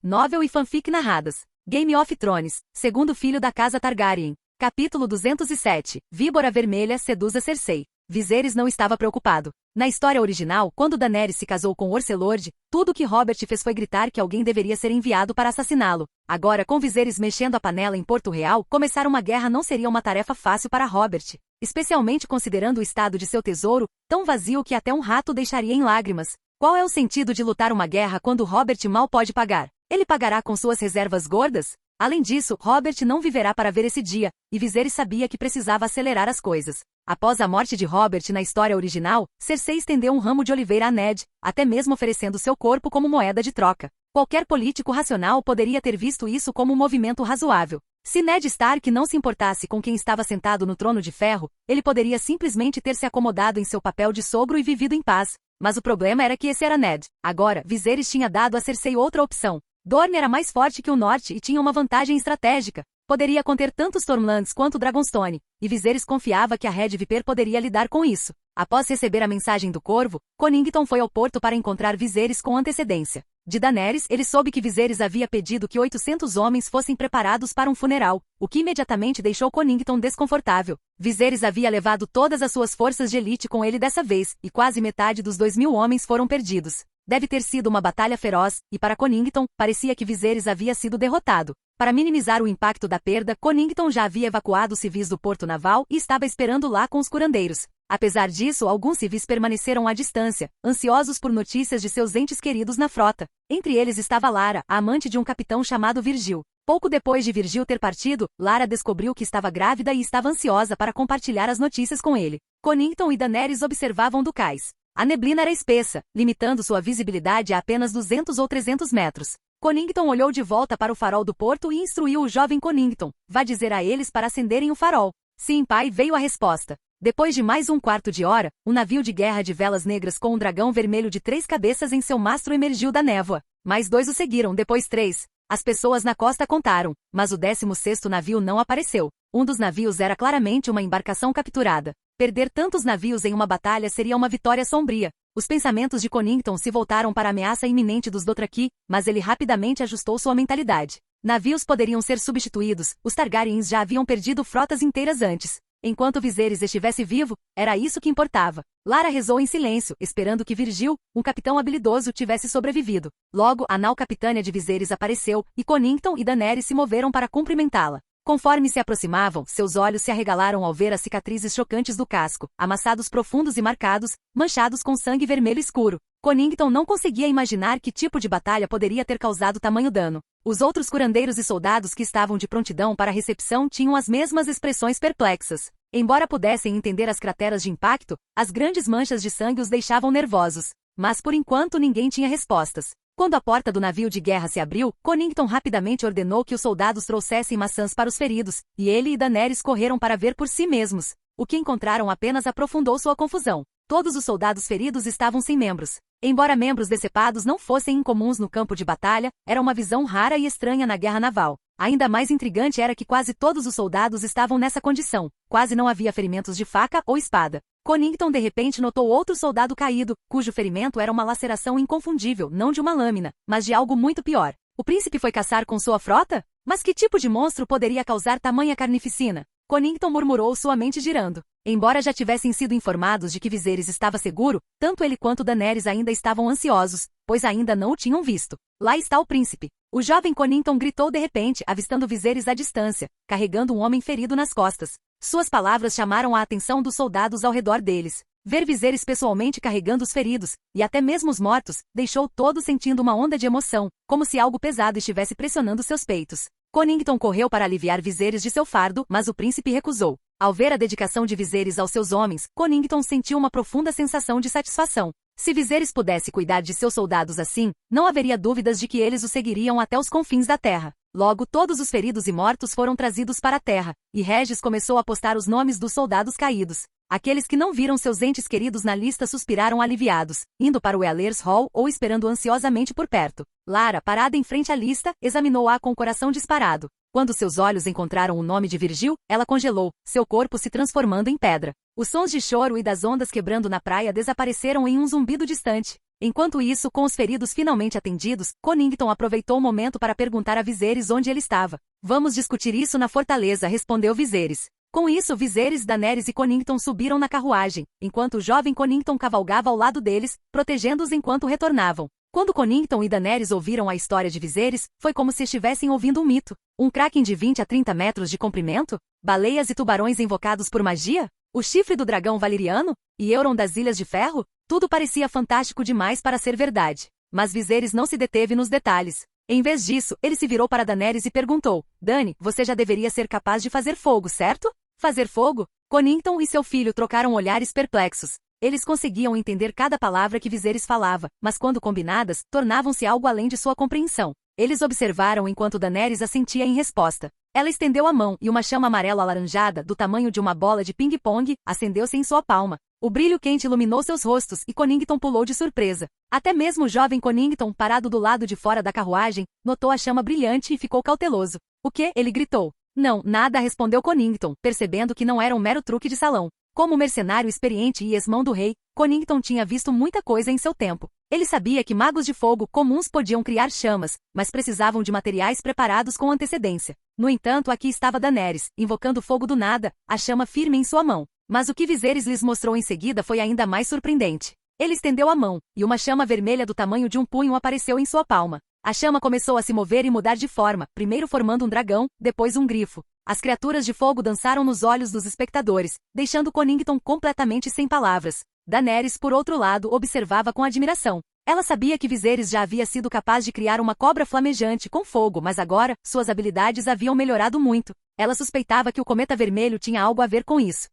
Novel e fanfic narradas. Game of Thrones, segundo filho da casa Targaryen. Capítulo 207. Víbora Vermelha seduz a Cersei. Viserys não estava preocupado. Na história original, quando Daenerys se casou com Orcelord, tudo que Robert fez foi gritar que alguém deveria ser enviado para assassiná-lo. Agora, com Viserys mexendo a panela em Porto Real, começar uma guerra não seria uma tarefa fácil para Robert. Especialmente considerando o estado de seu tesouro, tão vazio que até um rato deixaria em lágrimas. Qual é o sentido de lutar uma guerra quando Robert mal pode pagar? Ele pagará com suas reservas gordas? Além disso, Robert não viverá para ver esse dia, e Viserys sabia que precisava acelerar as coisas. Após a morte de Robert na história original, Cersei estendeu um ramo de oliveira a Ned, até mesmo oferecendo seu corpo como moeda de troca. Qualquer político racional poderia ter visto isso como um movimento razoável. Se Ned Stark não se importasse com quem estava sentado no trono de ferro, ele poderia simplesmente ter se acomodado em seu papel de sogro e vivido em paz. Mas o problema era que esse era Ned. Agora, Viserys tinha dado a Cersei outra opção. Dorne era mais forte que o Norte e tinha uma vantagem estratégica. Poderia conter tanto Stormlands quanto Dragonstone, e Viserys confiava que a Red Viper poderia lidar com isso. Após receber a mensagem do Corvo, Connington foi ao porto para encontrar Viserys com antecedência. De Daenerys, ele soube que Viserys havia pedido que 800 homens fossem preparados para um funeral, o que imediatamente deixou Connington desconfortável. Viserys havia levado todas as suas forças de elite com ele dessa vez, e quase metade dos 2.000 homens foram perdidos. Deve ter sido uma batalha feroz, e para Connington, parecia que Viserys havia sido derrotado. Para minimizar o impacto da perda, Connington já havia evacuado os civis do porto naval e estava esperando lá com os curandeiros. Apesar disso, alguns civis permaneceram à distância, ansiosos por notícias de seus entes queridos na frota. Entre eles estava Lara, a amante de um capitão chamado Virgil. Pouco depois de Virgil ter partido, Lara descobriu que estava grávida e estava ansiosa para compartilhar as notícias com ele. Connington e Daenerys observavam do cais. A neblina era espessa, limitando sua visibilidade a apenas 200 ou 300 metros. Connington olhou de volta para o farol do porto e instruiu o jovem Connington: vá dizer a eles para acenderem o farol. Sim, pai, veio a resposta. Depois de mais um quarto de hora, um navio de guerra de velas negras com um dragão vermelho de 3 cabeças em seu mastro emergiu da névoa. Mais 2 o seguiram, depois 3. As pessoas na costa contaram, mas o 16º navio não apareceu. Um dos navios era claramente uma embarcação capturada. Perder tantos navios em uma batalha seria uma vitória sombria. Os pensamentos de Connington se voltaram para a ameaça iminente dos Dothraki, mas ele rapidamente ajustou sua mentalidade. Navios poderiam ser substituídos, os Targaryens já haviam perdido frotas inteiras antes. Enquanto Viserys estivesse vivo, era isso que importava. Lara rezou em silêncio, esperando que Virgil, um capitão habilidoso, tivesse sobrevivido. Logo, a nau capitânia de Viserys apareceu, e Connington e Daenerys se moveram para cumprimentá-la. Conforme se aproximavam, seus olhos se arregalaram ao ver as cicatrizes chocantes do casco, amassados profundos e marcados, manchados com sangue vermelho escuro. Connington não conseguia imaginar que tipo de batalha poderia ter causado tamanho dano. Os outros curandeiros e soldados que estavam de prontidão para a recepção tinham as mesmas expressões perplexas. Embora pudessem entender as crateras de impacto, as grandes manchas de sangue os deixavam nervosos. Mas por enquanto ninguém tinha respostas. Quando a porta do navio de guerra se abriu, Connington rapidamente ordenou que os soldados trouxessem maçãs para os feridos, e ele e Daenerys correram para ver por si mesmos. O que encontraram apenas aprofundou sua confusão. Todos os soldados feridos estavam sem membros. Embora membros decepados não fossem incomuns no campo de batalha, era uma visão rara e estranha na guerra naval. Ainda mais intrigante era que quase todos os soldados estavam nessa condição. Quase não havia ferimentos de faca ou espada. Connington de repente notou outro soldado caído, cujo ferimento era uma laceração inconfundível, não de uma lâmina, mas de algo muito pior. O príncipe foi caçar com sua frota? Mas que tipo de monstro poderia causar tamanha carnificina? Connington murmurou, sua mente girando. Embora já tivessem sido informados de que Viserys estava seguro, tanto ele quanto Daenerys ainda estavam ansiosos, pois ainda não o tinham visto. Lá está o príncipe. O jovem Connington gritou de repente, avistando Viserys à distância, carregando um homem ferido nas costas. Suas palavras chamaram a atenção dos soldados ao redor deles. Ver Viserys pessoalmente carregando os feridos, e até mesmo os mortos, deixou todos sentindo uma onda de emoção, como se algo pesado estivesse pressionando seus peitos. Connington correu para aliviar Viserys de seu fardo, mas o príncipe recusou. Ao ver a dedicação de Viserys aos seus homens, Connington sentiu uma profunda sensação de satisfação. Se Viserys pudesse cuidar de seus soldados assim, não haveria dúvidas de que eles o seguiriam até os confins da terra. Logo, todos os feridos e mortos foram trazidos para a terra, e Regis começou a postar os nomes dos soldados caídos. Aqueles que não viram seus entes queridos na lista suspiraram aliviados, indo para o Ehlers Hall ou esperando ansiosamente por perto. Lara, parada em frente à lista, examinou-a com o coração disparado. Quando seus olhos encontraram o nome de Virgil, ela congelou, seu corpo se transformando em pedra. Os sons de choro e das ondas quebrando na praia desapareceram em um zumbido distante. Enquanto isso, com os feridos finalmente atendidos, Connington aproveitou o momento para perguntar a Viserys onde ele estava. Vamos discutir isso na fortaleza, respondeu Viserys. Com isso, Viserys, Daenerys e Connington subiram na carruagem, enquanto o jovem Connington cavalgava ao lado deles, protegendo-os enquanto retornavam. Quando Connington e Daenerys ouviram a história de Viserys, foi como se estivessem ouvindo um mito. Um kraken de 20 a 30 metros de comprimento? Baleias e tubarões invocados por magia? O chifre do dragão valeriano? E Euron das Ilhas de Ferro? Tudo parecia fantástico demais para ser verdade. Mas Viserys não se deteve nos detalhes. Em vez disso, ele se virou para Daenerys e perguntou: Dany, você já deveria ser capaz de fazer fogo, certo? Fazer fogo? Connington e seu filho trocaram olhares perplexos. Eles conseguiam entender cada palavra que Viserys falava, mas quando combinadas, tornavam-se algo além de sua compreensão. Eles observaram enquanto Daenerys assentia em resposta. Ela estendeu a mão e uma chama amarelo-alaranjada, do tamanho de uma bola de ping-pong, acendeu-se em sua palma. O brilho quente iluminou seus rostos e Connington pulou de surpresa. Até mesmo o jovem Connington, parado do lado de fora da carruagem, notou a chama brilhante e ficou cauteloso. O quê? Ele gritou. Não, nada, respondeu Connington, percebendo que não era um mero truque de salão. Como mercenário experiente e ex-mão do rei, Connington tinha visto muita coisa em seu tempo. Ele sabia que magos de fogo comuns podiam criar chamas, mas precisavam de materiais preparados com antecedência. No entanto, aqui estava Daenerys, invocando fogo do nada, a chama firme em sua mão. Mas o que Viserys lhes mostrou em seguida foi ainda mais surpreendente. Ele estendeu a mão, e uma chama vermelha do tamanho de um punho apareceu em sua palma. A chama começou a se mover e mudar de forma, primeiro formando um dragão, depois um grifo. As criaturas de fogo dançaram nos olhos dos espectadores, deixando Connington completamente sem palavras. Daenerys, por outro lado, observava com admiração. Ela sabia que Viserys já havia sido capaz de criar uma cobra flamejante com fogo, mas agora, suas habilidades haviam melhorado muito. Ela suspeitava que o cometa vermelho tinha algo a ver com isso.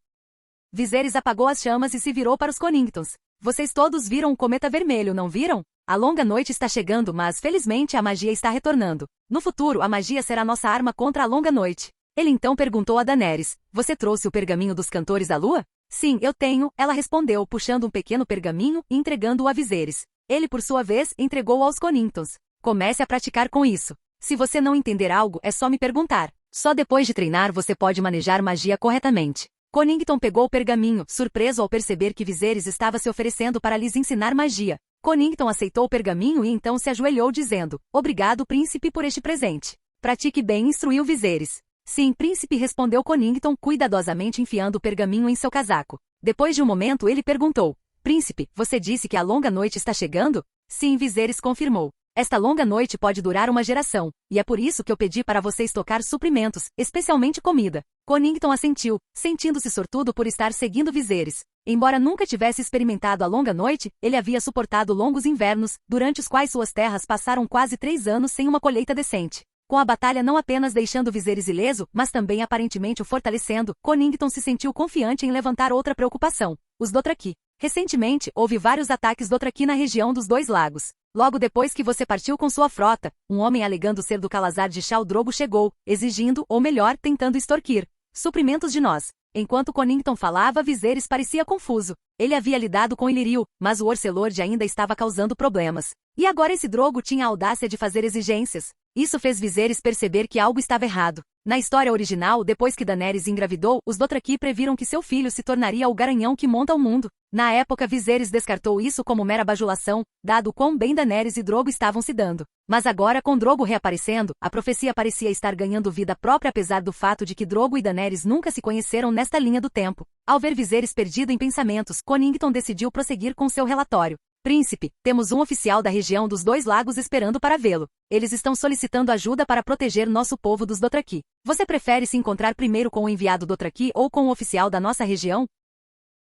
Viserys apagou as chamas e se virou para os Conningtons. Vocês todos viram o cometa vermelho, não viram? A longa noite está chegando, mas felizmente a magia está retornando. No futuro, a magia será nossa arma contra a longa noite. Ele então perguntou a Daenerys: Você trouxe o pergaminho dos cantores da lua? Sim, eu tenho, ela respondeu, puxando um pequeno pergaminho e entregando-o a Viserys. Ele, por sua vez, entregou-o aos Conningtons. Comece a praticar com isso. Se você não entender algo, é só me perguntar. Só depois de treinar você pode manejar magia corretamente. Connington pegou o pergaminho, surpreso ao perceber que Viserys estava se oferecendo para lhes ensinar magia. Connington aceitou o pergaminho e então se ajoelhou dizendo: Obrigado, príncipe, por este presente. Pratique bem, instruiu Viserys. Sim, príncipe, respondeu Connington, cuidadosamente enfiando o pergaminho em seu casaco. Depois de um momento ele perguntou: Príncipe, você disse que a longa noite está chegando? Sim, Viserys confirmou. Esta longa noite pode durar uma geração, e é por isso que eu pedi para você estocar suprimentos, especialmente comida. Connington assentiu, sentindo-se sortudo por estar seguindo Viserys. Embora nunca tivesse experimentado a longa noite, ele havia suportado longos invernos, durante os quais suas terras passaram quase 3 anos sem uma colheita decente. Com a batalha não apenas deixando Viserys ileso, mas também aparentemente o fortalecendo, Connington se sentiu confiante em levantar outra preocupação: os Dothraki. Recentemente, houve vários ataques Dothraki na região dos Dois Lagos. Logo depois que você partiu com sua frota, um homem alegando ser do Calazar de Khal Drogo chegou, exigindo, ou melhor, tentando extorquir, suprimentos de nós. Enquanto Connington falava, Viserys parecia confuso. Ele havia lidado com Illyrio, mas o Orcelord ainda estava causando problemas. E agora esse Drogo tinha a audácia de fazer exigências. Isso fez Viserys perceber que algo estava errado. Na história original, depois que Daenerys engravidou, os Dothraki previram que seu filho se tornaria o garanhão que monta o mundo. Na época, Viserys descartou isso como mera bajulação, dado o quão bem Daenerys e Drogo estavam se dando. Mas agora, com Drogo reaparecendo, a profecia parecia estar ganhando vida própria apesar do fato de que Drogo e Daenerys nunca se conheceram nesta linha do tempo. Ao ver Viserys perdido em pensamentos, Connington decidiu prosseguir com seu relatório. Príncipe, temos um oficial da região dos Dois Lagos esperando para vê-lo. Eles estão solicitando ajuda para proteger nosso povo dos Dothraki. Você prefere se encontrar primeiro com o enviado Dothraki ou com o oficial da nossa região?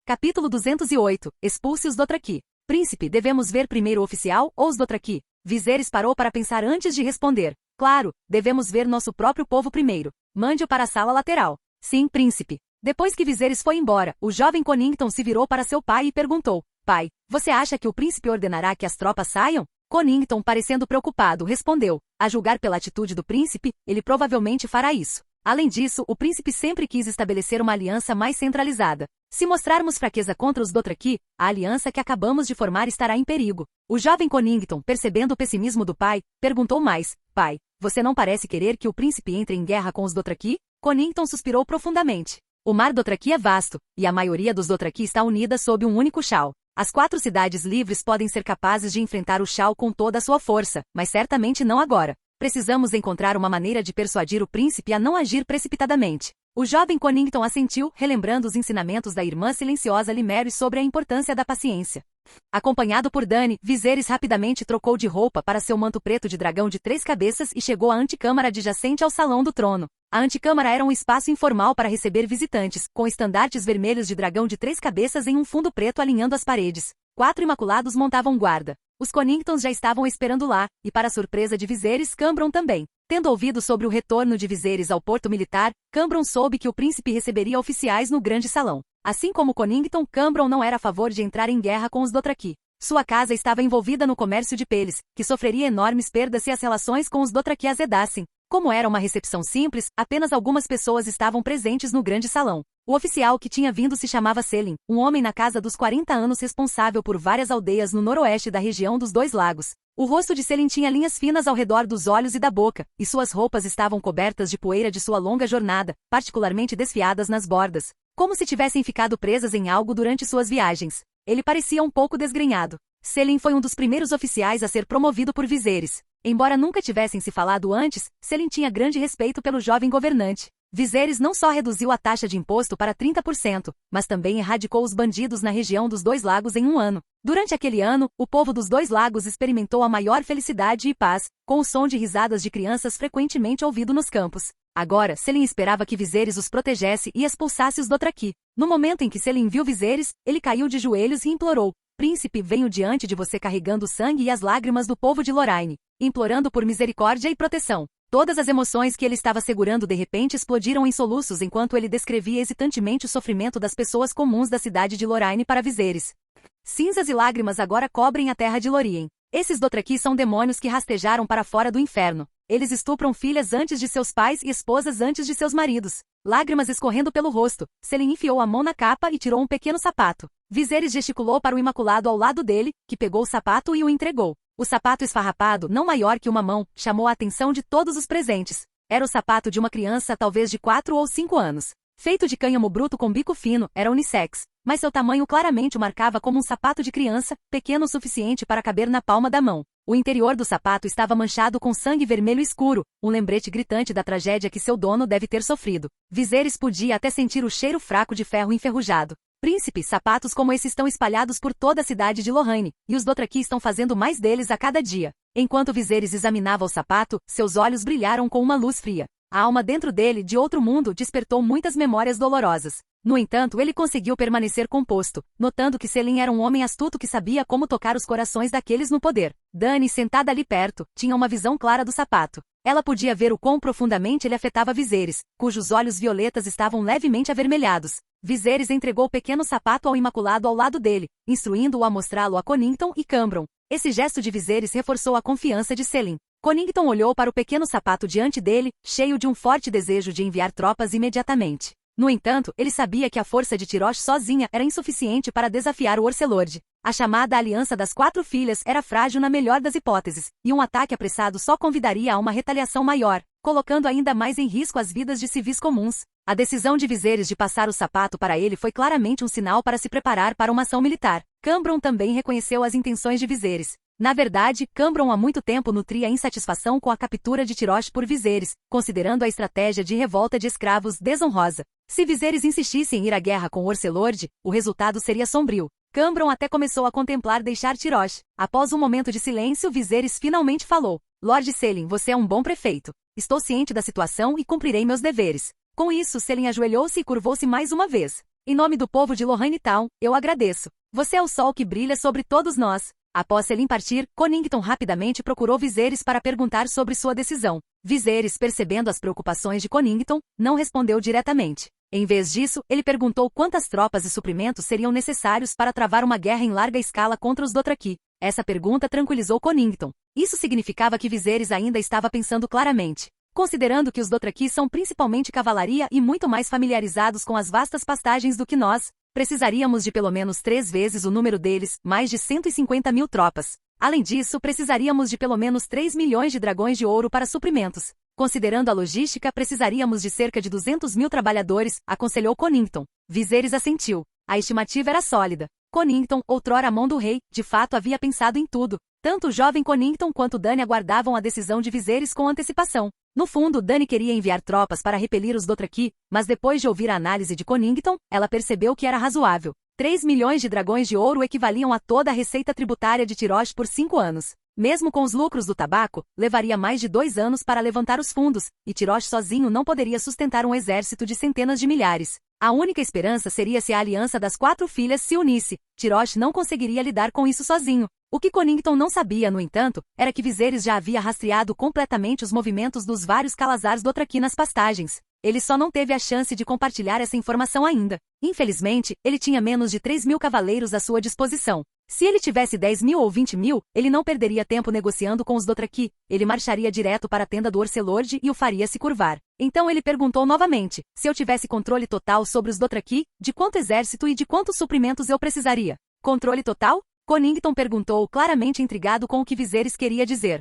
Capítulo 208. Expulse os Dothraki. Príncipe, devemos ver primeiro o oficial ou os Dothraki? Viserys parou para pensar antes de responder. Claro, devemos ver nosso próprio povo primeiro. Mande-o para a sala lateral. Sim, príncipe. Depois que Viserys foi embora, o jovem Connington se virou para seu pai e perguntou: Pai, você acha que o príncipe ordenará que as tropas saiam? Connington, parecendo preocupado, respondeu: A julgar pela atitude do príncipe, ele provavelmente fará isso. Além disso, o príncipe sempre quis estabelecer uma aliança mais centralizada. Se mostrarmos fraqueza contra os Dothraki, a aliança que acabamos de formar estará em perigo. O jovem Connington, percebendo o pessimismo do pai, perguntou mais: Pai, você não parece querer que o príncipe entre em guerra com os Dothraki? Connington suspirou profundamente. O mar Dothraki é vasto, e a maioria dos Dothraki está unida sob um único Khal. As 4 cidades livres podem ser capazes de enfrentar o Shao com toda a sua força, mas certamente não agora. Precisamos encontrar uma maneira de persuadir o príncipe a não agir precipitadamente. O jovem Connington assentiu, relembrando os ensinamentos da irmã silenciosa Limeri sobre a importância da paciência. Acompanhado por Dany, Viserys rapidamente trocou de roupa para seu manto preto de dragão de 3 cabeças e chegou à antecâmara adjacente ao Salão do Trono. A antecâmara era um espaço informal para receber visitantes, com estandartes vermelhos de dragão de 3 cabeças em um fundo preto alinhando as paredes. 4 imaculados montavam guarda. Os Conningtons já estavam esperando lá, e para surpresa de Viserys, Cambron também. Tendo ouvido sobre o retorno de Viserys ao porto militar, Cambron soube que o príncipe receberia oficiais no grande salão. Assim como Connington, Cambron não era a favor de entrar em guerra com os Dothraki. Sua casa estava envolvida no comércio de peles, que sofreria enormes perdas se as relações com os Dothraki azedassem. Como era uma recepção simples, apenas algumas pessoas estavam presentes no grande salão. O oficial que tinha vindo se chamava Selin, um homem na casa dos 40 anos responsável por várias aldeias no noroeste da região dos Dois Lagos. O rosto de Selin tinha linhas finas ao redor dos olhos e da boca, e suas roupas estavam cobertas de poeira de sua longa jornada, particularmente desfiadas nas bordas, como se tivessem ficado presas em algo durante suas viagens. Ele parecia um pouco desgrenhado. Selin foi um dos primeiros oficiais a ser promovido por Viserys. Embora nunca tivessem se falado antes, Selin tinha grande respeito pelo jovem governante. Viserys não só reduziu a taxa de imposto para 30%, mas também erradicou os bandidos na região dos Dois Lagos em um ano. Durante aquele ano, o povo dos Dois Lagos experimentou a maior felicidade e paz, com o som de risadas de crianças frequentemente ouvido nos campos. Agora, Selin esperava que Viserys os protegesse e expulsasse os Dothraki. No momento em que Selin viu Viserys, ele caiu de joelhos e implorou: Príncipe, venho diante de você carregando o sangue e as lágrimas do povo de Lorraine, implorando por misericórdia e proteção. Todas as emoções que ele estava segurando de repente explodiram em soluços enquanto ele descrevia hesitantemente o sofrimento das pessoas comuns da cidade de Lorraine para Viserys. Cinzas e lágrimas agora cobrem a terra de Lórien. Esses Dothraki são demônios que rastejaram para fora do inferno. Eles estupram filhas antes de seus pais e esposas antes de seus maridos. Lágrimas escorrendo pelo rosto, Selin enfiou a mão na capa e tirou um pequeno sapato. Viserys gesticulou para o Imaculado ao lado dele, que pegou o sapato e o entregou. O sapato esfarrapado, não maior que uma mão, chamou a atenção de todos os presentes. Era o sapato de uma criança talvez de 4 ou 5 anos. Feito de cânhamo bruto com bico fino, era unissex, mas seu tamanho claramente o marcava como um sapato de criança, pequeno o suficiente para caber na palma da mão. O interior do sapato estava manchado com sangue vermelho escuro, um lembrete gritante da tragédia que seu dono deve ter sofrido. Viserys podia até sentir o cheiro fraco de ferro enferrujado. Príncipe, sapatos como esse estão espalhados por toda a cidade de Lorraine, e os Dothraki estão fazendo mais deles a cada dia. Enquanto Viserys examinava o sapato, seus olhos brilharam com uma luz fria. A alma dentro dele, de outro mundo, despertou muitas memórias dolorosas. No entanto, ele conseguiu permanecer composto, notando que Selin era um homem astuto que sabia como tocar os corações daqueles no poder. Dany, sentada ali perto, tinha uma visão clara do sapato. Ela podia ver o quão profundamente ele afetava Viserys, cujos olhos violetas estavam levemente avermelhados. Viserys entregou o pequeno sapato ao Imaculado ao lado dele, instruindo-o a mostrá-lo a Connington e Cambron. Esse gesto de Viserys reforçou a confiança de Selin. Connington olhou para o pequeno sapato diante dele, cheio de um forte desejo de enviar tropas imediatamente. No entanto, ele sabia que a força de Tyrosh sozinha era insuficiente para desafiar o Orcelord. A chamada Aliança das 4 Filhas era frágil na melhor das hipóteses, e um ataque apressado só convidaria a uma retaliação maior, colocando ainda mais em risco as vidas de civis comuns. A decisão de Viserys de passar o sapato para ele foi claramente um sinal para se preparar para uma ação militar. Cambron também reconheceu as intenções de Viserys. Na verdade, Cambron há muito tempo nutria insatisfação com a captura de Tyrosh por Viserys, considerando a estratégia de revolta de escravos desonrosa. Se Viserys insistisse em ir à guerra com o Orcelord, o resultado seria sombrio. Cambron até começou a contemplar deixar Tyrosh. Após um momento de silêncio, Viserys finalmente falou: Lord Selin, você é um bom prefeito. Estou ciente da situação e cumprirei meus deveres. Com isso, Selin ajoelhou-se e curvou-se mais uma vez. Em nome do povo de Lorraine Town, eu agradeço. Você é o sol que brilha sobre todos nós. Após Selin partir, Connington rapidamente procurou Viserys para perguntar sobre sua decisão. Viserys, percebendo as preocupações de Connington, não respondeu diretamente. Em vez disso, ele perguntou quantas tropas e suprimentos seriam necessários para travar uma guerra em larga escala contra os Dothraki. Essa pergunta tranquilizou Connington. Isso significava que Viserys ainda estava pensando claramente. Considerando que os Dothraki são principalmente cavalaria e muito mais familiarizados com as vastas pastagens do que nós, precisaríamos de pelo menos 3 vezes o número deles, mais de 150 mil tropas. Além disso, precisaríamos de pelo menos 3 milhões de dragões de ouro para suprimentos. Considerando a logística, precisaríamos de cerca de 200 mil trabalhadores, aconselhou Connington. Viserys assentiu. A estimativa era sólida. Connington, outrora a mão do rei, de fato havia pensado em tudo. Tanto o jovem Connington quanto Dany aguardavam a decisão de Viserys com antecipação. No fundo, Dany queria enviar tropas para repelir os Dothraki, mas depois de ouvir a análise de Connington, ela percebeu que era razoável. 3 milhões de dragões de ouro equivaliam a toda a receita tributária de Tyrosh por 5 anos. Mesmo com os lucros do tabaco, levaria mais de 2 anos para levantar os fundos, e Tyrosh sozinho não poderia sustentar um exército de centenas de milhares. A única esperança seria se a aliança das 4 filhas se unisse. Tyrosh não conseguiria lidar com isso sozinho. O que Connington não sabia, no entanto, era que Viserys já havia rastreado completamente os movimentos dos vários Calazars Dothraki nas pastagens. Ele só não teve a chance de compartilhar essa informação ainda. Infelizmente, ele tinha menos de 3.000 cavaleiros à sua disposição. Se ele tivesse 10.000 ou 20.000, ele não perderia tempo negociando com os Dothraki. Ele marcharia direto para a tenda do Orcelord e o faria se curvar. Então ele perguntou novamente, se eu tivesse controle total sobre os Dothraki, de quanto exército e de quantos suprimentos eu precisaria? Controle total? Connington perguntou, claramente intrigado com o que Viserys queria dizer.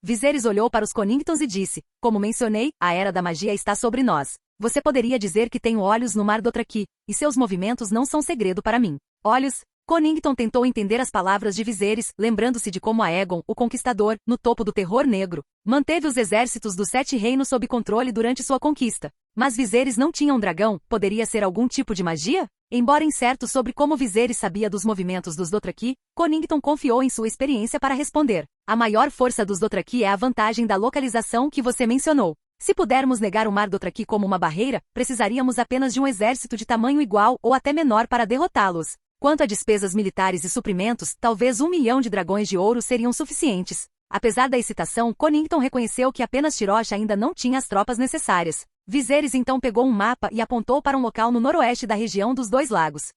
Viserys olhou para os Conningtons e disse, como mencionei, a era da magia está sobre nós. Você poderia dizer que tenho olhos no mar Dothraki, e seus movimentos não são segredo para mim. Olhos? Connington tentou entender as palavras de Viserys, lembrando-se de como Aegon, o Conquistador, no topo do Terror Negro, manteve os exércitos dos 7 reinos sob controle durante sua conquista. Mas Viserys não tinha um dragão, poderia ser algum tipo de magia? Embora incerto sobre como Viserys sabia dos movimentos dos Dothraki, Connington confiou em sua experiência para responder. A maior força dos Dothraki é a vantagem da localização que você mencionou. Se pudermos negar o mar Dothraki como uma barreira, precisaríamos apenas de um exército de tamanho igual ou até menor para derrotá-los. Quanto a despesas militares e suprimentos, talvez 1 milhão de dragões de ouro seriam suficientes. Apesar da excitação, Connington reconheceu que apenas Tyrosh ainda não tinha as tropas necessárias. Viserys então pegou um mapa e apontou para um local no noroeste da região dos 2 lagos.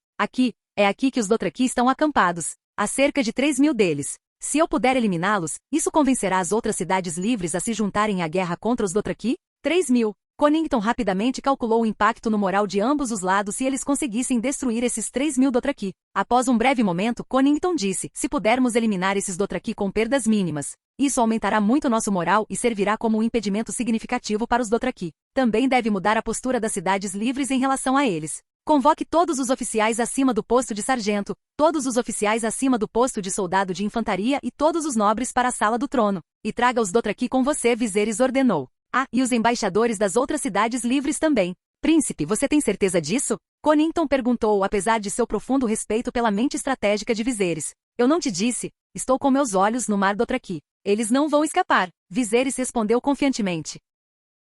É aqui que os Dothraki estão acampados. Há cerca de 3.000 deles. Se eu puder eliminá-los, isso convencerá as outras cidades livres a se juntarem à guerra contra os Dothraki? 3.000. Connington rapidamente calculou o impacto no moral de ambos os lados se eles conseguissem destruir esses 3.000 Dothraki. Após um breve momento, Connington disse, se pudermos eliminar esses Dothraki com perdas mínimas, isso aumentará muito nosso moral e servirá como um impedimento significativo para os Dothraki. Também deve mudar a postura das cidades livres em relação a eles. Convoque todos os oficiais acima do posto de sargento, todos os oficiais acima do posto de soldado de infantaria e todos os nobres para a sala do trono. E traga os Dothraki com você, Viserys ordenou. E os embaixadores das outras cidades livres também. Príncipe, você tem certeza disso? Connington perguntou, apesar de seu profundo respeito pela mente estratégica de Viserys. Eu não te disse? Estou com meus olhos no mar Dothraki. Eles não vão escapar. Viserys respondeu confiantemente.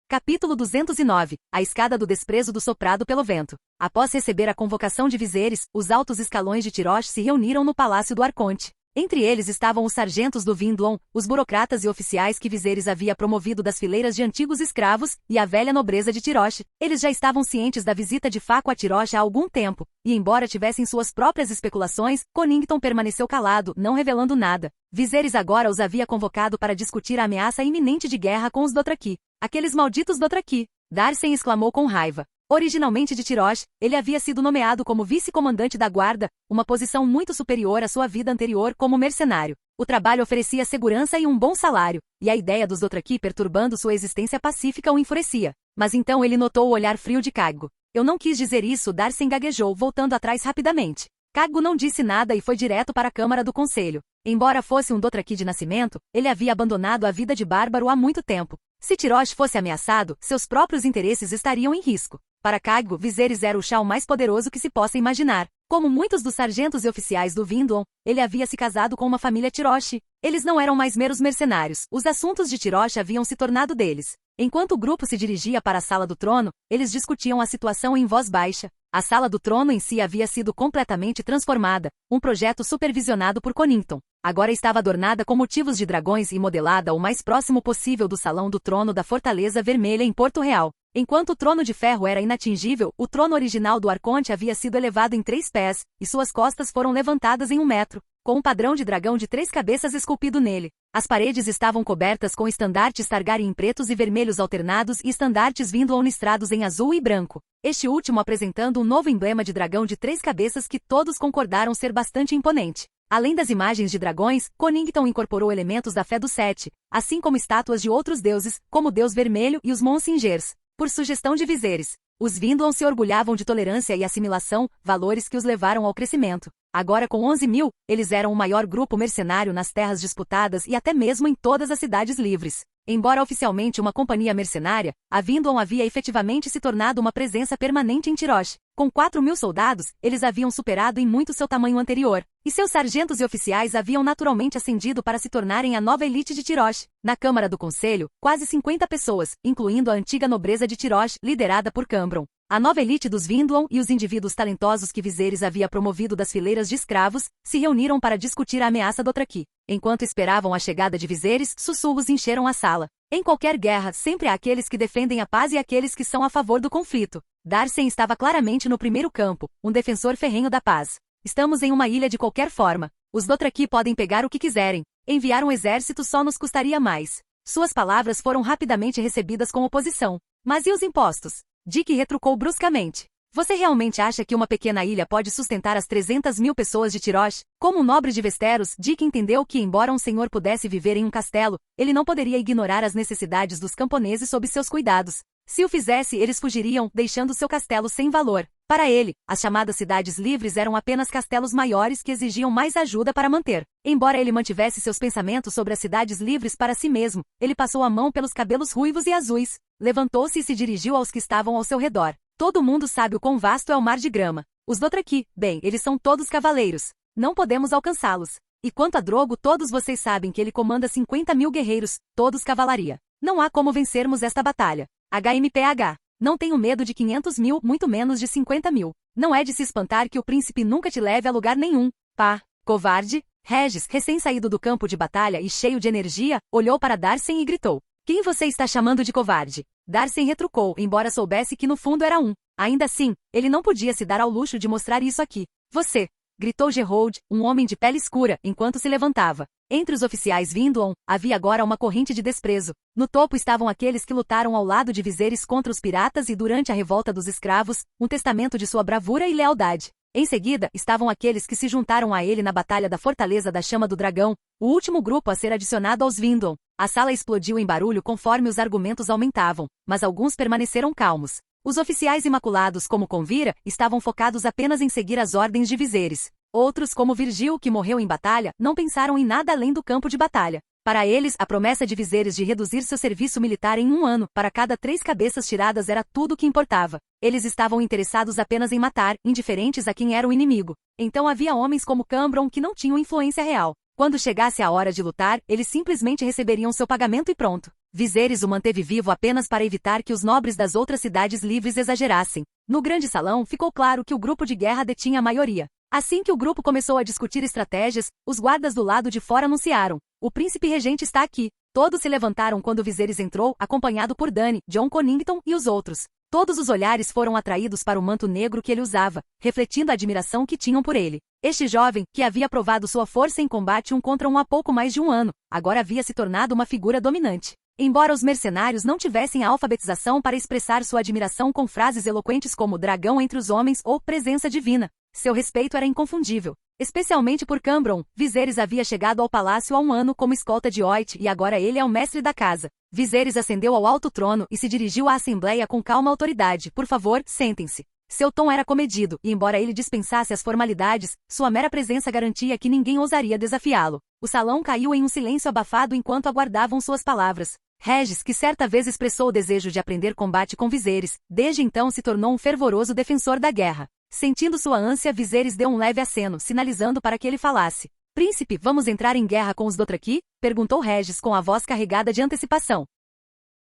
Capítulo 209. A escada do desprezo do soprado pelo vento. Após receber a convocação de Viserys, os altos escalões de Tyrosh se reuniram no palácio do Arconte. Entre eles estavam os sargentos do Vindlon, os burocratas e oficiais que Viserys havia promovido das fileiras de antigos escravos, e a velha nobreza de Tyrosh. Eles já estavam cientes da visita de Faco a Tyrosh há algum tempo, e embora tivessem suas próprias especulações, Connington permaneceu calado, não revelando nada. Viserys agora os havia convocado para discutir a ameaça iminente de guerra com os Dothraki. Aqueles malditos Dothraki! Darcy exclamou com raiva. Originalmente de Tyrosh, ele havia sido nomeado como vice-comandante da guarda, uma posição muito superior à sua vida anterior como mercenário. O trabalho oferecia segurança e um bom salário, e a ideia dos Dothraki perturbando sua existência pacífica o enfurecia. Mas então ele notou o olhar frio de Caggo. Eu não quis dizer isso, Darcy gaguejou, voltando atrás rapidamente. Caggo não disse nada e foi direto para a Câmara do Conselho. Embora fosse um Dothraki de nascimento, ele havia abandonado a vida de bárbaro há muito tempo. Se Tyrosh fosse ameaçado, seus próprios interesses estariam em risco. Para Caggo, Viserys era o Shah mais poderoso que se possa imaginar. Como muitos dos sargentos e oficiais do Vindlon, ele havia se casado com uma família Tyrosh. Eles não eram mais meros mercenários, os assuntos de Tyrosh haviam se tornado deles. Enquanto o grupo se dirigia para a sala do trono, eles discutiam a situação em voz baixa. A sala do trono em si havia sido completamente transformada, um projeto supervisionado por Connington. Agora estava adornada com motivos de dragões e modelada o mais próximo possível do salão do trono da Fortaleza Vermelha em Porto Real. Enquanto o trono de ferro era inatingível, o trono original do Arconte havia sido elevado em 3 pés, e suas costas foram levantadas em 1 metro, com um padrão de dragão de 3 cabeças esculpido nele. As paredes estavam cobertas com estandartes Targaryen pretos e vermelhos alternados e estandartes Vindlon listrados em azul e branco. Este último apresentando um novo emblema de dragão de 3 cabeças que todos concordaram ser bastante imponente. Além das imagens de dragões, Connington incorporou elementos da fé dos 7, assim como estátuas de outros deuses, como o Deus Vermelho e os Monsingers. Por sugestão de Viserys, Os Vinduan se orgulhavam de tolerância e assimilação, valores que os levaram ao crescimento. Agora com 11.000, eles eram o maior grupo mercenário nas terras disputadas e até mesmo em todas as cidades livres. Embora oficialmente uma companhia mercenária, a Vinduan havia efetivamente se tornado uma presença permanente em Tirosh. Com 4.000 soldados, eles haviam superado em muito seu tamanho anterior, e seus sargentos e oficiais haviam naturalmente ascendido para se tornarem a nova elite de Tirosh. Na Câmara do Conselho, quase 50 pessoas, incluindo a antiga nobreza de Tirosh, liderada por Cambron. A nova elite dos Vinduan e os indivíduos talentosos que Viserys havia promovido das fileiras de escravos, se reuniram para discutir a ameaça Dothraki. Enquanto esperavam a chegada de Viserys, sussurros encheram a sala. Em qualquer guerra, sempre há aqueles que defendem a paz e aqueles que são a favor do conflito. Darcy estava claramente no primeiro campo, um defensor ferrenho da paz. Estamos em uma ilha de qualquer forma. Os Dothraki podem pegar o que quiserem. Enviar um exército só nos custaria mais. Suas palavras foram rapidamente recebidas com oposição. Mas e os impostos? Dick retrucou bruscamente. Você realmente acha que uma pequena ilha pode sustentar as 300.000 pessoas de Tirosh? Como um nobre de Westeros, Dick entendeu que embora um senhor pudesse viver em um castelo, ele não poderia ignorar as necessidades dos camponeses sob seus cuidados. Se o fizesse, eles fugiriam, deixando seu castelo sem valor. Para ele, as chamadas cidades livres eram apenas castelos maiores que exigiam mais ajuda para manter. Embora ele mantivesse seus pensamentos sobre as cidades livres para si mesmo, ele passou a mão pelos cabelos ruivos e azuis. Levantou-se e se dirigiu aos que estavam ao seu redor. Todo mundo sabe o quão vasto é o mar de grama. Os Dothraki, bem, eles são todos cavaleiros. Não podemos alcançá-los. E quanto a Drogo, todos vocês sabem que ele comanda 50.000 guerreiros, todos cavalaria. Não há como vencermos esta batalha. HMPH. Não tenho medo de 500.000, muito menos de 50.000. Não é de se espantar que o príncipe nunca te leve a lugar nenhum. Pá, covarde. Regis, recém-saído do campo de batalha e cheio de energia, olhou para Darcy e gritou. Quem você está chamando de covarde? Darcy retrucou, embora soubesse que no fundo era um. Ainda assim, ele não podia se dar ao luxo de mostrar isso aqui. Você! Gritou Gerald, um homem de pele escura, enquanto se levantava. Entre os oficiais Vinduan, havia agora uma corrente de desprezo. No topo estavam aqueles que lutaram ao lado de Viserys contra os piratas e durante a revolta dos escravos, um testamento de sua bravura e lealdade. Em seguida, estavam aqueles que se juntaram a ele na Batalha da Fortaleza da Chama do Dragão, o último grupo a ser adicionado aos Vinduan. A sala explodiu em barulho conforme os argumentos aumentavam, mas alguns permaneceram calmos. Os oficiais imaculados como Convira estavam focados apenas em seguir as ordens de Viserys. Outros, como Virgil, que morreu em batalha, não pensaram em nada além do campo de batalha. Para eles, a promessa de Viserys de reduzir seu serviço militar em 1 ano para cada 3 cabeças tiradas era tudo o que importava. Eles estavam interessados apenas em matar, indiferentes a quem era o inimigo. Então havia homens como Cambron que não tinham influência real. Quando chegasse a hora de lutar, eles simplesmente receberiam seu pagamento e pronto. Viserys o manteve vivo apenas para evitar que os nobres das outras cidades livres exagerassem. No grande salão, ficou claro que o grupo de guerra detinha a maioria. Assim que o grupo começou a discutir estratégias, os guardas do lado de fora anunciaram. O príncipe regente está aqui. Todos se levantaram quando Viserys entrou, acompanhado por Dany, Jon Connington e os outros. Todos os olhares foram atraídos para o manto negro que ele usava, refletindo a admiração que tinham por ele. Este jovem, que havia provado sua força em combate 1 contra 1 há pouco mais de 1 ano, agora havia se tornado uma figura dominante. Embora os mercenários não tivessem a alfabetização para expressar sua admiração com frases eloquentes como dragão entre os homens ou presença divina, seu respeito era inconfundível. Especialmente por Cambron, Viserys havia chegado ao palácio há 1 ano como escolta de Oit e agora ele é o mestre da casa. Viserys ascendeu ao alto trono e se dirigiu à assembleia com calma autoridade. Por favor, sentem-se. Seu tom era comedido, e embora ele dispensasse as formalidades, sua mera presença garantia que ninguém ousaria desafiá-lo. O salão caiu em um silêncio abafado enquanto aguardavam suas palavras. Regis, que certa vez expressou o desejo de aprender combate com Viserys, desde então se tornou um fervoroso defensor da guerra. Sentindo sua ânsia, Viserys deu um leve aceno, sinalizando para que ele falasse. Príncipe, vamos entrar em guerra com os Dothraki? Perguntou Regis com a voz carregada de antecipação.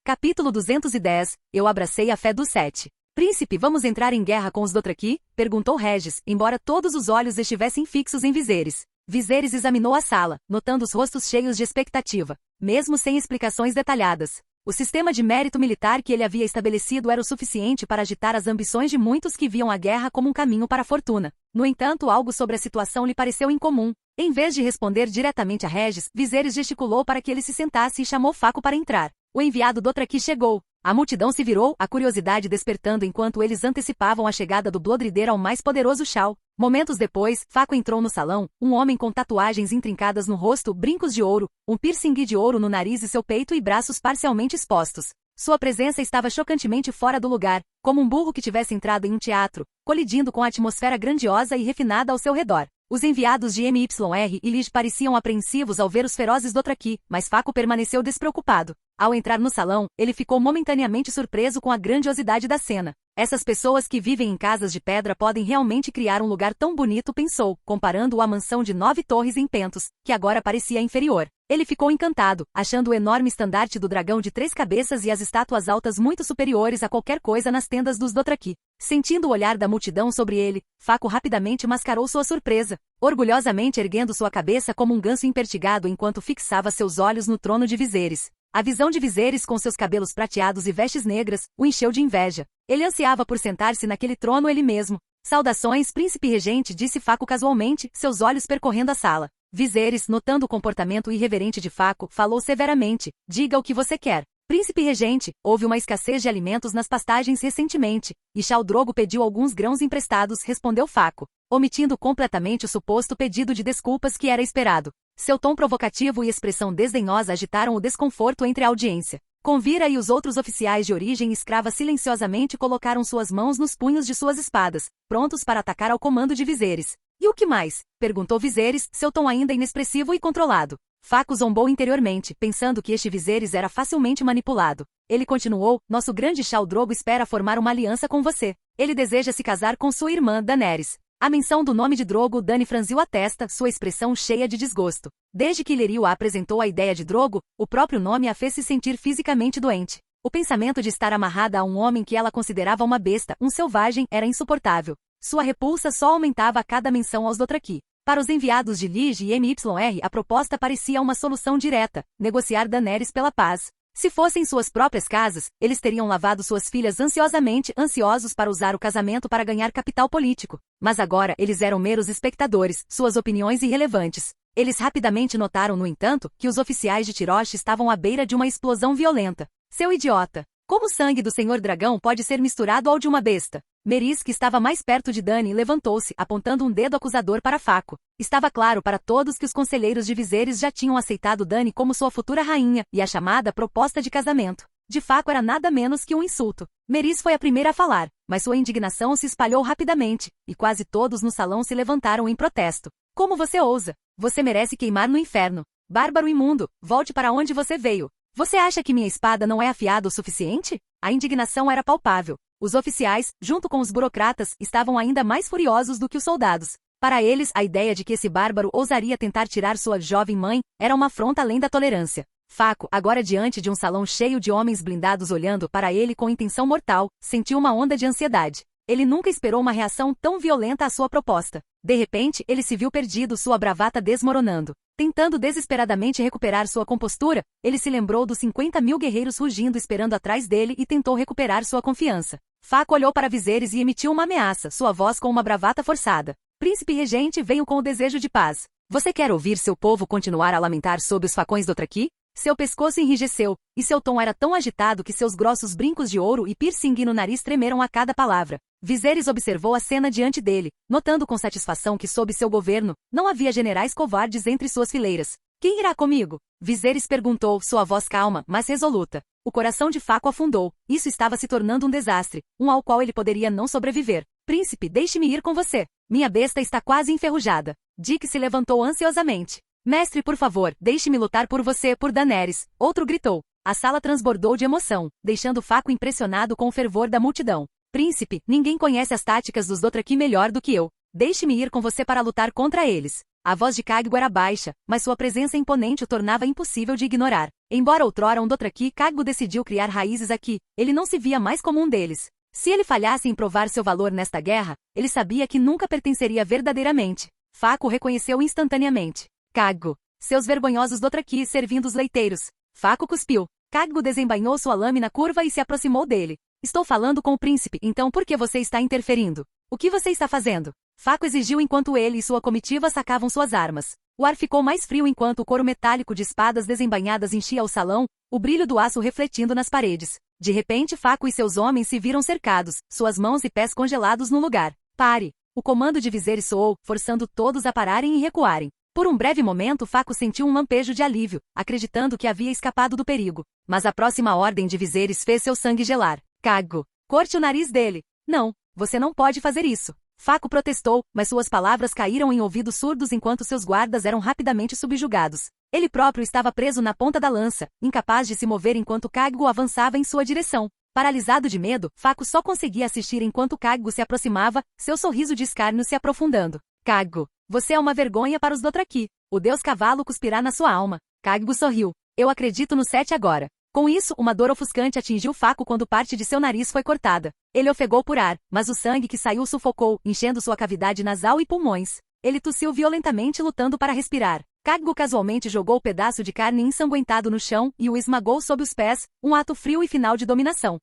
Capítulo 210. Eu abracei a fé dos 7. Príncipe, vamos entrar em guerra com os Dothraki? Perguntou Regis, embora todos os olhos estivessem fixos em Viserys. Viserys examinou a sala, notando os rostos cheios de expectativa, mesmo sem explicações detalhadas. O sistema de mérito militar que ele havia estabelecido era o suficiente para agitar as ambições de muitos que viam a guerra como um caminho para a fortuna. No entanto, algo sobre a situação lhe pareceu incomum. Em vez de responder diretamente a Regis, Viserys gesticulou para que ele se sentasse e chamou Faco para entrar. O enviado Dothraki chegou. A multidão se virou, a curiosidade despertando enquanto eles antecipavam a chegada do Bloodrider ao mais poderoso Shao. Momentos depois, Faco entrou no salão, um homem com tatuagens intrincadas no rosto, brincos de ouro, um piercing de ouro no nariz e seu peito e braços parcialmente expostos. Sua presença estava chocantemente fora do lugar, como um burro que tivesse entrado em um teatro, colidindo com a atmosfera grandiosa e refinada ao seu redor. Os enviados de MYR e Lige pareciam apreensivos ao ver os ferozes Dothraki, mas Faco permaneceu despreocupado. Ao entrar no salão, ele ficou momentaneamente surpreso com a grandiosidade da cena. Essas pessoas que vivem em casas de pedra podem realmente criar um lugar tão bonito, pensou, comparando-o à mansão de 9 torres em Pentos, que agora parecia inferior. Ele ficou encantado, achando o enorme estandarte do dragão de 3 cabeças e as estátuas altas muito superiores a qualquer coisa nas tendas dos Dothraki. Sentindo o olhar da multidão sobre ele, Faco rapidamente mascarou sua surpresa, orgulhosamente erguendo sua cabeça como um ganso impertigado enquanto fixava seus olhos no trono de Viserys. A visão de Viserys com seus cabelos prateados e vestes negras o encheu de inveja. Ele ansiava por sentar-se naquele trono ele mesmo. Saudações, príncipe regente, disse Faco casualmente, seus olhos percorrendo a sala. Viserys, notando o comportamento irreverente de Faco, falou severamente, diga o que você quer. Príncipe regente, houve uma escassez de alimentos nas pastagens recentemente, e Khal Drogo pediu alguns grãos emprestados, respondeu Faco, omitindo completamente o suposto pedido de desculpas que era esperado. Seu tom provocativo e expressão desdenhosa agitaram o desconforto entre a audiência. Convira e os outros oficiais de origem escrava silenciosamente colocaram suas mãos nos punhos de suas espadas, prontos para atacar ao comando de Viserys. E o que mais? Perguntou Viserys, seu tom ainda inexpressivo e controlado. Faco zombou interiormente, pensando que este Viserys era facilmente manipulado. Ele continuou, nosso grande Khal Drogo espera formar uma aliança com você. Ele deseja se casar com sua irmã, Daenerys. A menção do nome de Drogo, Dany franziu a testa, sua expressão cheia de desgosto. Desde que Illyrio a apresentou a ideia de Drogo, o próprio nome a fez se sentir fisicamente doente. O pensamento de estar amarrada a um homem que ela considerava uma besta, um selvagem, era insuportável. Sua repulsa só aumentava a cada menção aos Dothraki. Para os enviados de Lige e MYR, a proposta parecia uma solução direta, negociar Daenerys pela paz. Se fossem suas próprias casas, eles teriam lavado suas filhas ansiosamente, ansiosos para usar o casamento para ganhar capital político. Mas agora eles eram meros espectadores, suas opiniões irrelevantes. Eles rapidamente notaram, no entanto, que os oficiais de Tyrosh estavam à beira de uma explosão violenta. Seu idiota! Como o sangue do Senhor Dragão pode ser misturado ao de uma besta? Meris, que estava mais perto de Dany, levantou-se, apontando um dedo acusador para Faco. Estava claro para todos que os conselheiros de Viserys já tinham aceitado Dany como sua futura rainha, e a chamada proposta de casamento. De Faco era nada menos que um insulto. Meris foi a primeira a falar, mas sua indignação se espalhou rapidamente, e quase todos no salão se levantaram em protesto. Como você ousa? Você merece queimar no inferno. Bárbaro imundo, volte para onde você veio. Você acha que minha espada não é afiada o suficiente? A indignação era palpável. Os oficiais, junto com os burocratas, estavam ainda mais furiosos do que os soldados. Para eles, a ideia de que esse bárbaro ousaria tentar tirar sua jovem mãe era uma afronta além da tolerância. Faco, agora diante de um salão cheio de homens blindados olhando para ele com intenção mortal, sentiu uma onda de ansiedade. Ele nunca esperou uma reação tão violenta à sua proposta. De repente, ele se viu perdido, sua bravata desmoronando. Tentando desesperadamente recuperar sua compostura, ele se lembrou dos 50.000 guerreiros rugindo esperando atrás dele e tentou recuperar sua confiança. Faco olhou para Viserys e emitiu uma ameaça, sua voz com uma bravata forçada. Príncipe regente, venho com o desejo de paz. Você quer ouvir seu povo continuar a lamentar sob os facões Dothraki? Seu pescoço enrijeceu, e seu tom era tão agitado que seus grossos brincos de ouro e piercing no nariz tremeram a cada palavra. Viserys observou a cena diante dele, notando com satisfação que sob seu governo, não havia generais covardes entre suas fileiras. Quem irá comigo? Viserys perguntou, sua voz calma, mas resoluta. O coração de Faco afundou. Isso estava se tornando um desastre, um ao qual ele poderia não sobreviver. Príncipe, deixe-me ir com você. Minha besta está quase enferrujada. Dick se levantou ansiosamente. Mestre, por favor, deixe-me lutar por você, por Daenerys. Outro gritou. A sala transbordou de emoção, deixando Faco impressionado com o fervor da multidão. Príncipe, ninguém conhece as táticas dos Dothraki melhor do que eu. Deixe-me ir com você para lutar contra eles. A voz de Khadgo era baixa, mas sua presença imponente o tornava impossível de ignorar. Embora outrora um Dothraki, Khadgo decidiu criar raízes aqui. Ele não se via mais como um deles. Se ele falhasse em provar seu valor nesta guerra, ele sabia que nunca pertenceria verdadeiramente. Faco o reconheceu instantaneamente. Khadgo. Seus vergonhosos Dothraki servindo os leiteiros. Faco cuspiu. Khadgo desembainhou sua lâmina curva e se aproximou dele. Estou falando com o príncipe, então por que você está interferindo? O que você está fazendo? Faco exigiu enquanto ele e sua comitiva sacavam suas armas. O ar ficou mais frio enquanto o couro metálico de espadas desembainhadas enchia o salão, o brilho do aço refletindo nas paredes. De repente Faco e seus homens se viram cercados, suas mãos e pés congelados no lugar. Pare! O comando de Viserys soou, forçando todos a pararem e recuarem. Por um breve momento Faco sentiu um lampejo de alívio, acreditando que havia escapado do perigo. Mas a próxima ordem de Viserys fez seu sangue gelar. Caggo, corte o nariz dele. Não, você não pode fazer isso. Faco protestou, mas suas palavras caíram em ouvidos surdos enquanto seus guardas eram rapidamente subjugados. Ele próprio estava preso na ponta da lança, incapaz de se mover enquanto Caggo avançava em sua direção. Paralisado de medo, Faco só conseguia assistir enquanto Caggo se aproximava, seu sorriso de escárnio se aprofundando. Caggo, você é uma vergonha para os Dothraki. O deus cavalo cuspirá na sua alma. Caggo sorriu. Eu acredito no 7 agora. Com isso, uma dor ofuscante atingiu Faco quando parte de seu nariz foi cortada. Ele ofegou por ar, mas o sangue que saiu sufocou, enchendo sua cavidade nasal e pulmões. Ele tossiu violentamente lutando para respirar. Caggo casualmente jogou o pedaço de carne ensanguentado no chão e o esmagou sob os pés, um ato frio e final de dominação.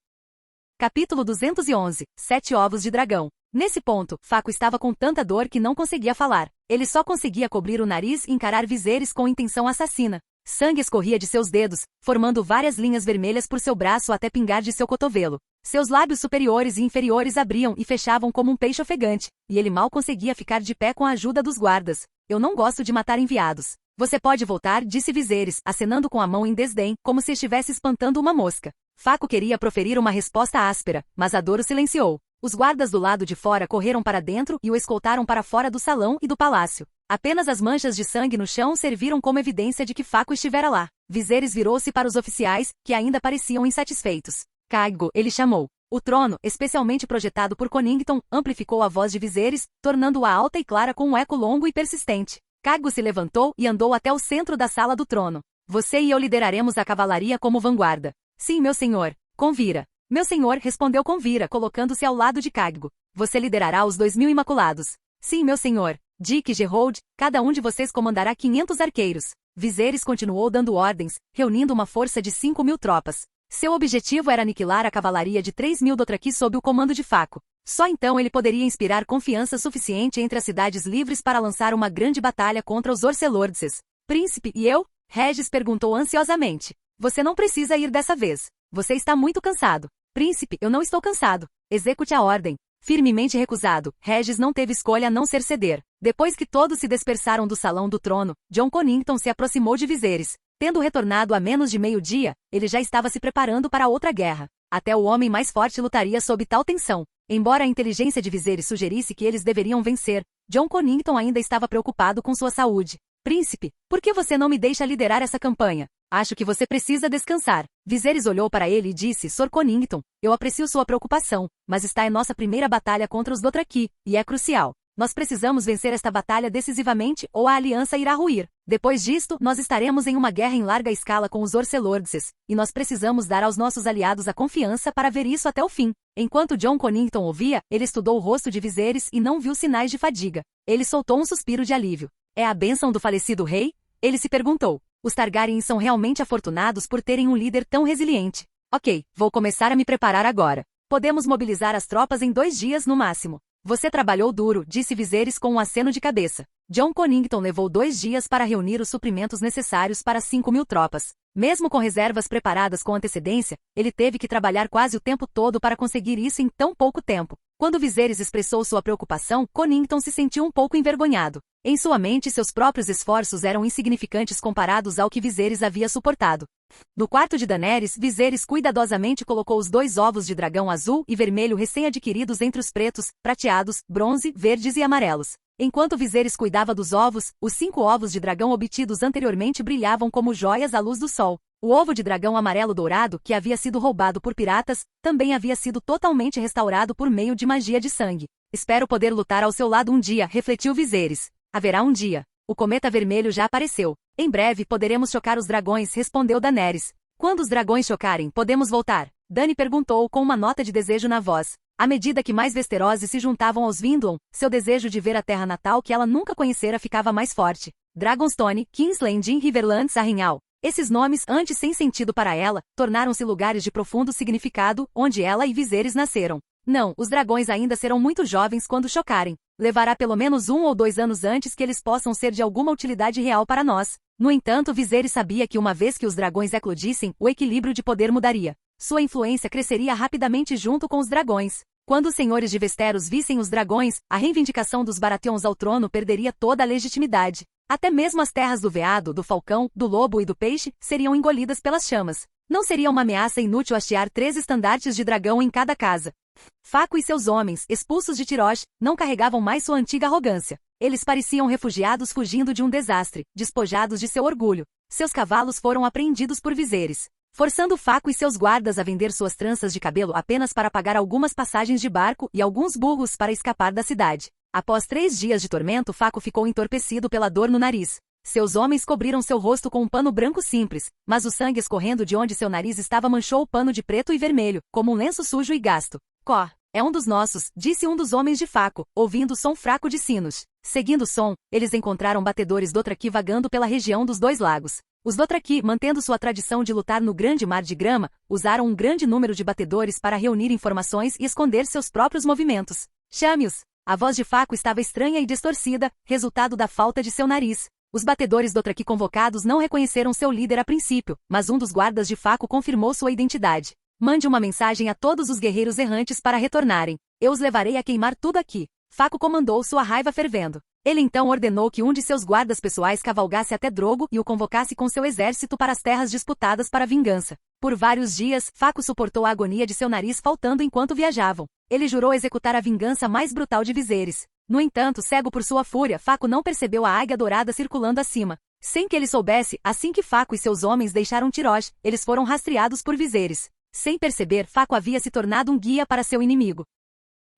Capítulo 211. 7 ovos de dragão. Nesse ponto, Faco estava com tanta dor que não conseguia falar. Ele só conseguia cobrir o nariz e encarar Viserys com intenção assassina. Sangue escorria de seus dedos, formando várias linhas vermelhas por seu braço até pingar de seu cotovelo. Seus lábios superiores e inferiores abriam e fechavam como um peixe ofegante, e ele mal conseguia ficar de pé com a ajuda dos guardas. Eu não gosto de matar enviados. Você pode voltar, disse Viserys, acenando com a mão em desdém, como se estivesse espantando uma mosca. Faco queria proferir uma resposta áspera, mas a dor o silenciou. Os guardas do lado de fora correram para dentro e o escoltaram para fora do salão e do palácio. Apenas as manchas de sangue no chão serviram como evidência de que Faco estivera lá. Viserys virou-se para os oficiais, que ainda pareciam insatisfeitos. Caggo, ele chamou. O trono, especialmente projetado por Connington, amplificou a voz de Viserys, tornando-a alta e clara com um eco longo e persistente. Caggo se levantou e andou até o centro da sala do trono. Você e eu lideraremos a cavalaria como vanguarda. Sim, meu senhor. Convira. Meu senhor, respondeu Convira, colocando-se ao lado de Caggo. Você liderará os 2.000 Imaculados. Sim, meu senhor. Dick e Gerhold, cada um de vocês comandará 500 arqueiros. Viserys continuou dando ordens, reunindo uma força de 5.000 tropas. Seu objetivo era aniquilar a cavalaria de 3.000 Dothraki sob o comando de Faco. Só então ele poderia inspirar confiança suficiente entre as cidades livres para lançar uma grande batalha contra os Orcelordes. Príncipe, e eu? Regis perguntou ansiosamente. Você não precisa ir dessa vez. Você está muito cansado. Príncipe, eu não estou cansado. Execute a ordem. Firmemente recusado, Regis não teve escolha a não ser ceder. Depois que todos se dispersaram do salão do trono, Jon Connington se aproximou de Viserys. Tendo retornado a menos de meio-dia, ele já estava se preparando para outra guerra. Até o homem mais forte lutaria sob tal tensão. Embora a inteligência de Viserys sugerisse que eles deveriam vencer, Jon Connington ainda estava preocupado com sua saúde. Príncipe, por que você não me deixa liderar essa campanha? Acho que você precisa descansar. Viserys olhou para ele e disse, Sr. Connington, eu aprecio sua preocupação, mas está em nossa primeira batalha contra os Dothraki, e é crucial. Nós precisamos vencer esta batalha decisivamente ou a aliança irá ruir. Depois disto, nós estaremos em uma guerra em larga escala com os Orcelordes, e nós precisamos dar aos nossos aliados a confiança para ver isso até o fim. Enquanto Jon Connington ouvia, ele estudou o rosto de Viserys e não viu sinais de fadiga. Ele soltou um suspiro de alívio. É a bênção do falecido rei? Ele se perguntou. Os Targaryens são realmente afortunados por terem um líder tão resiliente. Ok, vou começar a me preparar agora. Podemos mobilizar as tropas em 2 dias no máximo. Você trabalhou duro, disse Viserys com um aceno de cabeça. Jon Connington levou 2 dias para reunir os suprimentos necessários para 5.000 tropas. Mesmo com reservas preparadas com antecedência, ele teve que trabalhar quase o tempo todo para conseguir isso em tão pouco tempo. Quando Viserys expressou sua preocupação, Connington se sentiu um pouco envergonhado. Em sua mente, seus próprios esforços eram insignificantes comparados ao que Viserys havia suportado. No quarto de Daenerys, Viserys cuidadosamente colocou os 2 ovos de dragão azul e vermelho recém-adquiridos entre os pretos, prateados, bronze, verdes e amarelos. Enquanto Viserys cuidava dos ovos, os 5 ovos de dragão obtidos anteriormente brilhavam como joias à luz do sol. O ovo de dragão amarelo-dourado, que havia sido roubado por piratas, também havia sido totalmente restaurado por meio de magia de sangue. Espero poder lutar ao seu lado um dia, refletiu Viserys. Haverá um dia. O cometa vermelho já apareceu. Em breve poderemos chocar os dragões, respondeu Daenerys. Quando os dragões chocarem, podemos voltar? Dany perguntou com uma nota de desejo na voz. À medida que mais Westerosi se juntavam aos Windlong, seu desejo de ver a terra natal que ela nunca conhecera ficava mais forte. Dragonstone, King's Landing, Riverlands, Arrinhal. Esses nomes, antes sem sentido para ela, tornaram-se lugares de profundo significado, onde ela e Viserys nasceram. Não, os dragões ainda serão muito jovens quando chocarem. Levará pelo menos 1 ou 2 anos antes que eles possam ser de alguma utilidade real para nós. No entanto, Viserys sabia que uma vez que os dragões eclodissem, o equilíbrio de poder mudaria. Sua influência cresceria rapidamente junto com os dragões. Quando os senhores de Westeros vissem os dragões, a reivindicação dos Baratheons ao trono perderia toda a legitimidade. Até mesmo as terras do veado, do falcão, do lobo e do peixe seriam engolidas pelas chamas. Não seria uma ameaça inútil hastear 3 estandartes de dragão em cada casa. Faco e seus homens, expulsos de Tirosh, não carregavam mais sua antiga arrogância. Eles pareciam refugiados fugindo de um desastre, despojados de seu orgulho. Seus cavalos foram apreendidos por Viserys, forçando Faco e seus guardas a vender suas tranças de cabelo apenas para pagar algumas passagens de barco e alguns burros para escapar da cidade. Após 3 dias de tormento, Faco ficou entorpecido pela dor no nariz. Seus homens cobriram seu rosto com um pano branco simples, mas o sangue escorrendo de onde seu nariz estava manchou o pano de preto e vermelho, como um lenço sujo e gasto. Có, é um dos nossos, disse um dos homens de Faco, ouvindo o som fraco de sinos. Seguindo o som, eles encontraram batedores Dothraki vagando pela região dos 2 lagos. Os Dothraki, mantendo sua tradição de lutar no grande mar de grama, usaram um grande número de batedores para reunir informações e esconder seus próprios movimentos. Chame-os! A voz de Faco estava estranha e distorcida, resultado da falta de seu nariz. Os batedores Dothraki convocados não reconheceram seu líder a princípio, mas um dos guardas de Faco confirmou sua identidade. Mande uma mensagem a todos os guerreiros errantes para retornarem. Eu os levarei a queimar tudo aqui. Faco comandou, sua raiva fervendo. Ele então ordenou que um de seus guardas pessoais cavalgasse até Drogo e o convocasse com seu exército para as terras disputadas para a vingança. Por vários dias, Faco suportou a agonia de seu nariz faltando enquanto viajavam. Ele jurou executar a vingança mais brutal de Viserys. No entanto, cego por sua fúria, Faco não percebeu a águia dourada circulando acima. Sem que ele soubesse, assim que Faco e seus homens deixaram Tirosh, eles foram rastreados por Viserys. Sem perceber, Faco havia se tornado um guia para seu inimigo.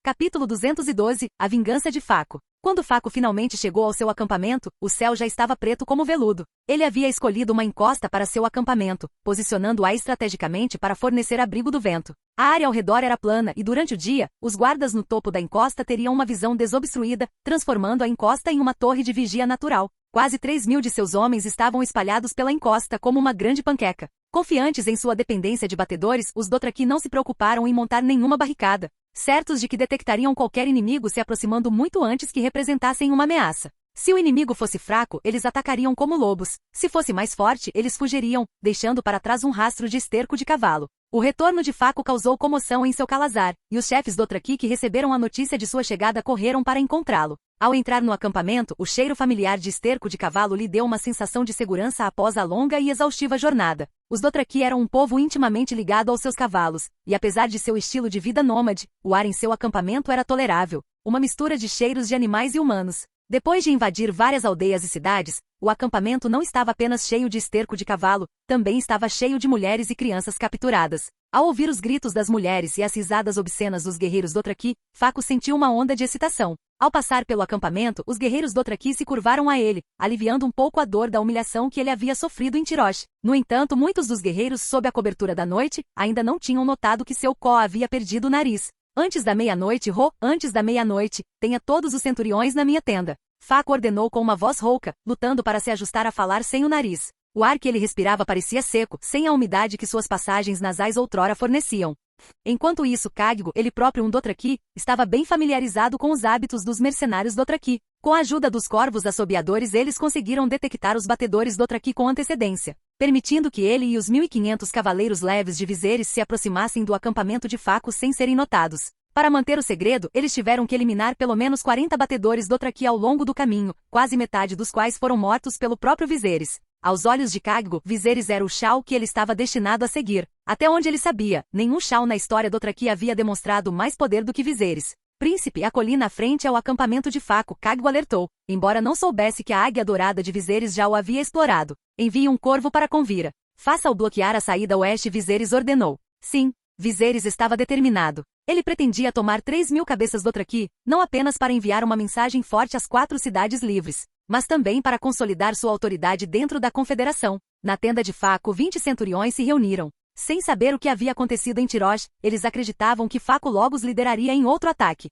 Capítulo 212, A Vingança de Faco. Quando Faco finalmente chegou ao seu acampamento, o céu já estava preto como veludo. Ele havia escolhido uma encosta para seu acampamento, posicionando-a estrategicamente para fornecer abrigo do vento. A área ao redor era plana e durante o dia, os guardas no topo da encosta teriam uma visão desobstruída, transformando a encosta em uma torre de vigia natural. Quase 3.000 de seus homens estavam espalhados pela encosta como uma grande panqueca. Confiantes em sua dependência de batedores, os Dothraki não se preocuparam em montar nenhuma barricada, certos de que detectariam qualquer inimigo se aproximando muito antes que representassem uma ameaça. Se o inimigo fosse fraco, eles atacariam como lobos. Se fosse mais forte, eles fugiriam, deixando para trás um rastro de esterco de cavalo. O retorno de Faco causou comoção em seu calazar, e os chefes Dothraki que receberam a notícia de sua chegada correram para encontrá-lo. Ao entrar no acampamento, o cheiro familiar de esterco de cavalo lhe deu uma sensação de segurança após a longa e exaustiva jornada. Os Dothraki eram um povo intimamente ligado aos seus cavalos, e apesar de seu estilo de vida nômade, o ar em seu acampamento era tolerável, uma mistura de cheiros de animais e humanos. Depois de invadir várias aldeias e cidades, o acampamento não estava apenas cheio de esterco de cavalo, também estava cheio de mulheres e crianças capturadas. Ao ouvir os gritos das mulheres e as risadas obscenas dos guerreiros Dothraki, Faco sentiu uma onda de excitação. Ao passar pelo acampamento, os guerreiros Dothraki se curvaram a ele, aliviando um pouco a dor da humilhação que ele havia sofrido em Tirosh. No entanto, muitos dos guerreiros, sob a cobertura da noite, ainda não tinham notado que seu Có havia perdido o nariz. Antes da meia-noite, antes da meia-noite, tenha todos os centuriões na minha tenda. Faco ordenou com uma voz rouca, lutando para se ajustar a falar sem o nariz. O ar que ele respirava parecia seco, sem a umidade que suas passagens nasais outrora forneciam. Enquanto isso, Caggo, ele próprio um Dothraki, estava bem familiarizado com os hábitos dos mercenários Dothraki. Com a ajuda dos corvos assobiadores, eles conseguiram detectar os batedores Dothraki com antecedência, permitindo que ele e os 1.500 cavaleiros leves de Viserys se aproximassem do acampamento de Faco sem serem notados. Para manter o segredo, eles tiveram que eliminar pelo menos 40 batedores Dothraki ao longo do caminho, quase metade dos quais foram mortos pelo próprio Viserys. Aos olhos de Caggo, Viserys era o Shao que ele estava destinado a seguir. Até onde ele sabia, nenhum Shao na história Dothraki havia demonstrado mais poder do que Viserys. Príncipe, a colina à frente ao acampamento de Faco, Caggo alertou, embora não soubesse que a águia dourada de Viserys já o havia explorado. Envie um corvo para Convira. Faça-o bloquear a saída oeste, Viserys ordenou. Sim, Viserys estava determinado. Ele pretendia tomar 3.000 cabeças Dothraki, não apenas para enviar uma mensagem forte às 4 cidades livres, mas também para consolidar sua autoridade dentro da confederação. Na tenda de Faco, 20 centuriões se reuniram. Sem saber o que havia acontecido em Tirosh, eles acreditavam que Faco logo os lideraria em outro ataque.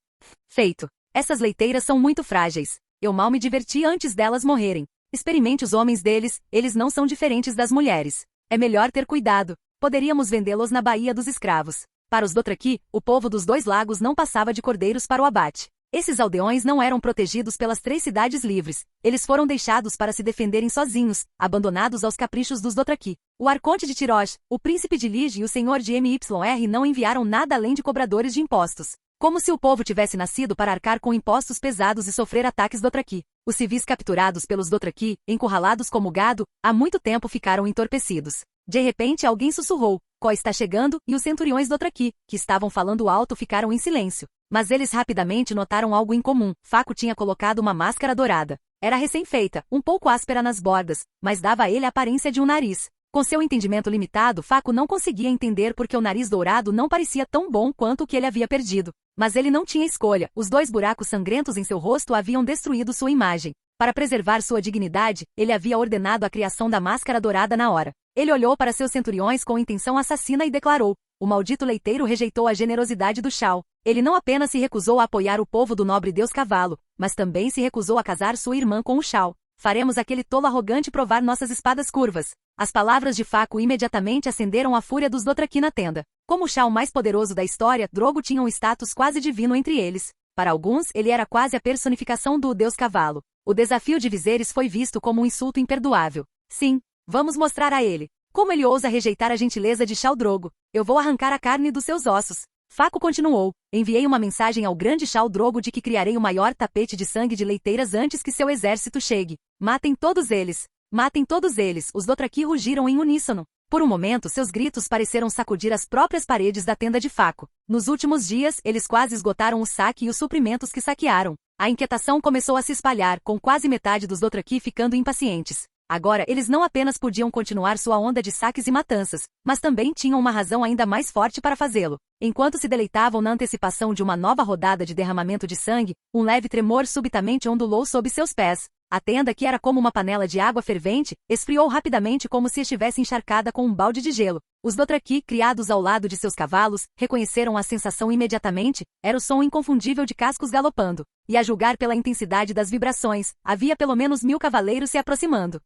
Feito. Essas leiteiras são muito frágeis. Eu mal me diverti antes delas morrerem. Experimente os homens deles, eles não são diferentes das mulheres. É melhor ter cuidado. Poderíamos vendê-los na Baía dos Escravos. Para os Dothraki, o povo dos 2 lagos não passava de cordeiros para o abate. Esses aldeões não eram protegidos pelas 3 cidades livres. Eles foram deixados para se defenderem sozinhos, abandonados aos caprichos dos Dothraki. O Arconte de Tirosh, o Príncipe de Lige e o Senhor de MYR não enviaram nada além de cobradores de impostos. Como se o povo tivesse nascido para arcar com impostos pesados e sofrer ataques Dothraki. Os civis capturados pelos Dothraki, encurralados como gado, há muito tempo ficaram entorpecidos. De repente alguém sussurrou, Có está chegando, e os centuriões Dothraki, que estavam falando alto, ficaram em silêncio. Mas eles rapidamente notaram algo incomum. Faco tinha colocado uma máscara dourada. Era recém-feita, um pouco áspera nas bordas, mas dava a ele a aparência de um nariz. Com seu entendimento limitado, Faco não conseguia entender porque o nariz dourado não parecia tão bom quanto o que ele havia perdido. Mas ele não tinha escolha, os 2 buracos sangrentos em seu rosto haviam destruído sua imagem. Para preservar sua dignidade, ele havia ordenado a criação da máscara dourada na hora. Ele olhou para seus centuriões com intenção assassina e declarou, o maldito leiteiro rejeitou a generosidade do Shao. Ele não apenas se recusou a apoiar o povo do nobre deus cavalo, mas também se recusou a casar sua irmã com o Shao. Faremos aquele tolo arrogante provar nossas espadas curvas. As palavras de Faco imediatamente acenderam a fúria dos Dothraki na tenda. Como o Shao mais poderoso da história, Drogo tinha um status quase divino entre eles. Para alguns, ele era quase a personificação do deus cavalo. O desafio de Viserys foi visto como um insulto imperdoável. Sim, vamos mostrar a ele. Como ele ousa rejeitar a gentileza de Khal Drogo? Eu vou arrancar a carne dos seus ossos. Faco continuou, enviei uma mensagem ao grande Khal Drogo de que criarei o maior tapete de sangue de leiteiras antes que seu exército chegue. Matem todos eles! Matem todos eles! Os Dothraki rugiram em uníssono. Por um momento seus gritos pareceram sacudir as próprias paredes da tenda de Faco. Nos últimos dias, eles quase esgotaram o saque e os suprimentos que saquearam. A inquietação começou a se espalhar, com quase metade dos Dothraki ficando impacientes. Agora, eles não apenas podiam continuar sua onda de saques e matanças, mas também tinham uma razão ainda mais forte para fazê-lo. Enquanto se deleitavam na antecipação de uma nova rodada de derramamento de sangue, um leve tremor subitamente ondulou sob seus pés. A tenda, que era como uma panela de água fervente, esfriou rapidamente como se estivesse encharcada com um balde de gelo. Os Dothraki, criados ao lado de seus cavalos, reconheceram a sensação imediatamente, era o som inconfundível de cascos galopando. E a julgar pela intensidade das vibrações, havia pelo menos 1000 cavaleiros se aproximando.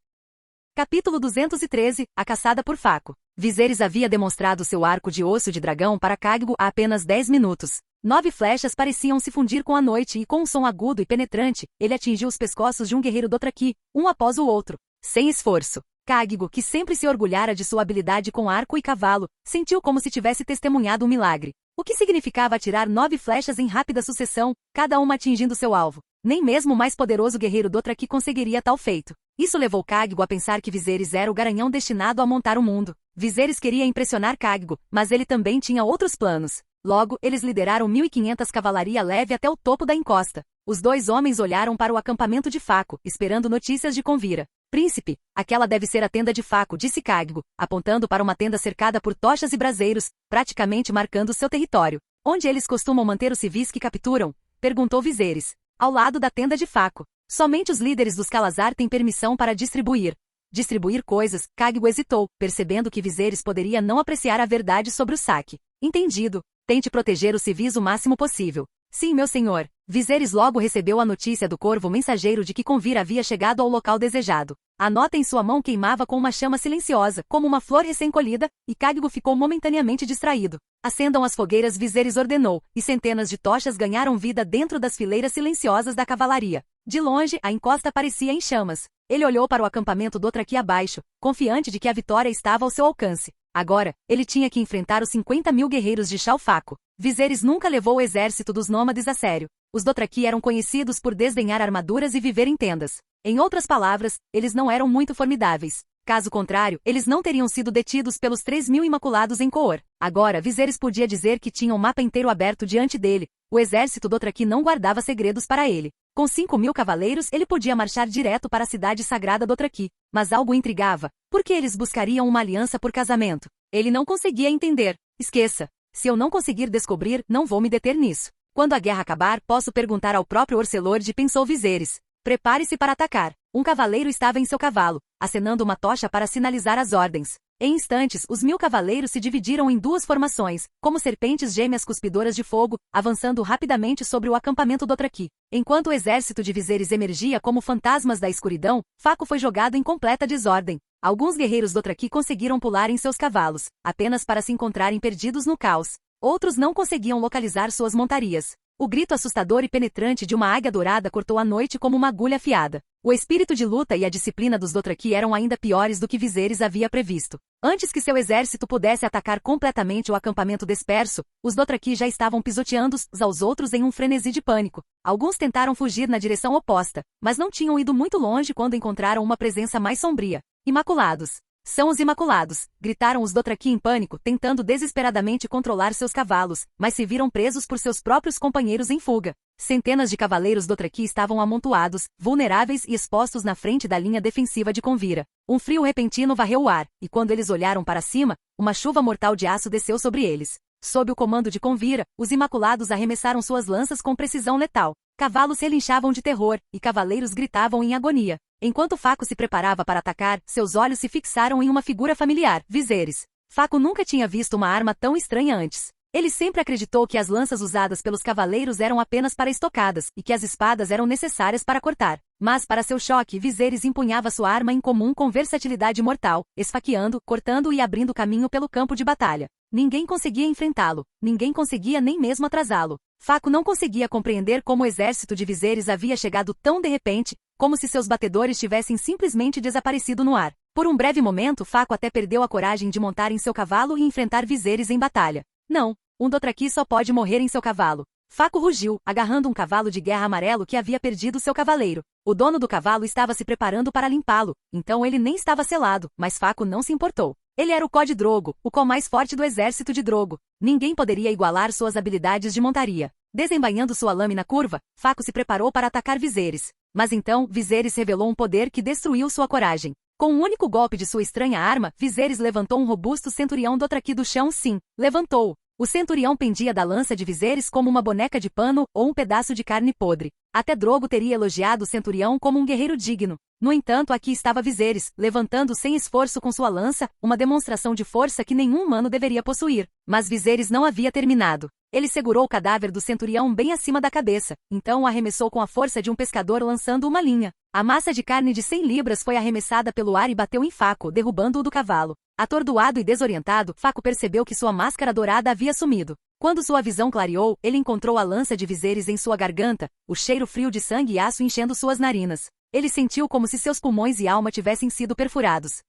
Capítulo 213, a caçada por Faco. Viserys havia demonstrado seu arco de osso de dragão para Khal há apenas 10 minutos. 9 flechas pareciam se fundir com a noite e com um som agudo e penetrante, ele atingiu os pescoços de um guerreiro Dothraki, um após o outro. Sem esforço. Khal, que sempre se orgulhara de sua habilidade com arco e cavalo, sentiu como se tivesse testemunhado um milagre. O que significava atirar 9 flechas em rápida sucessão, cada uma atingindo seu alvo. Nem mesmo o mais poderoso guerreiro Dothraki conseguiria tal feito. Isso levou Khal a pensar que Viserys era o garanhão destinado a montar o mundo. Viserys queria impressionar Khal, mas ele também tinha outros planos. Logo, eles lideraram 1.500 cavalaria leve até o topo da encosta. Os 2 homens olharam para o acampamento de Faco, esperando notícias de Convira. Príncipe, aquela deve ser a tenda de Faco, disse Khal, apontando para uma tenda cercada por tochas e braseiros, praticamente marcando seu território. Onde eles costumam manter os civis que capturam? Perguntou Viserys. Ao lado da tenda de Faco. Somente os líderes dos Calazar têm permissão para distribuir. Distribuir coisas, Khal hesitou, percebendo que Viserys poderia não apreciar a verdade sobre o saque. Entendido. Tente proteger os civis o máximo possível. Sim, meu senhor. Viserys logo recebeu a notícia do corvo mensageiro de que Convir havia chegado ao local desejado. A nota em sua mão queimava com uma chama silenciosa, como uma flor recém-colhida, e Khal ficou momentaneamente distraído. Acendam as fogueiras, Viserys ordenou, e centenas de tochas ganharam vida dentro das fileiras silenciosas da cavalaria. De longe, a encosta parecia em chamas. Ele olhou para o acampamento Dothraki abaixo, confiante de que a vitória estava ao seu alcance. Agora, ele tinha que enfrentar os 50.000 guerreiros de Khal Faco. Viserys nunca levou o exército dos nômades a sério. Os Dothraki eram conhecidos por desdenhar armaduras e viver em tendas. Em outras palavras, eles não eram muito formidáveis. Caso contrário, eles não teriam sido detidos pelos 3.000 Imaculados em Qoor. Agora, Viserys podia dizer que tinha um mapa inteiro aberto diante dele. O exército Dothraki não guardava segredos para ele. Com 5.000 cavaleiros, ele podia marchar direto para a cidade sagrada Dothraki. Mas algo o intrigava. Por que eles buscariam uma aliança por casamento? Ele não conseguia entender. Esqueça. Se eu não conseguir descobrir, não vou me deter nisso. Quando a guerra acabar, posso perguntar ao próprio Orcelord, pensou Viserys. Prepare-se para atacar. Um cavaleiro estava em seu cavalo, acenando uma tocha para sinalizar as ordens. Em instantes, os 1000 cavaleiros se dividiram em 2 formações, como serpentes gêmeas cuspidoras de fogo, avançando rapidamente sobre o acampamento Dothraki. Enquanto o exército de Viserys emergia como fantasmas da escuridão, Faco foi jogado em completa desordem. Alguns guerreiros Dothraki conseguiram pular em seus cavalos, apenas para se encontrarem perdidos no caos. Outros não conseguiam localizar suas montarias. O grito assustador e penetrante de uma águia dourada cortou a noite como uma agulha afiada. O espírito de luta e a disciplina dos Dothraki eram ainda piores do que Viserys havia previsto. Antes que seu exército pudesse atacar completamente o acampamento disperso, os Dothraki já estavam pisoteando uns aos outros em um frenesi de pânico. Alguns tentaram fugir na direção oposta, mas não tinham ido muito longe quando encontraram uma presença mais sombria. Imaculados. São os Imaculados, gritaram os Dothraki em pânico, tentando desesperadamente controlar seus cavalos, mas se viram presos por seus próprios companheiros em fuga. Centenas de cavaleiros Dothraki estavam amontoados, vulneráveis e expostos na frente da linha defensiva de Convira. Um frio repentino varreu o ar, e quando eles olharam para cima, uma chuva mortal de aço desceu sobre eles. Sob o comando de Convira, os Imaculados arremessaram suas lanças com precisão letal. Cavalos relinchavam de terror, e cavaleiros gritavam em agonia. Enquanto Faco se preparava para atacar, seus olhos se fixaram em uma figura familiar, Viserys. Faco nunca tinha visto uma arma tão estranha antes. Ele sempre acreditou que as lanças usadas pelos cavaleiros eram apenas para estocadas, e que as espadas eram necessárias para cortar. Mas, para seu choque, Viserys empunhava sua arma incomum com versatilidade mortal, esfaqueando, cortando e abrindo caminho pelo campo de batalha. Ninguém conseguia enfrentá-lo, ninguém conseguia nem mesmo atrasá-lo. Faco não conseguia compreender como o exército de Viserys havia chegado tão de repente, como se seus batedores tivessem simplesmente desaparecido no ar. Por um breve momento, Faco até perdeu a coragem de montar em seu cavalo e enfrentar Viserys em batalha. Não, um Dothraki só pode morrer em seu cavalo. Faco rugiu, agarrando um cavalo de guerra amarelo que havia perdido seu cavaleiro. O dono do cavalo estava se preparando para limpá-lo, então ele nem estava selado, mas Faco não se importou. Ele era o Khal Drogo, o Khal mais forte do exército de Drogo. Ninguém poderia igualar suas habilidades de montaria. Desembainhando sua lâmina curva, Faco se preparou para atacar Viserys. Mas então, Viserys revelou um poder que destruiu sua coragem. Com um único golpe de sua estranha arma, Viserys levantou um robusto centurião Dothraki do chão. Sim, levantou-o. O centurião pendia da lança de Viserys como uma boneca de pano ou um pedaço de carne podre. Até Drogo teria elogiado o centurião como um guerreiro digno. No entanto, aqui estava Viserys, levantando sem esforço com sua lança, uma demonstração de força que nenhum humano deveria possuir. Mas Viserys não havia terminado. Ele segurou o cadáver do centurião bem acima da cabeça, então o arremessou com a força de um pescador lançando uma linha. A massa de carne de 100 libras foi arremessada pelo ar e bateu em Faco, derrubando-o do cavalo. Atordoado e desorientado, Faco percebeu que sua máscara dourada havia sumido. Quando sua visão clareou, ele encontrou a lança de Viserys em sua garganta, o cheiro frio de sangue e aço enchendo suas narinas. Ele sentiu como se seus pulmões e alma tivessem sido perfurados.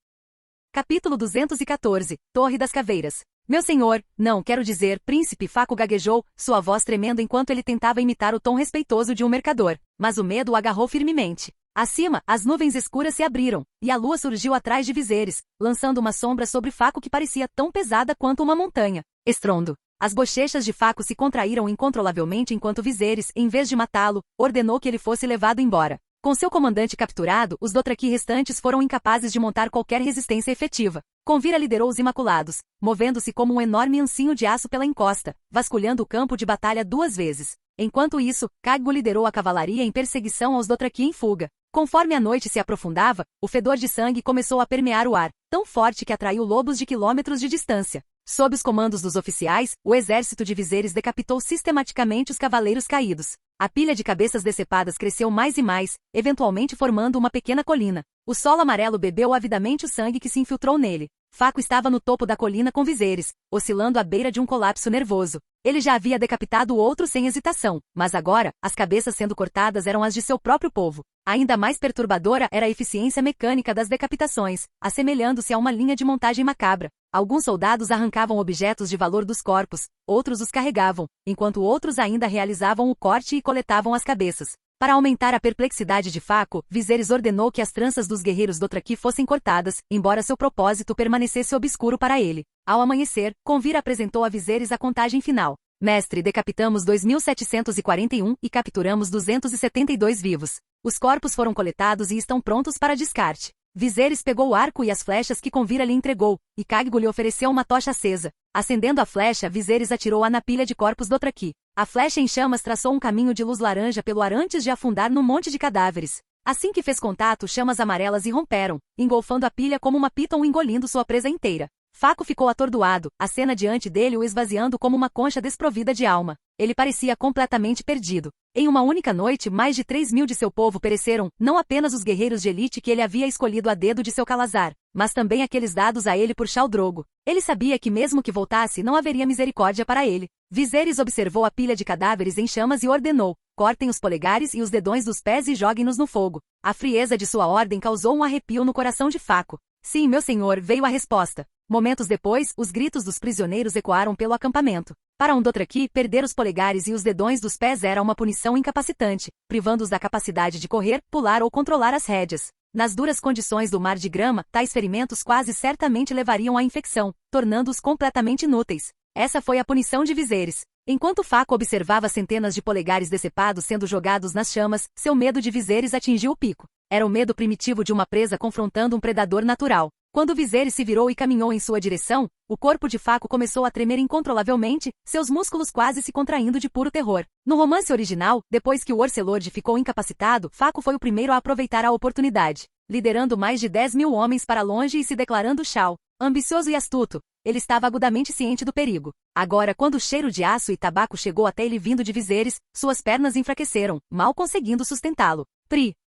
Capítulo 214, Torre das Caveiras. Meu senhor, não, quero dizer, príncipe, Faco gaguejou, sua voz tremendo enquanto ele tentava imitar o tom respeitoso de um mercador. Mas o medo o agarrou firmemente. Acima, as nuvens escuras se abriram, e a lua surgiu atrás de Viserys, lançando uma sombra sobre Faco que parecia tão pesada quanto uma montanha. Estrondo. As bochechas de Faco se contraíram incontrolavelmente enquanto Viserys, em vez de matá-lo, ordenou que ele fosse levado embora. Com seu comandante capturado, os Dothraki restantes foram incapazes de montar qualquer resistência efetiva. Convira liderou os Imaculados, movendo-se como um enorme ancinho de aço pela encosta, vasculhando o campo de batalha 2 vezes. Enquanto isso, Khadgo liderou a cavalaria em perseguição aos Dothraki em fuga. Conforme a noite se aprofundava, o fedor de sangue começou a permear o ar, tão forte que atraiu lobos de quilômetros de distância. Sob os comandos dos oficiais, o exército de Viserys decapitou sistematicamente os cavaleiros caídos. A pilha de cabeças decepadas cresceu mais e mais, eventualmente formando uma pequena colina. O solo amarelo bebeu avidamente o sangue que se infiltrou nele. Faco estava no topo da colina com Viserys, oscilando à beira de um colapso nervoso. Ele já havia decapitado o outro sem hesitação, mas agora, as cabeças sendo cortadas eram as de seu próprio povo. Ainda mais perturbadora era a eficiência mecânica das decapitações, assemelhando-se a uma linha de montagem macabra. Alguns soldados arrancavam objetos de valor dos corpos, outros os carregavam, enquanto outros ainda realizavam o corte e coletavam as cabeças. Para aumentar a perplexidade de Faco, Viserys ordenou que as tranças dos guerreiros Dothraki fossem cortadas, embora seu propósito permanecesse obscuro para ele. Ao amanhecer, Convira apresentou a Viserys a contagem final. Mestre, decapitamos 2.741 e capturamos 272 vivos. Os corpos foram coletados e estão prontos para descarte. Viserys pegou o arco e as flechas que Convira lhe entregou, e Khadgo lhe ofereceu uma tocha acesa. Acendendo a flecha, Viserys atirou-a na pilha de corpos Dothraki. A flecha em chamas traçou um caminho de luz laranja pelo ar antes de afundar num monte de cadáveres. Assim que fez contato, chamas amarelas irromperam, engolfando a pilha como uma piton engolindo sua presa inteira. Faco ficou atordoado, a cena diante dele o esvaziando como uma concha desprovida de alma. Ele parecia completamente perdido. Em uma única noite, mais de 3.000 de seu povo pereceram, não apenas os guerreiros de elite que ele havia escolhido a dedo de seu calazar, mas também aqueles dados a ele por Khal Drogo. Ele sabia que mesmo que voltasse não haveria misericórdia para ele. Viserys observou a pilha de cadáveres em chamas e ordenou: cortem os polegares e os dedões dos pés e joguem-nos no fogo. A frieza de sua ordem causou um arrepio no coração de Faco. Sim, meu senhor, veio a resposta. Momentos depois, os gritos dos prisioneiros ecoaram pelo acampamento. Para um Dothraki, perder os polegares e os dedões dos pés era uma punição incapacitante, privando-os da capacidade de correr, pular ou controlar as rédeas. Nas duras condições do mar de grama, tais ferimentos quase certamente levariam à infecção, tornando-os completamente inúteis. Essa foi a punição de Viserys. Enquanto Faco observava centenas de polegares decepados sendo jogados nas chamas, seu medo de Viserys atingiu o pico. Era o medo primitivo de uma presa confrontando um predador natural. Quando Viserys se virou e caminhou em sua direção, o corpo de Faco começou a tremer incontrolavelmente, seus músculos quase se contraindo de puro terror. No romance original, depois que o Orcelord ficou incapacitado, Faco foi o primeiro a aproveitar a oportunidade, liderando mais de 10.000 homens para longe e se declarando Khal. Ambicioso e astuto, ele estava agudamente ciente do perigo. Agora, quando o cheiro de aço e tabaco chegou até ele vindo de Viserys, suas pernas enfraqueceram, mal conseguindo sustentá-lo.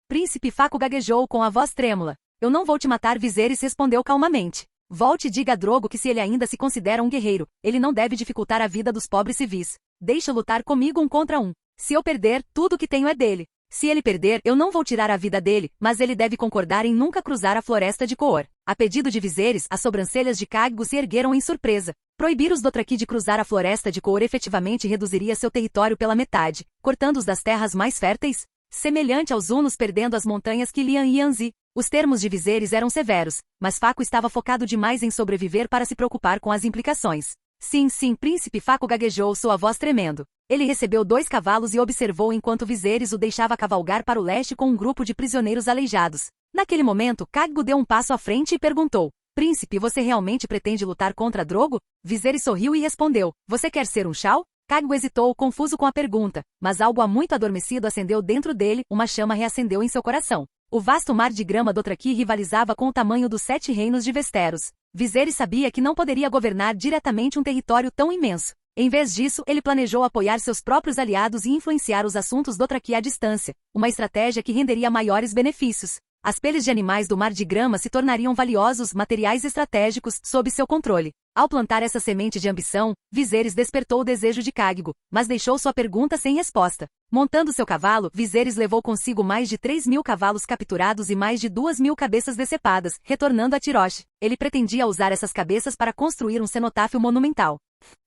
Príncipe Faco gaguejou com a voz trêmula. Eu não vou te matar, Viserys respondeu calmamente. Volte e diga a Drogo que se ele ainda se considera um guerreiro, ele não deve dificultar a vida dos pobres civis. Deixe lutar comigo 1 contra 1. Se eu perder, tudo o que tenho é dele. Se ele perder, eu não vou tirar a vida dele, mas ele deve concordar em nunca cruzar a floresta de Coor. A pedido de Viserys, as sobrancelhas de Khal se ergueram em surpresa. Proibir os Dothraki de cruzar a floresta de Coor efetivamente reduziria seu território pela metade, cortando-os das terras mais férteis, semelhante aos hunos perdendo as montanhas Kilian e Yanzi. Os termos de Viserys eram severos, mas Faco estava focado demais em sobreviver para se preocupar com as implicações. Sim, príncipe Faco gaguejou, sua voz tremendo. Ele recebeu 2 cavalos e observou enquanto Viserys o deixava cavalgar para o leste com um grupo de prisioneiros aleijados. Naquele momento, Khal deu um passo à frente e perguntou: Príncipe, você realmente pretende lutar contra Drogo? Viserys sorriu e respondeu: Você quer ser um Khal? Khal hesitou, confuso com a pergunta, mas algo há muito adormecido acendeu dentro dele, uma chama reacendeu em seu coração. O vasto mar de grama Dothraki rivalizava com o tamanho dos 7 reinos de Westeros. Viserys sabia que não poderia governar diretamente um território tão imenso. Em vez disso, ele planejou apoiar seus próprios aliados e influenciar os assuntos Dothraki à distância, uma estratégia que renderia maiores benefícios. As peles de animais do mar de grama se tornariam valiosos materiais estratégicos sob seu controle. Ao plantar essa semente de ambição, Viserys despertou o desejo de Khal, mas deixou sua pergunta sem resposta. Montando seu cavalo, Viserys levou consigo mais de 3.000 cavalos capturados e mais de 2.000 cabeças decepadas, retornando a Tyrosh. Ele pretendia usar essas cabeças para construir um cenotáfio monumental.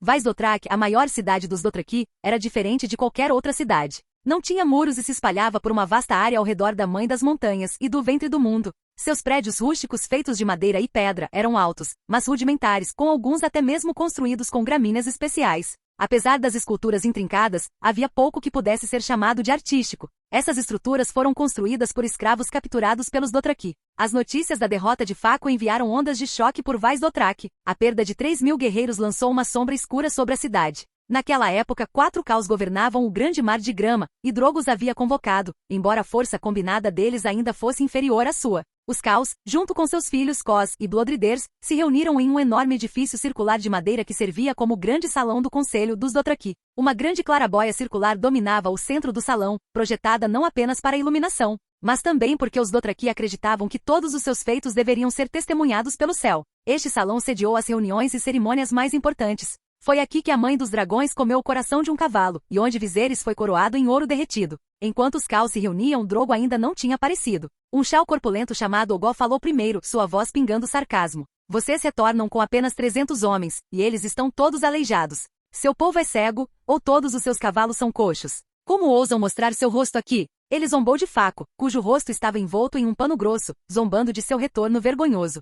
Vaes Dothrak, a maior cidade dos Dothraki, era diferente de qualquer outra cidade. Não tinha muros e se espalhava por uma vasta área ao redor da Mãe das Montanhas e do Ventre do Mundo. Seus prédios rústicos feitos de madeira e pedra eram altos, mas rudimentares, com alguns até mesmo construídos com gramíneas especiais. Apesar das esculturas intrincadas, havia pouco que pudesse ser chamado de artístico. Essas estruturas foram construídas por escravos capturados pelos Dothraki. As notícias da derrota de Faco enviaram ondas de choque por Vaes Dothrak. A perda de 3.000 guerreiros lançou uma sombra escura sobre a cidade. Naquela época, 4 Khals governavam o grande mar de grama, e Drogo os havia convocado, embora a força combinada deles ainda fosse inferior à sua. Os Khals, junto com seus filhos Cos e Bloodriders, se reuniram em um enorme edifício circular de madeira que servia como grande salão do Conselho dos Dothraki. Uma grande clarabóia circular dominava o centro do salão, projetada não apenas para iluminação, mas também porque os Dothraki acreditavam que todos os seus feitos deveriam ser testemunhados pelo céu. Este salão sediou as reuniões e cerimônias mais importantes. Foi aqui que a Mãe dos Dragões comeu o coração de um cavalo, e onde Viserys foi coroado em ouro derretido. Enquanto os Khals se reuniam, Drogo ainda não tinha aparecido. Um Khal corpulento chamado Ogol falou primeiro, sua voz pingando sarcasmo. Vocês retornam com apenas 300 homens, e eles estão todos aleijados. Seu povo é cego, ou todos os seus cavalos são coxos? Como ousam mostrar seu rosto aqui? Ele zombou de Faco, cujo rosto estava envolto em um pano grosso, zombando de seu retorno vergonhoso.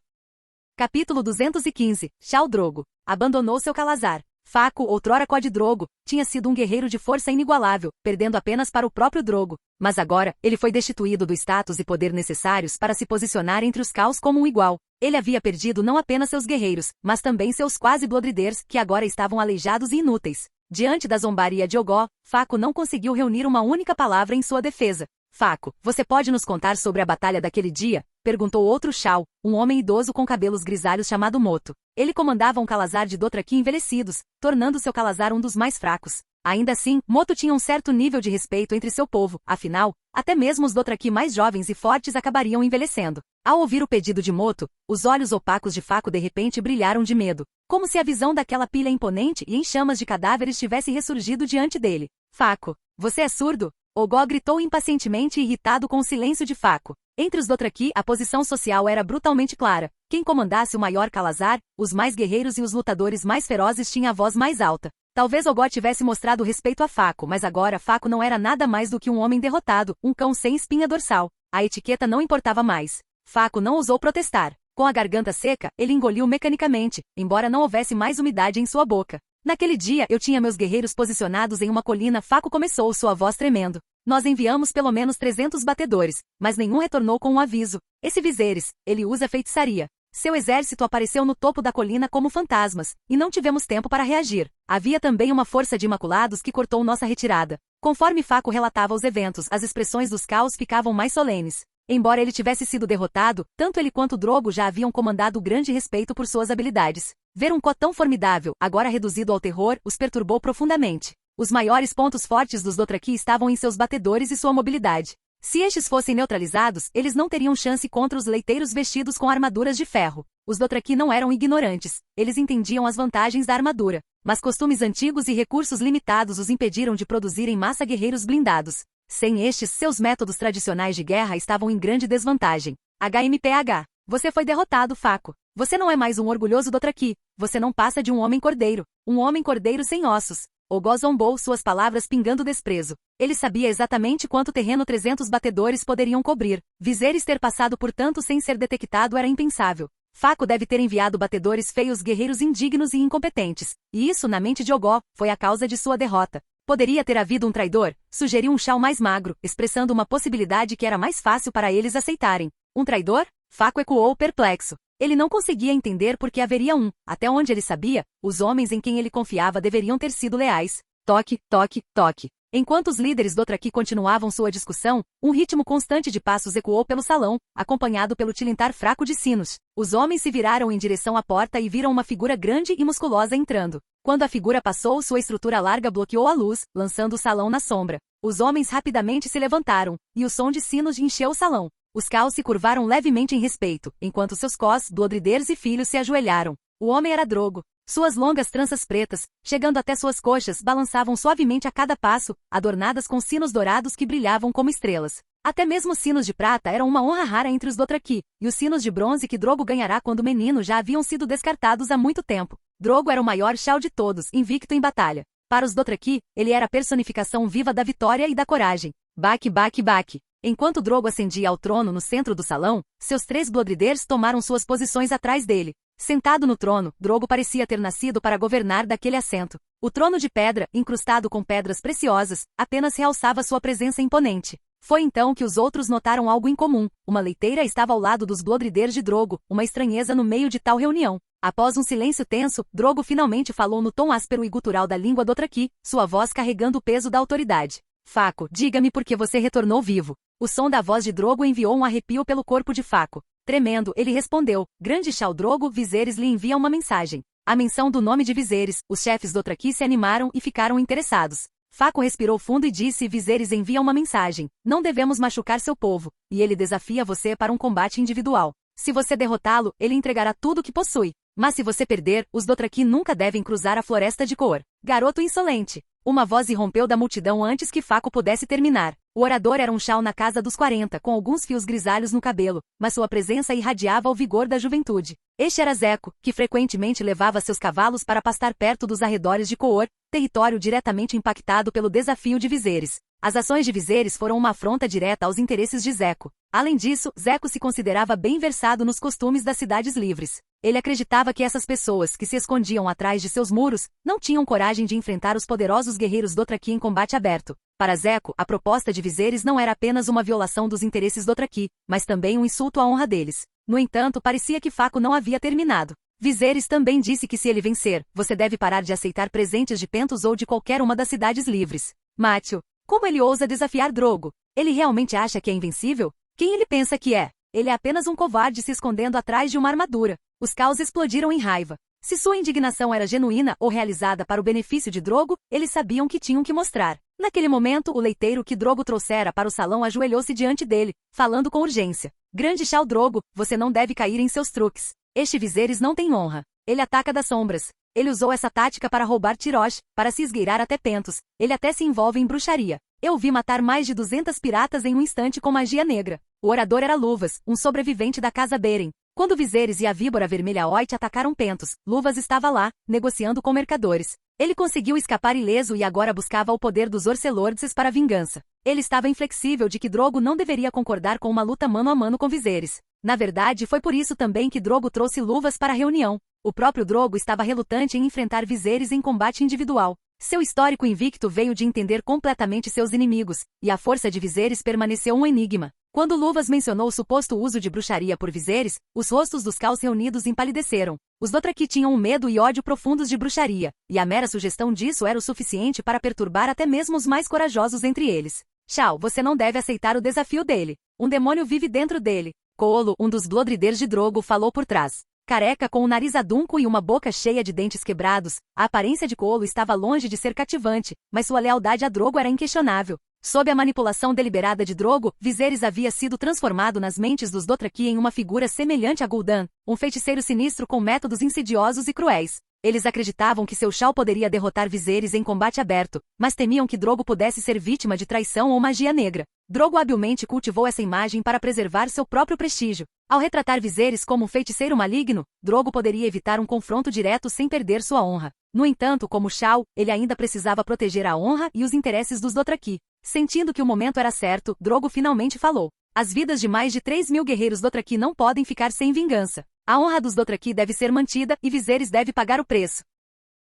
Capítulo 215. Khal Drogo abandonou seu calazar. Faco, outrora Code Drogo, tinha sido um guerreiro de força inigualável, perdendo apenas para o próprio Drogo. Mas agora, ele foi destituído do status e poder necessários para se posicionar entre os Khals como um igual. Ele havia perdido não apenas seus guerreiros, mas também seus quase Bloodriders, que agora estavam aleijados e inúteis. Diante da zombaria de Ogol, Faco não conseguiu reunir uma única palavra em sua defesa. Faco, você pode nos contar sobre a batalha daquele dia? Perguntou outro Shao, um homem idoso com cabelos grisalhos chamado Moto. Ele comandava um calazar de Dothraki envelhecidos, tornando seu calazar um dos mais fracos. Ainda assim, Moto tinha um certo nível de respeito entre seu povo, afinal, até mesmo os Dothraki mais jovens e fortes acabariam envelhecendo. Ao ouvir o pedido de Moto, os olhos opacos de Faco de repente brilharam de medo, como se a visão daquela pilha imponente e em chamas de cadáveres tivesse ressurgido diante dele. Faco, você é surdo? Ogó gritou impacientemente e irritado com o silêncio de Faco. Entre os Dothraki, a posição social era brutalmente clara. Quem comandasse o maior calazar, os mais guerreiros e os lutadores mais ferozes tinha a voz mais alta. Talvez Ogó tivesse mostrado respeito a Faco, mas agora Faco não era nada mais do que um homem derrotado, um cão sem espinha dorsal. A etiqueta não importava mais. Faco não ousou protestar. Com a garganta seca, ele engoliu mecanicamente, embora não houvesse mais umidade em sua boca. Naquele dia eu tinha meus guerreiros posicionados em uma colina. Faco começou, sua voz tremendo. Nós enviamos pelo menos 300 batedores, mas nenhum retornou com um aviso. Esse Viserys, ele usa feitiçaria. Seu exército apareceu no topo da colina como fantasmas, e não tivemos tempo para reagir. Havia também uma força de Imaculados que cortou nossa retirada. Conforme Faco relatava os eventos, as expressões dos caos ficavam mais solenes. Embora ele tivesse sido derrotado, tanto ele quanto Drogo já haviam comandado grande respeito por suas habilidades. Ver um Có tão formidável, agora reduzido ao terror, os perturbou profundamente. Os maiores pontos fortes dos Dothraki estavam em seus batedores e sua mobilidade. Se estes fossem neutralizados, eles não teriam chance contra os leiteiros vestidos com armaduras de ferro. Os Dothraki não eram ignorantes, eles entendiam as vantagens da armadura. Mas costumes antigos e recursos limitados os impediram de produzir em massa guerreiros blindados. Sem estes, seus métodos tradicionais de guerra estavam em grande desvantagem. HMPH. Você foi derrotado, Faco. Você não é mais um orgulhoso Dothraki. Você não passa de um homem-cordeiro. Um homem-cordeiro sem ossos. Ogó zombou, suas palavras pingando desprezo. Ele sabia exatamente quanto terreno 300 batedores poderiam cobrir. Viserys ter passado por tanto sem ser detectado era impensável. Faco deve ter enviado batedores feios, guerreiros indignos e incompetentes. E isso, na mente de Ogó, foi a causa de sua derrota. Poderia ter havido um traidor, sugeriu um Shao mais magro, expressando uma possibilidade que era mais fácil para eles aceitarem. Um traidor? Faco ecoou perplexo. Ele não conseguia entender por que haveria um. Até onde ele sabia, os homens em quem ele confiava deveriam ter sido leais. Toque, toque, toque. Enquanto os líderes Dothraki continuavam sua discussão, um ritmo constante de passos ecoou pelo salão, acompanhado pelo tilintar fraco de sinos. Os homens se viraram em direção à porta e viram uma figura grande e musculosa entrando. Quando a figura passou, sua estrutura larga bloqueou a luz, lançando o salão na sombra. Os homens rapidamente se levantaram, e o som de sinos encheu o salão. Os Khal se curvaram levemente em respeito, enquanto seus Cós, Bloodriders e filhos se ajoelharam. O homem era Drogo. Suas longas tranças pretas, chegando até suas coxas, balançavam suavemente a cada passo, adornadas com sinos dourados que brilhavam como estrelas. Até mesmo os sinos de prata eram uma honra rara entre os Dothraki, e os sinos de bronze que Drogo ganhará quando menino já haviam sido descartados há muito tempo. Drogo era o maior Shao de todos, invicto em batalha. Para os Dothraki, ele era a personificação viva da vitória e da coragem. Baque, baque, baque. Enquanto Drogo ascendia ao trono no centro do salão, seus 3 Bloodriders tomaram suas posições atrás dele. Sentado no trono, Drogo parecia ter nascido para governar daquele assento. O trono de pedra, incrustado com pedras preciosas, apenas realçava sua presença imponente. Foi então que os outros notaram algo incomum. Uma leiteira estava ao lado dos Bloodriders de Drogo, uma estranheza no meio de tal reunião. Após um silêncio tenso, Drogo finalmente falou no tom áspero e gutural da língua Dothraki, sua voz carregando o peso da autoridade. Faco, diga-me por que você retornou vivo. O som da voz de Drogo enviou um arrepio pelo corpo de Faco. Tremendo, ele respondeu, grande Shao Drogo, Viserys lhe envia uma mensagem. À menção do nome de Viserys, os chefes Dothraki se animaram e ficaram interessados. Faco respirou fundo e disse, Viserys envia uma mensagem. Não devemos machucar seu povo, e ele desafia você para um combate individual. Se você derrotá-lo, ele entregará tudo o que possui. Mas se você perder, os Dothraki nunca devem cruzar a floresta de Khor. Garoto insolente. Uma voz irrompeu da multidão antes que Faco pudesse terminar. O orador era um Shao na casa dos 40, com alguns fios grisalhos no cabelo, mas sua presença irradiava o vigor da juventude. Este era Zeco, que frequentemente levava seus cavalos para pastar perto dos arredores de Khor, território diretamente impactado pelo desafio de Viserys. As ações de Viserys foram uma afronta direta aos interesses de Zeco. Além disso, Zeco se considerava bem versado nos costumes das cidades livres. Ele acreditava que essas pessoas que se escondiam atrás de seus muros não tinham coragem de enfrentar os poderosos guerreiros Dothraki em combate aberto. Para Zeco, a proposta de Viserys não era apenas uma violação dos interesses Dothraki, mas também um insulto à honra deles. No entanto, parecia que Faco não havia terminado. Viserys também disse que se ele vencer, você deve parar de aceitar presentes de Pentos ou de qualquer uma das cidades livres. Mátio, como ele ousa desafiar Drogo? Ele realmente acha que é invencível? Quem ele pensa que é? ele é apenas um covarde se escondendo atrás de uma armadura. Os Caos explodiram em raiva. Se sua indignação era genuína ou realizada para o benefício de Drogo, eles sabiam que tinham que mostrar. Naquele momento, o leiteiro que Drogo trouxera para o salão ajoelhou-se diante dele, falando com urgência. Grande Khal Drogo, você não deve cair em seus truques. Este Viserys não tem honra. Ele ataca das sombras. Ele usou essa tática para roubar Tyrosh, para se esgueirar até Pentos. Ele até se envolve em bruxaria. Eu vi matar mais de 200 piratas em um instante com magia negra. O orador era Luvas, um sobrevivente da casa Beren. Quando Viserys e a Víbora Vermelha Oit atacaram Pentos, Luvas estava lá, negociando com mercadores. Ele conseguiu escapar ileso e agora buscava o poder dos Orcelords para vingança. Ele estava inflexível de que Drogo não deveria concordar com uma luta mano a mano com Viserys. Na verdade, foi por isso também que Drogo trouxe Luvas para a reunião. O próprio Drogo estava relutante em enfrentar Viserys em combate individual. Seu histórico invicto veio de entender completamente seus inimigos, e a força de Viserys permaneceu um enigma. Quando Luvas mencionou o suposto uso de bruxaria por Viserys, os rostos dos Caos reunidos empalideceram. Os Dothraki tinham um medo e ódio profundos de bruxaria, e a mera sugestão disso era o suficiente para perturbar até mesmo os mais corajosos entre eles. Khal, você não deve aceitar o desafio dele. Um demônio vive dentro dele. Koolo, um dos Bloodriders de Drogo, falou por trás. Careca com o nariz adunco e uma boca cheia de dentes quebrados, a aparência de Koolo estava longe de ser cativante, mas sua lealdade a Drogo era inquestionável. Sob a manipulação deliberada de Drogo, Viserys havia sido transformado nas mentes dos Dothraki em uma figura semelhante a Gul'dan, um feiticeiro sinistro com métodos insidiosos e cruéis. Eles acreditavam que seu Khal poderia derrotar Viserys em combate aberto, mas temiam que Drogo pudesse ser vítima de traição ou magia negra. Drogo habilmente cultivou essa imagem para preservar seu próprio prestígio. Ao retratar Viserys como um feiticeiro maligno, Drogo poderia evitar um confronto direto sem perder sua honra. No entanto, como Khal, ele ainda precisava proteger a honra e os interesses dos Dothraki. Sentindo que o momento era certo, Drogo finalmente falou. As vidas de mais de 3.000 guerreiros Dothraki não podem ficar sem vingança. A honra dos Dothraki deve ser mantida e Viserys deve pagar o preço.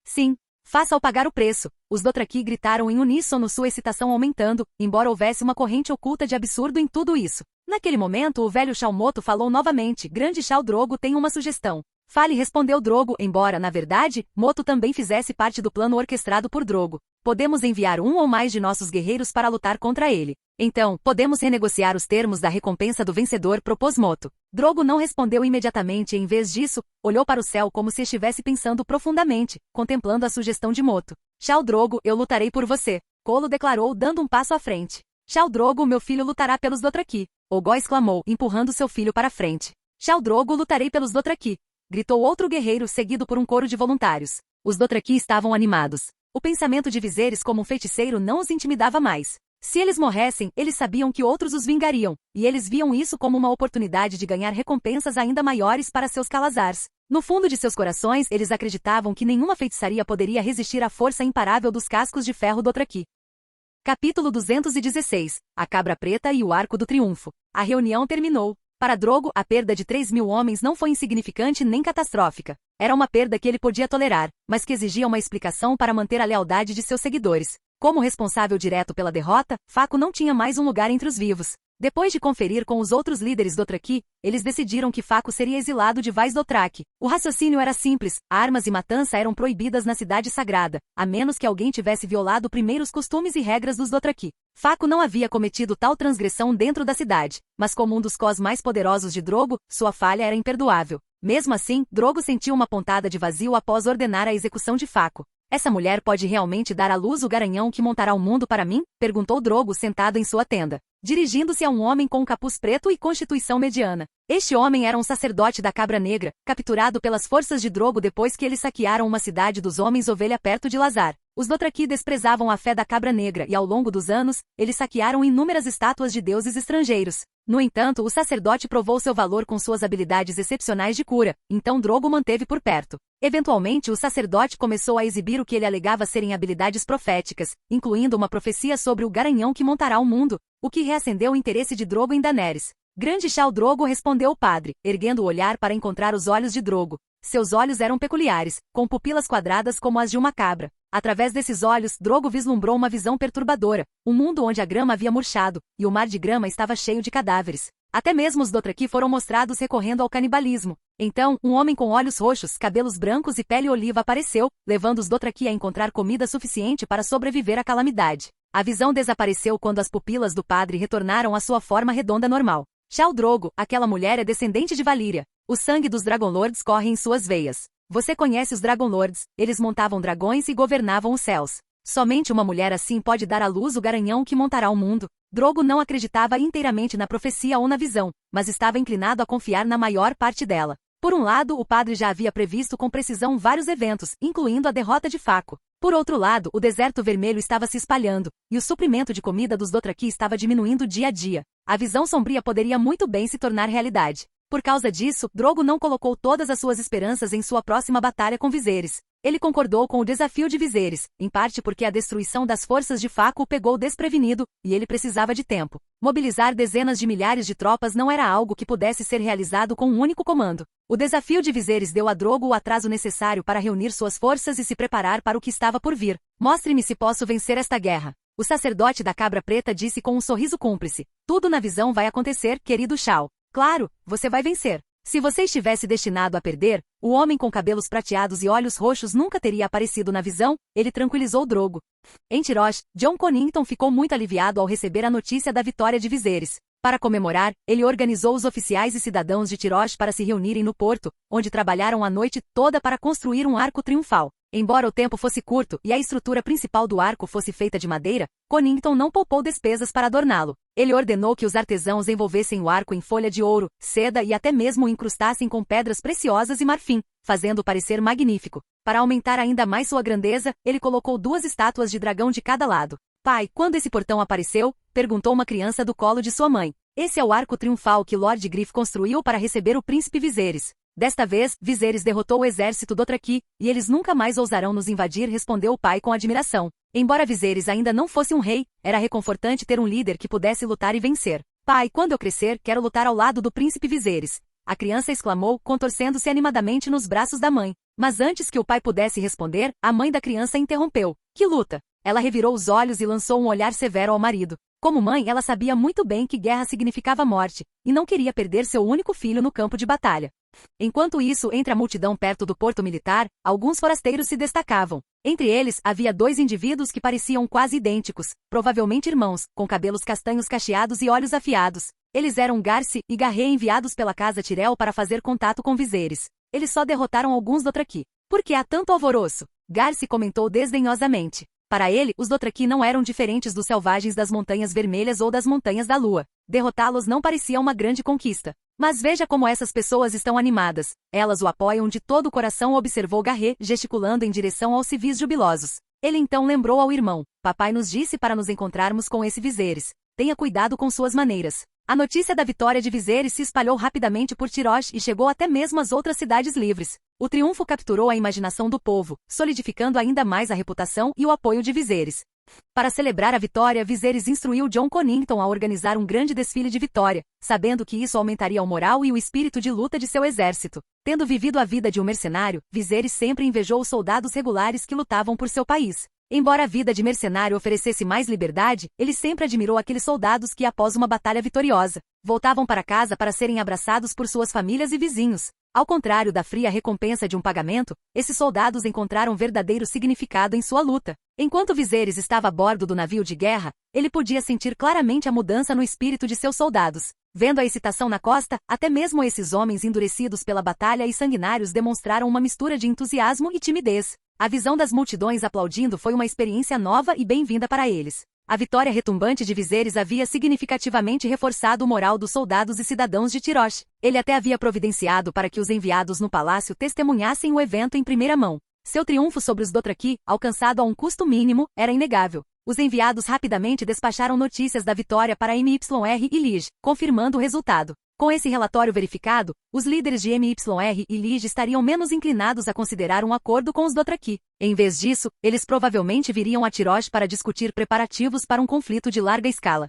Sim, faça-o pagar o preço. Os Dothraki gritaram em uníssono, sua excitação aumentando, embora houvesse uma corrente oculta de absurdo em tudo isso. Naquele momento, o velho Khal Moto falou novamente. Grande Khal Drogo tem uma sugestão. Fale, respondeu Drogo, embora, na verdade, Moto também fizesse parte do plano orquestrado por Drogo. Podemos enviar um ou mais de nossos guerreiros para lutar contra ele. Então, podemos renegociar os termos da recompensa do vencedor, propôs Moto. Drogo não respondeu imediatamente e, em vez disso, olhou para o céu como se estivesse pensando profundamente, contemplando a sugestão de Moto. Khal Drogo, eu lutarei por você, Koolo declarou, dando um passo à frente. Khal Drogo, meu filho lutará pelos Dothraki, Ogó exclamou, empurrando seu filho para frente. Khal Drogo, lutarei pelos Dothraki, gritou outro guerreiro seguido por um coro de voluntários. Os Dothraki estavam animados. O pensamento de Viserys como um feiticeiro não os intimidava mais. Se eles morressem, eles sabiam que outros os vingariam, e eles viam isso como uma oportunidade de ganhar recompensas ainda maiores para seus Calazars. No fundo de seus corações, eles acreditavam que nenhuma feitiçaria poderia resistir à força imparável dos cascos de ferro Dothraki. Capítulo 216. A Cabra Preta e o Arco do Triunfo. A reunião terminou. Para Drogo, a perda de 3.000 homens não foi insignificante nem catastrófica. Era uma perda que ele podia tolerar, mas que exigia uma explicação para manter a lealdade de seus seguidores. Como responsável direto pela derrota, Faco não tinha mais um lugar entre os vivos. Depois de conferir com os outros líderes Dothraki, eles decidiram que Faco seria exilado de Vaz Dothraki. O raciocínio era simples, armas e matança eram proibidas na cidade sagrada, a menos que alguém tivesse violado primeiro os costumes e regras dos Dothraki. Faco não havia cometido tal transgressão dentro da cidade, mas como um dos cós mais poderosos de Drogo, sua falha era imperdoável. Mesmo assim, Drogo sentiu uma pontada de vazio após ordenar a execução de Faco. Essa mulher pode realmente dar à luz o garanhão que montará o mundo para mim? Perguntou Drogo sentado em sua tenda, dirigindo-se a um homem com um capuz preto e constituição mediana. Este homem era um sacerdote da Cabra Negra, capturado pelas forças de Drogo depois que eles saquearam uma cidade dos Homens Ovelha perto de Lazar. Os Dothraki desprezavam a fé da Cabra Negra e, ao longo dos anos, eles saquearam inúmeras estátuas de deuses estrangeiros. No entanto, o sacerdote provou seu valor com suas habilidades excepcionais de cura, então Drogo manteve por perto. Eventualmente, o sacerdote começou a exibir o que ele alegava serem habilidades proféticas, incluindo uma profecia sobre o garanhão que montará o mundo, o que reacendeu o interesse de Drogo em Daenerys. Grande Khal Drogo, respondeu o padre, erguendo o olhar para encontrar os olhos de Drogo. Seus olhos eram peculiares, com pupilas quadradas como as de uma cabra. Através desses olhos, Drogo vislumbrou uma visão perturbadora, um mundo onde a grama havia murchado, e o mar de grama estava cheio de cadáveres. Até mesmo os Dothraki foram mostrados recorrendo ao canibalismo. Então, um homem com olhos roxos, cabelos brancos e pele oliva apareceu, levando os Dothraki a encontrar comida suficiente para sobreviver à calamidade. A visão desapareceu quando as pupilas do padre retornaram à sua forma redonda normal. Khal Drogo, aquela mulher é descendente de Valíria. O sangue dos Dragonlords corre em suas veias. Você conhece os Dragonlords, eles montavam dragões e governavam os céus. Somente uma mulher assim pode dar à luz o garanhão que montará o mundo. Drogo não acreditava inteiramente na profecia ou na visão, mas estava inclinado a confiar na maior parte dela. Por um lado, o padre já havia previsto com precisão vários eventos, incluindo a derrota de Faco. Por outro lado, o deserto vermelho estava se espalhando, e o suprimento de comida dos Dothraki estava diminuindo dia a dia. A visão sombria poderia muito bem se tornar realidade. Por causa disso, Drogo não colocou todas as suas esperanças em sua próxima batalha com Viserys. Ele concordou com o desafio de Viserys, em parte porque a destruição das forças de Faco o pegou desprevenido, e ele precisava de tempo. Mobilizar dezenas de milhares de tropas não era algo que pudesse ser realizado com um único comando. O desafio de Viserys deu a Drogo o atraso necessário para reunir suas forças e se preparar para o que estava por vir. Mostre-me se posso vencer esta guerra. O sacerdote da Cabra Preta disse com um sorriso cúmplice. Tudo na visão vai acontecer, querido Khal. Claro, você vai vencer. Se você estivesse destinado a perder, o homem com cabelos prateados e olhos roxos nunca teria aparecido na visão, ele tranquilizou Drogo. Em Tyrosh, Jon Connington ficou muito aliviado ao receber a notícia da vitória de Viserys. Para comemorar, ele organizou os oficiais e cidadãos de Tyrosh para se reunirem no porto, onde trabalharam a noite toda para construir um arco triunfal. Embora o tempo fosse curto e a estrutura principal do arco fosse feita de madeira, Connington não poupou despesas para adorná-lo. Ele ordenou que os artesãos envolvessem o arco em folha de ouro, seda e até mesmo o incrustassem com pedras preciosas e marfim, fazendo-o parecer magnífico. Para aumentar ainda mais sua grandeza, ele colocou 2 estátuas de dragão de cada lado. Pai, quando esse portão apareceu? Perguntou uma criança do colo de sua mãe. Esse é o arco triunfal que Lord Griff construiu para receber o príncipe Viserys. Desta vez, Viserys derrotou o exército Dothraki, e eles nunca mais ousarão nos invadir, respondeu o pai com admiração. Embora Viserys ainda não fosse um rei, era reconfortante ter um líder que pudesse lutar e vencer. Pai, quando eu crescer, quero lutar ao lado do príncipe Viserys. A criança exclamou, contorcendo-se animadamente nos braços da mãe. Mas antes que o pai pudesse responder, a mãe da criança interrompeu. Que luta! Ela revirou os olhos e lançou um olhar severo ao marido. Como mãe, ela sabia muito bem que guerra significava morte, e não queria perder seu único filho no campo de batalha. Enquanto isso, entre a multidão perto do porto militar, alguns forasteiros se destacavam. Entre eles, havia 2 indivíduos que pareciam quase idênticos, provavelmente irmãos, com cabelos castanhos cacheados e olhos afiados. Eles eram Garce e Garré enviados pela casa Tyrell para fazer contato com Viserys. Eles só derrotaram alguns Dothraki. Por que há tanto alvoroço? Garce comentou desdenhosamente. Para ele, os Dothraki não eram diferentes dos selvagens das Montanhas Vermelhas ou das Montanhas da Lua. Derrotá-los não parecia uma grande conquista. Mas veja como essas pessoas estão animadas. Elas o apoiam de todo o coração, observou Garré, gesticulando em direção aos civis jubilosos. Ele então lembrou ao irmão. Papai nos disse para nos encontrarmos com esse Viserys. Tenha cuidado com suas maneiras. A notícia da vitória de Viserys se espalhou rapidamente por Tyrosh e chegou até mesmo às outras cidades livres. O triunfo capturou a imaginação do povo, solidificando ainda mais a reputação e o apoio de Viserys. Para celebrar a vitória, Viserys instruiu Jon Connington a organizar um grande desfile de vitória, sabendo que isso aumentaria o moral e o espírito de luta de seu exército. Tendo vivido a vida de um mercenário, Viserys sempre invejou os soldados regulares que lutavam por seu país. Embora a vida de mercenário oferecesse mais liberdade, ele sempre admirou aqueles soldados que, após uma batalha vitoriosa, voltavam para casa para serem abraçados por suas famílias e vizinhos. Ao contrário da fria recompensa de um pagamento, esses soldados encontraram verdadeiro significado em sua luta. Enquanto Viserys estava a bordo do navio de guerra, ele podia sentir claramente a mudança no espírito de seus soldados. Vendo a excitação na costa, até mesmo esses homens endurecidos pela batalha e sanguinários demonstraram uma mistura de entusiasmo e timidez. A visão das multidões aplaudindo foi uma experiência nova e bem-vinda para eles. A vitória retumbante de Viserys havia significativamente reforçado o moral dos soldados e cidadãos de Tyrosh. Ele até havia providenciado para que os enviados no palácio testemunhassem o evento em primeira mão. Seu triunfo sobre os Dothraki, alcançado a um custo mínimo, era inegável. Os enviados rapidamente despacharam notícias da vitória para MYR e Liege, confirmando o resultado. Com esse relatório verificado, os líderes de MYR e Liege estariam menos inclinados a considerar um acordo com os Dothraki. Em vez disso, eles provavelmente viriam a Tyrosh para discutir preparativos para um conflito de larga escala.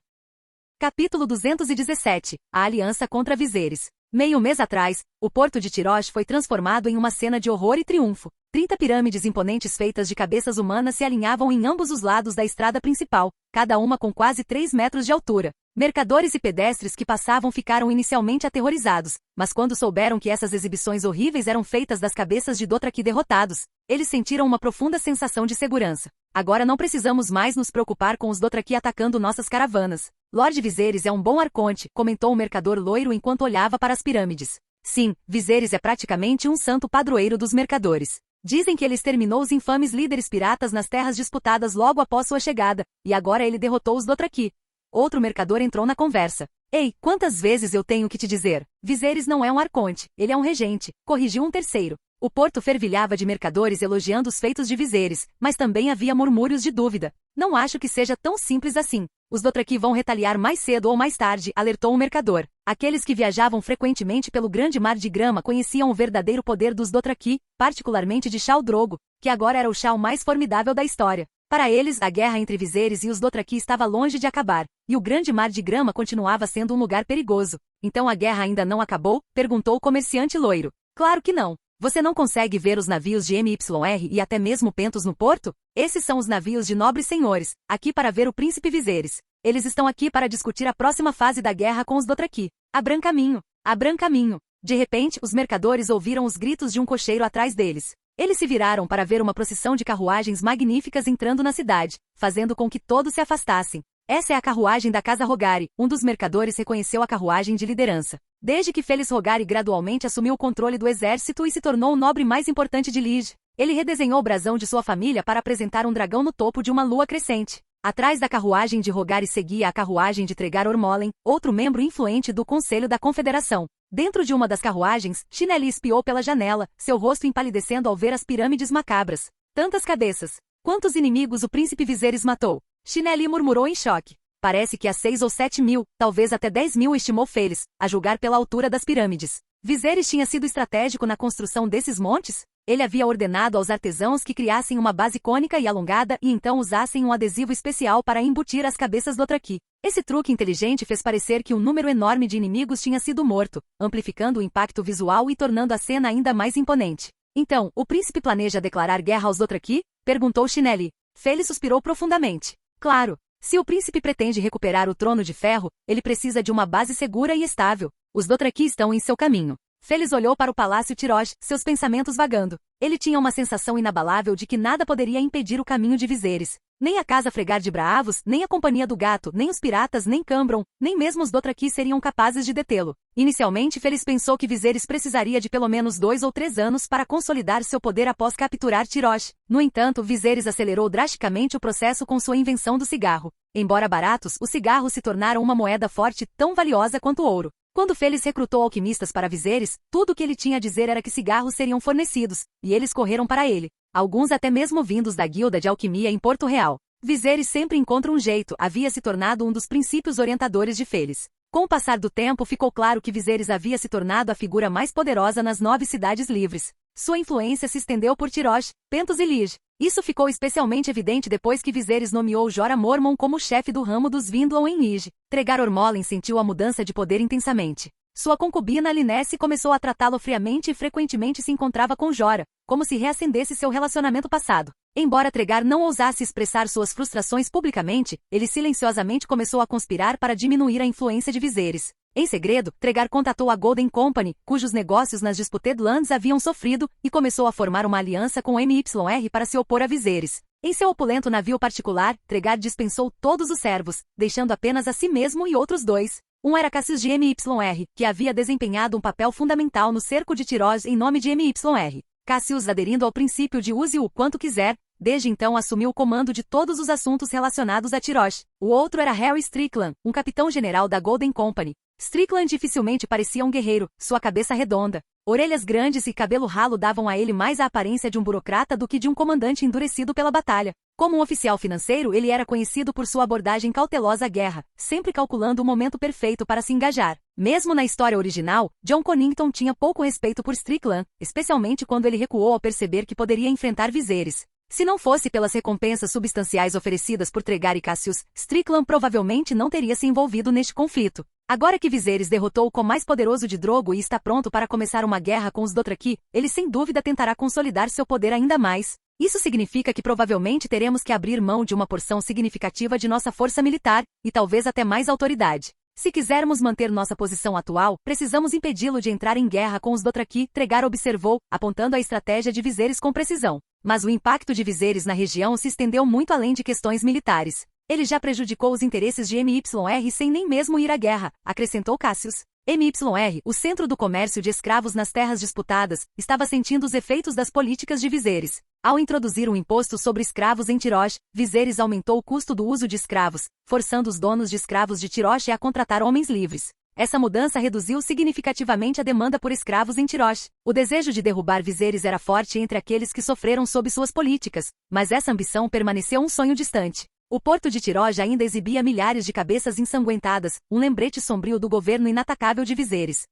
Capítulo 217. A aliança contra Viserys. Meio mês atrás, o porto de Tyrosh foi transformado em uma cena de horror e triunfo. 30 pirâmides imponentes feitas de cabeças humanas se alinhavam em ambos os lados da estrada principal, cada uma com quase 3 metros de altura. Mercadores e pedestres que passavam ficaram inicialmente aterrorizados, mas quando souberam que essas exibições horríveis eram feitas das cabeças de Dothraki derrotados, eles sentiram uma profunda sensação de segurança. Agora não precisamos mais nos preocupar com os Dothraki atacando nossas caravanas. Lord Viserys é um bom arconte, comentou o mercador loiro enquanto olhava para as pirâmides. Sim, Viserys é praticamente um santo padroeiro dos mercadores. Dizem que ele exterminou os infames líderes piratas nas terras disputadas logo após sua chegada, e agora ele derrotou os Dothraki. Outro mercador entrou na conversa. Ei, quantas vezes eu tenho que te dizer? Viserys não é um arconte, ele é um regente, corrigiu um terceiro. O porto fervilhava de mercadores elogiando os feitos de Viserys, mas também havia murmúrios de dúvida. Não acho que seja tão simples assim. Os Dothraki vão retaliar mais cedo ou mais tarde, alertou o mercador. Aqueles que viajavam frequentemente pelo grande mar de grama conheciam o verdadeiro poder dos Dothraki, particularmente de Khal Drogo, que agora era o Khal mais formidável da história. Para eles, a guerra entre Viserys e os Dothraki estava longe de acabar, e o grande mar de grama continuava sendo um lugar perigoso. Então a guerra ainda não acabou? Perguntou o comerciante loiro. Claro que não. Você não consegue ver os navios de MYR e até mesmo Pentos no porto? Esses são os navios de nobres senhores, aqui para ver o príncipe Viserys. Eles estão aqui para discutir a próxima fase da guerra com os Dothraki. Abram caminho! Abram caminho! De repente, os mercadores ouviram os gritos de um cocheiro atrás deles. Eles se viraram para ver uma procissão de carruagens magníficas entrando na cidade, fazendo com que todos se afastassem. Essa é a carruagem da Casa Rogari, um dos mercadores reconheceu a carruagem de liderança. Desde que Félix Rogari gradualmente assumiu o controle do exército e se tornou o nobre mais importante de Liege, ele redesenhou o brasão de sua família para apresentar um dragão no topo de uma lua crescente. Atrás da carruagem de Rogari seguia a carruagem de Tregar Ormolen, outro membro influente do Conselho da Confederação. Dentro de uma das carruagens, Chinelli espiou pela janela, seu rosto empalidecendo ao ver as pirâmides macabras. Tantas cabeças! Quantos inimigos o príncipe Viserys matou? Chinelli murmurou em choque. Parece que há 6 ou 7 mil, talvez até 10 mil estimou Félix, a julgar pela altura das pirâmides. Viserys tinha sido estratégico na construção desses montes? Ele havia ordenado aos artesãos que criassem uma base cônica e alongada e então usassem um adesivo especial para embutir as cabeças Dothraki. Esse truque inteligente fez parecer que um número enorme de inimigos tinha sido morto, amplificando o impacto visual e tornando a cena ainda mais imponente. Então, o príncipe planeja declarar guerra aos Dothraki? Perguntou Chinelli. Félix suspirou profundamente. Claro. Se o príncipe pretende recuperar o trono de ferro, ele precisa de uma base segura e estável. Os Dothraki estão em seu caminho. Félix olhou para o palácio Tyrosh, seus pensamentos vagando. Ele tinha uma sensação inabalável de que nada poderia impedir o caminho de Viserys. Nem a casa Fregar de Braavos, nem a Companhia do Gato, nem os piratas, nem Cambron, nem mesmo os Dothraki seriam capazes de detê-lo. Inicialmente, Félix pensou que Viserys precisaria de pelo menos 2 ou 3 anos para consolidar seu poder após capturar Tyrosh. No entanto, Viserys acelerou drasticamente o processo com sua invenção do cigarro. Embora baratos, os cigarros se tornaram uma moeda forte tão valiosa quanto o ouro. Quando Félix recrutou alquimistas para Viserys, tudo o que ele tinha a dizer era que cigarros seriam fornecidos, e eles correram para ele. Alguns até mesmo vindos da guilda de alquimia em Porto Real. Viserys sempre encontra um jeito, havia se tornado um dos princípios orientadores de Félix. Com o passar do tempo ficou claro que Viserys havia se tornado a figura mais poderosa nas 9 cidades livres. Sua influência se estendeu por Tyrosh, Pentos e Liege. Isso ficou especialmente evidente depois que Viserys nomeou Jorah Mormont como chefe do ramo dos Vindlon em Liege. Tregar Ormolen sentiu a mudança de poder intensamente. Sua concubina Lynesse começou a tratá-lo friamente e frequentemente se encontrava com Jorah, como se reacendesse seu relacionamento passado. Embora Tregar não ousasse expressar suas frustrações publicamente, ele silenciosamente começou a conspirar para diminuir a influência de Viserys. Em segredo, Tregar contatou a Golden Company, cujos negócios nas Disputed Lands haviam sofrido, e começou a formar uma aliança com MYR para se opor a Viserys. Em seu opulento navio particular, Tregar dispensou todos os servos, deixando apenas a si mesmo e outros 2. Um era Cassius de MYR, que havia desempenhado um papel fundamental no cerco de Tyrosh em nome de MYR. Cassius, aderindo ao princípio de use-o quanto quiser, desde então assumiu o comando de todos os assuntos relacionados a Tyrosh. O outro era Harry Strickland, um capitão-general da Golden Company. Strickland dificilmente parecia um guerreiro, sua cabeça redonda, orelhas grandes e cabelo ralo davam a ele mais a aparência de um burocrata do que de um comandante endurecido pela batalha. Como um oficial financeiro, ele era conhecido por sua abordagem cautelosa à guerra, sempre calculando o momento perfeito para se engajar. Mesmo na história original, Jon Connington tinha pouco respeito por Strickland, especialmente quando ele recuou ao perceber que poderia enfrentar Viserys. Se não fosse pelas recompensas substanciais oferecidas por Tregar e Cassius, Strickland provavelmente não teria se envolvido neste conflito. Agora que Viserys derrotou o com mais poderoso de Drogo e está pronto para começar uma guerra com os Dothraki, ele sem dúvida tentará consolidar seu poder ainda mais. Isso significa que provavelmente teremos que abrir mão de uma porção significativa de nossa força militar, e talvez até mais autoridade. Se quisermos manter nossa posição atual, precisamos impedi-lo de entrar em guerra com os Dothraki, Tregar observou, apontando a estratégia de Viserys com precisão. Mas o impacto de Viserys na região se estendeu muito além de questões militares. Ele já prejudicou os interesses de MYR sem nem mesmo ir à guerra, acrescentou Cassius. MYR, o centro do comércio de escravos nas terras disputadas, estava sentindo os efeitos das políticas de Viserys. Ao introduzir um imposto sobre escravos em Tirosh, Viserys aumentou o custo do uso de escravos, forçando os donos de escravos de Tirosh a contratar homens livres. Essa mudança reduziu significativamente a demanda por escravos em Tirosh. O desejo de derrubar Viserys era forte entre aqueles que sofreram sob suas políticas, mas essa ambição permaneceu um sonho distante. O porto de Tirosh ainda exibia milhares de cabeças ensanguentadas, um lembrete sombrio do governo inatacável de Viserys.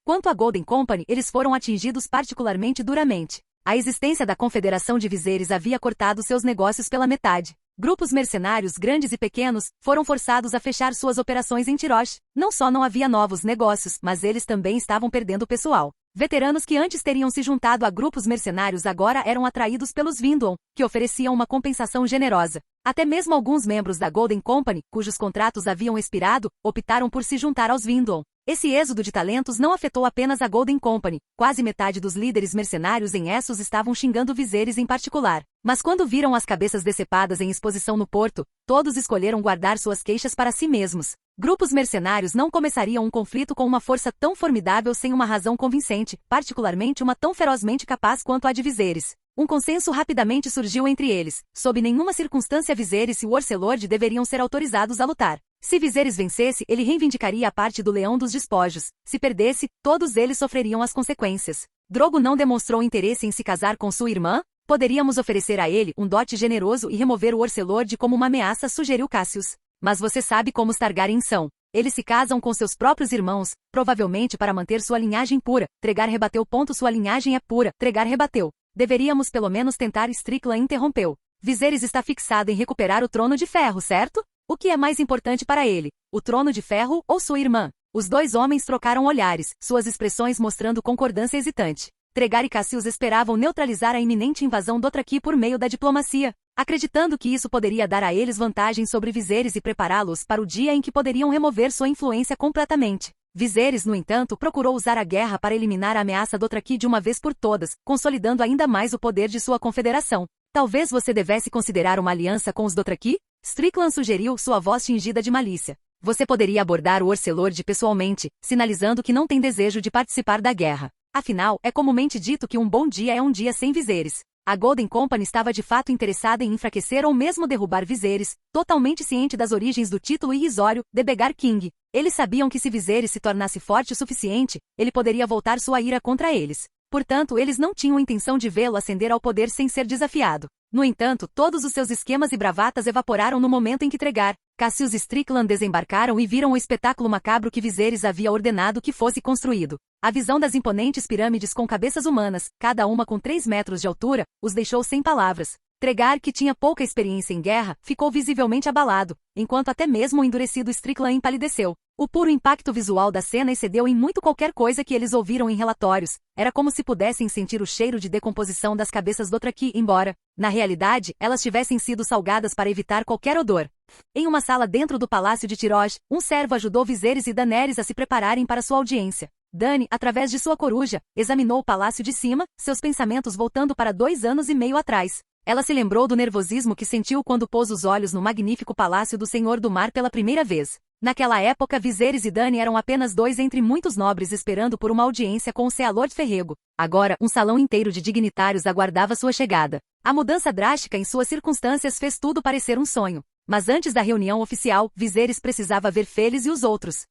Quanto à Golden Company, eles foram atingidos particularmente duramente. A existência da Confederação de Viserys havia cortado seus negócios pela metade. Grupos mercenários grandes e pequenos foram forçados a fechar suas operações em Tirosh. Não só não havia novos negócios, mas eles também estavam perdendo pessoal. Veteranos que antes teriam se juntado a grupos mercenários agora eram atraídos pelos Windom, que ofereciam uma compensação generosa. Até mesmo alguns membros da Golden Company, cujos contratos haviam expirado, optaram por se juntar aos Windom. Esse êxodo de talentos não afetou apenas a Golden Company. Quase metade dos líderes mercenários em Essos estavam xingando Viserys em particular. Mas quando viram as cabeças decepadas em exposição no porto, todos escolheram guardar suas queixas para si mesmos. Grupos mercenários não começariam um conflito com uma força tão formidável sem uma razão convincente, particularmente uma tão ferozmente capaz quanto a de Viserys. Um consenso rapidamente surgiu entre eles. Sob nenhuma circunstância Viserys e o Orcelord deveriam ser autorizados a lutar. Se Viserys vencesse, ele reivindicaria a parte do leão dos despojos. Se perdesse, todos eles sofreriam as consequências. Drogo não demonstrou interesse em se casar com sua irmã? Poderíamos oferecer a ele um dote generoso e remover o Orcelord como uma ameaça, sugeriu Cassius. Mas você sabe como os Targaryen são. Eles se casam com seus próprios irmãos, provavelmente para manter sua linhagem pura. Tregar rebateu. Sua linhagem é pura. Tregar rebateu. Deveríamos pelo menos tentar. Strickland interrompeu. Viserys está fixado em recuperar o trono de ferro, certo? O que é mais importante para ele? O trono de ferro ou sua irmã? Os dois homens trocaram olhares, suas expressões mostrando concordância hesitante. Tregar e Cassius esperavam neutralizar a iminente invasão Dothraki por meio da diplomacia, acreditando que isso poderia dar a eles vantagem sobre Viserys e prepará-los para o dia em que poderiam remover sua influência completamente. Viserys, no entanto, procurou usar a guerra para eliminar a ameaça Dothraki de uma vez por todas, consolidando ainda mais o poder de sua confederação. Talvez você devesse considerar uma aliança com os Dothraki? Strickland sugeriu, sua voz tingida de malícia. Você poderia abordar o Orcelord pessoalmente, sinalizando que não tem desejo de participar da guerra. Afinal, é comumente dito que um bom dia é um dia sem Viserys. A Golden Company estava de fato interessada em enfraquecer ou mesmo derrubar Viserys, totalmente ciente das origens do título irrisório, The Beggar King. Eles sabiam que se Viserys se tornasse forte o suficiente, ele poderia voltar sua ira contra eles. Portanto, eles não tinham intenção de vê-lo ascender ao poder sem ser desafiado. No entanto, todos os seus esquemas e bravatas evaporaram no momento em que Tregar, Cassius e Strickland desembarcaram e viram o espetáculo macabro que Viserys havia ordenado que fosse construído. A visão das imponentes pirâmides com cabeças humanas, cada uma com 3 metros de altura, os deixou sem palavras. Tregar, que tinha pouca experiência em guerra, ficou visivelmente abalado, enquanto até mesmo o endurecido Strickland empalideceu. O puro impacto visual da cena excedeu em muito qualquer coisa que eles ouviram em relatórios. Era como se pudessem sentir o cheiro de decomposição das cabeças Dothraki, embora, na realidade, elas tivessem sido salgadas para evitar qualquer odor. Em uma sala dentro do palácio de Tirosh, um servo ajudou Viserys e Daenerys a se prepararem para sua audiência. Dany, através de sua coruja, examinou o palácio de cima, seus pensamentos voltando para 2 anos e meio atrás. Ela se lembrou do nervosismo que sentiu quando pôs os olhos no magnífico palácio do Senhor do Mar pela primeira vez. Naquela época, Viserys e Dany eram apenas 2 entre muitos nobres esperando por uma audiência com o Sealord Ferrego. Agora, um salão inteiro de dignitários aguardava sua chegada. A mudança drástica em suas circunstâncias fez tudo parecer um sonho. Mas antes da reunião oficial, Viserys precisava ver Félix e os outros.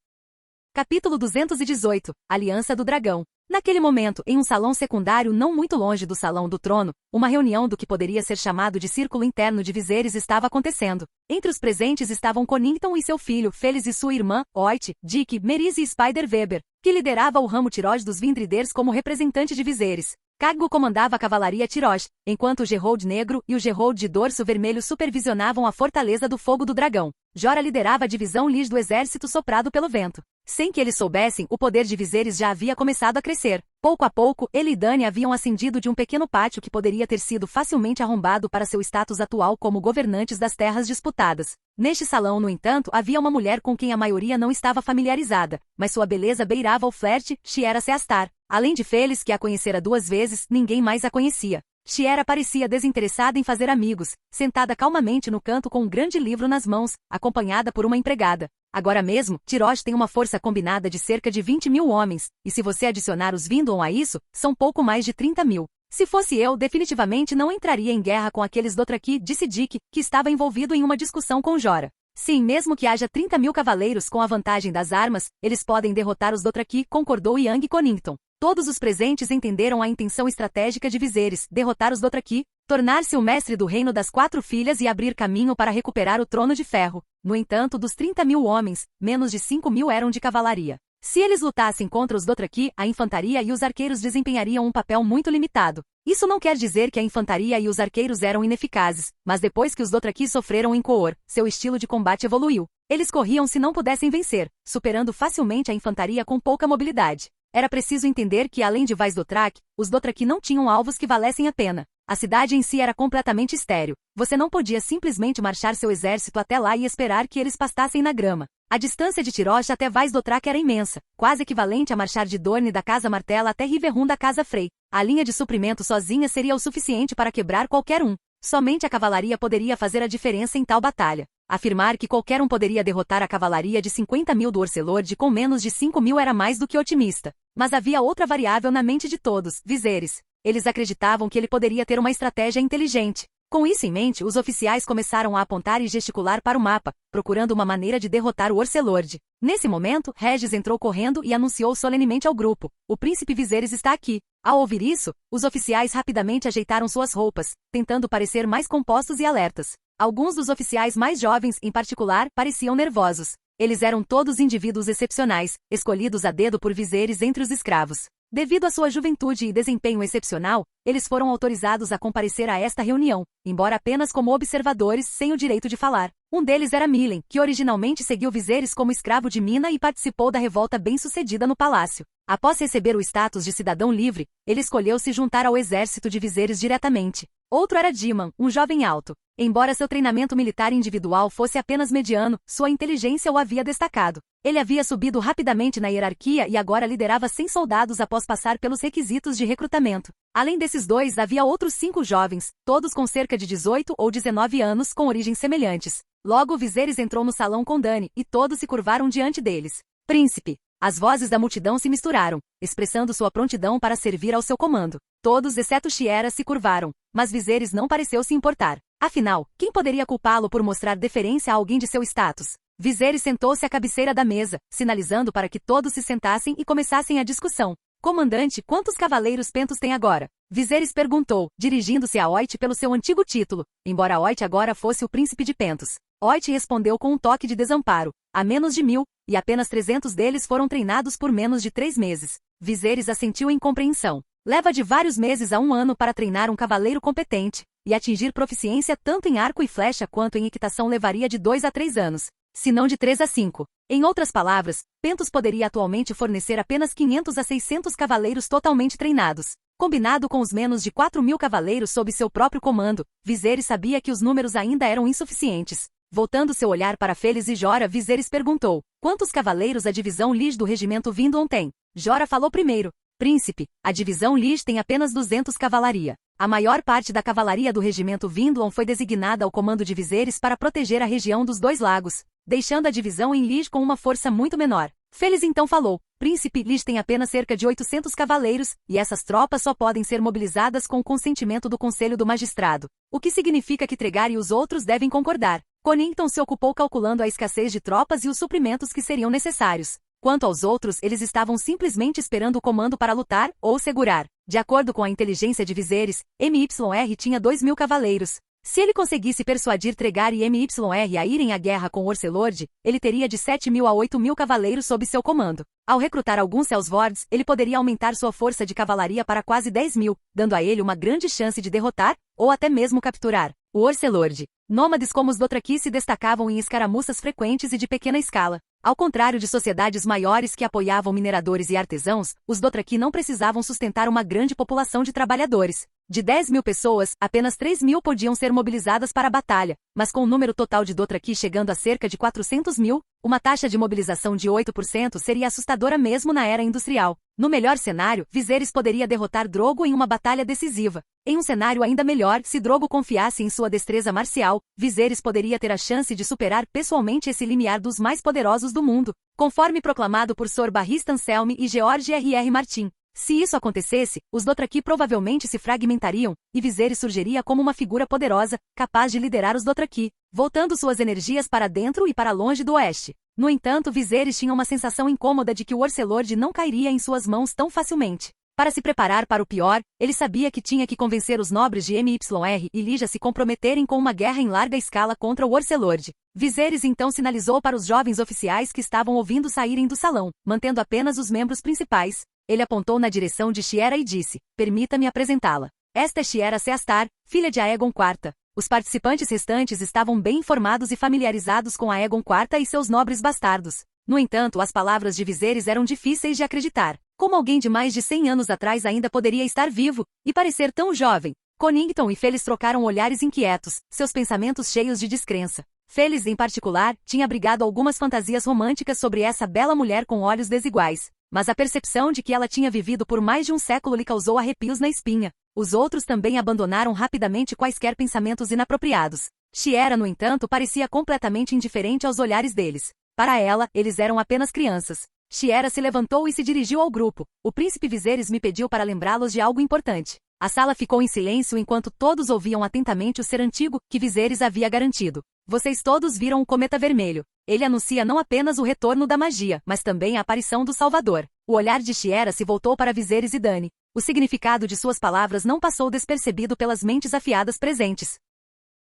Capítulo 218 – Aliança do Dragão. Naquele momento, em um salão secundário não muito longe do Salão do Trono, uma reunião do que poderia ser chamado de Círculo Interno de Viserys estava acontecendo. Entre os presentes estavam Connington e seu filho, Félix e sua irmã, Oit, Dick, Merise e Spider-Weber, que liderava o ramo Tirosh dos Vindriders como representante de Viserys. Cargo comandava a cavalaria Tirosh, enquanto o Geralt Negro e o Geralt de Dorso Vermelho supervisionavam a Fortaleza do Fogo do Dragão. Jorah liderava a divisão Lis do exército soprado pelo vento. Sem que eles soubessem, o poder de Viserys já havia começado a crescer. Pouco a pouco, ele e Dany haviam ascendido de um pequeno pátio que poderia ter sido facilmente arrombado para seu status atual como governantes das terras disputadas. Neste salão, no entanto, havia uma mulher com quem a maioria não estava familiarizada, mas sua beleza beirava o flerte, Shiera Seastar. Além de Félix, que a conhecera 2 vezes, ninguém mais a conhecia. Shiera parecia desinteressada em fazer amigos, sentada calmamente no canto com um grande livro nas mãos, acompanhada por uma empregada. Agora mesmo, Tirosh tem uma força combinada de cerca de 20.000 homens, e se você adicionar os Vindon a isso, são pouco mais de 30.000. Se fosse eu, definitivamente não entraria em guerra com aqueles Dothraki, disse Dick, que estava envolvido em uma discussão com Jorah. Sim, mesmo que haja 30.000 cavaleiros com a vantagem das armas, eles podem derrotar os Dothraki, concordou Young Connington. Todos os presentes entenderam a intenção estratégica de Viserys, derrotar os Dothraki, tornar-se o mestre do reino das 4 filhas e abrir caminho para recuperar o trono de ferro. No entanto, dos 30.000 homens, menos de 5.000 eram de cavalaria. Se eles lutassem contra os Dothraki, a infantaria e os arqueiros desempenhariam um papel muito limitado. Isso não quer dizer que a infantaria e os arqueiros eram ineficazes, mas depois que os Dothraki sofreram em Qoor, seu estilo de combate evoluiu. Eles corriam se não pudessem vencer, superando facilmente a infantaria com pouca mobilidade. Era preciso entender que, além de Vais Dothrak, os Dothraki não tinham alvos que valessem a pena. A cidade em si era completamente estéril. Você não podia simplesmente marchar seu exército até lá e esperar que eles pastassem na grama. A distância de Tirosh até Vais Dothrak era imensa, quase equivalente a marchar de Dorne da Casa Martela até Riverrun da Casa Frey. A linha de suprimento sozinha seria o suficiente para quebrar qualquer um. Somente a cavalaria poderia fazer a diferença em tal batalha. Afirmar que qualquer um poderia derrotar a cavalaria de 50.000 do Orcelord com menos de 5.000 era mais do que otimista. Mas havia outra variável na mente de todos, Viserys. Eles acreditavam que ele poderia ter uma estratégia inteligente. Com isso em mente, os oficiais começaram a apontar e gesticular para o mapa, procurando uma maneira de derrotar o Orcelord. Nesse momento, Regis entrou correndo e anunciou solenemente ao grupo: "O príncipe Viserys está aqui." Ao ouvir isso, os oficiais rapidamente ajeitaram suas roupas, tentando parecer mais compostos e alertas. Alguns dos oficiais mais jovens, em particular, pareciam nervosos. Eles eram todos indivíduos excepcionais, escolhidos a dedo por Viserys entre os escravos. Devido à sua juventude e desempenho excepcional, eles foram autorizados a comparecer a esta reunião, embora apenas como observadores sem o direito de falar. Um deles era Milen, que originalmente seguiu Viserys como escravo de Mina e participou da revolta bem-sucedida no palácio. Após receber o status de cidadão livre, ele escolheu se juntar ao exército de Viserys diretamente. Outro era Diman, um jovem alto. Embora seu treinamento militar individual fosse apenas mediano, sua inteligência o havia destacado. Ele havia subido rapidamente na hierarquia e agora liderava 100 soldados após passar pelos requisitos de recrutamento. Além desses dois, havia outros 5 jovens, todos com cerca de 18 ou 19 anos, com origens semelhantes. Logo Viserys entrou no salão com Dany, e todos se curvaram diante deles. "Príncipe." As vozes da multidão se misturaram, expressando sua prontidão para servir ao seu comando. Todos, exceto Shiera, se curvaram, mas Viserys não pareceu se importar. Afinal, quem poderia culpá-lo por mostrar deferência a alguém de seu status? Viserys sentou-se à cabeceira da mesa, sinalizando para que todos se sentassem e começassem a discussão. "Comandante, quantos cavaleiros Pentos tem agora?" Viserys perguntou, dirigindo-se a Oit pelo seu antigo título, embora Oit agora fosse o príncipe de Pentos. Oit respondeu com um toque de desamparo: "A menos de 1.000, e apenas 300 deles foram treinados por menos de 3 meses. Viserys assentiu em compreensão. Leva de vários meses a 1 ano para treinar um cavaleiro competente, e atingir proficiência tanto em arco e flecha quanto em equitação levaria de 2 a 3 anos, se não de 3 a 5. Em outras palavras, Pentos poderia atualmente fornecer apenas 500 a 600 cavaleiros totalmente treinados. Combinado com os menos de 4.000 cavaleiros sob seu próprio comando, Viserys sabia que os números ainda eram insuficientes. Voltando seu olhar para Félix e Jorah, Viserys perguntou: "Quantos cavaleiros a divisão Liege do regimento Vindon tem?" Jorah falou primeiro: "Príncipe, a divisão Liege tem apenas 200 cavalaria. A maior parte da cavalaria do regimento Vindlon foi designada ao comando de Viserys para proteger a região dos Dois Lagos, deixando a divisão em Liege com uma força muito menor." Félix então falou: "Príncipe, Liege tem apenas cerca de 800 cavaleiros, e essas tropas só podem ser mobilizadas com o consentimento do Conselho do Magistrado, o que significa que Tregar e os outros devem concordar." Connington se ocupou calculando a escassez de tropas e os suprimentos que seriam necessários. Quanto aos outros, eles estavam simplesmente esperando o comando para lutar, ou segurar. De acordo com a inteligência de Viserys, MYR tinha 2.000 cavaleiros. Se ele conseguisse persuadir Tregar e MYR a irem à guerra com Orcelord, ele teria de 7.000 a 8.000 cavaleiros sob seu comando. Ao recrutar alguns Celsvords, ele poderia aumentar sua força de cavalaria para quase 10.000, dando a ele uma grande chance de derrotar, ou até mesmo capturar, o Orcelord. Nômades como os Dothraki se destacavam em escaramuças frequentes e de pequena escala. Ao contrário de sociedades maiores que apoiavam mineradores e artesãos, os Dothraki não precisavam sustentar uma grande população de trabalhadores. De 10.000 pessoas, apenas 3.000 podiam ser mobilizadas para a batalha, mas com o número total de Dothraki chegando a cerca de 400.000, uma taxa de mobilização de 8% seria assustadora mesmo na era industrial. No melhor cenário, Viserys poderia derrotar Drogo em uma batalha decisiva. Em um cenário ainda melhor, se Drogo confiasse em sua destreza marcial, Viserys poderia ter a chance de superar pessoalmente esse limiar dos mais poderosos do mundo, conforme proclamado por Sor Barristan Selmy e George R.R. Martin. Se isso acontecesse, os Dothraki provavelmente se fragmentariam, e Viserys surgiria como uma figura poderosa, capaz de liderar os Dothraki, voltando suas energias para dentro e para longe do oeste. No entanto, Viserys tinha uma sensação incômoda de que o Orcelord não cairia em suas mãos tão facilmente. Para se preparar para o pior, ele sabia que tinha que convencer os nobres de MYR e Lyja a se comprometerem com uma guerra em larga escala contra o Orcelord. Viserys então sinalizou para os jovens oficiais que estavam ouvindo saírem do salão, mantendo apenas os membros principais. Ele apontou na direção de Shiera e disse: "Permita-me apresentá-la. Esta é Shiera Seastar, filha de Aegon IV." Os participantes restantes estavam bem informados e familiarizados com Aegon IV e seus nobres bastardos. No entanto, as palavras de Viserys eram difíceis de acreditar. Como alguém de mais de 100 anos atrás ainda poderia estar vivo e parecer tão jovem? Connington e Félix trocaram olhares inquietos, seus pensamentos cheios de descrença. Félix, em particular, tinha abrigado algumas fantasias românticas sobre essa bela mulher com olhos desiguais, mas a percepção de que ela tinha vivido por mais de um século lhe causou arrepios na espinha. Os outros também abandonaram rapidamente quaisquer pensamentos inapropriados. Shiera, no entanto, parecia completamente indiferente aos olhares deles. Para ela, eles eram apenas crianças. Shiera se levantou e se dirigiu ao grupo. "O príncipe Viserys me pediu para lembrá-los de algo importante." A sala ficou em silêncio enquanto todos ouviam atentamente o ser antigo que Viserys havia garantido. "Vocês todos viram o cometa vermelho. Ele anuncia não apenas o retorno da magia, mas também a aparição do Salvador." O olhar de Shiera se voltou para Viserys e Dany. O significado de suas palavras não passou despercebido pelas mentes afiadas presentes.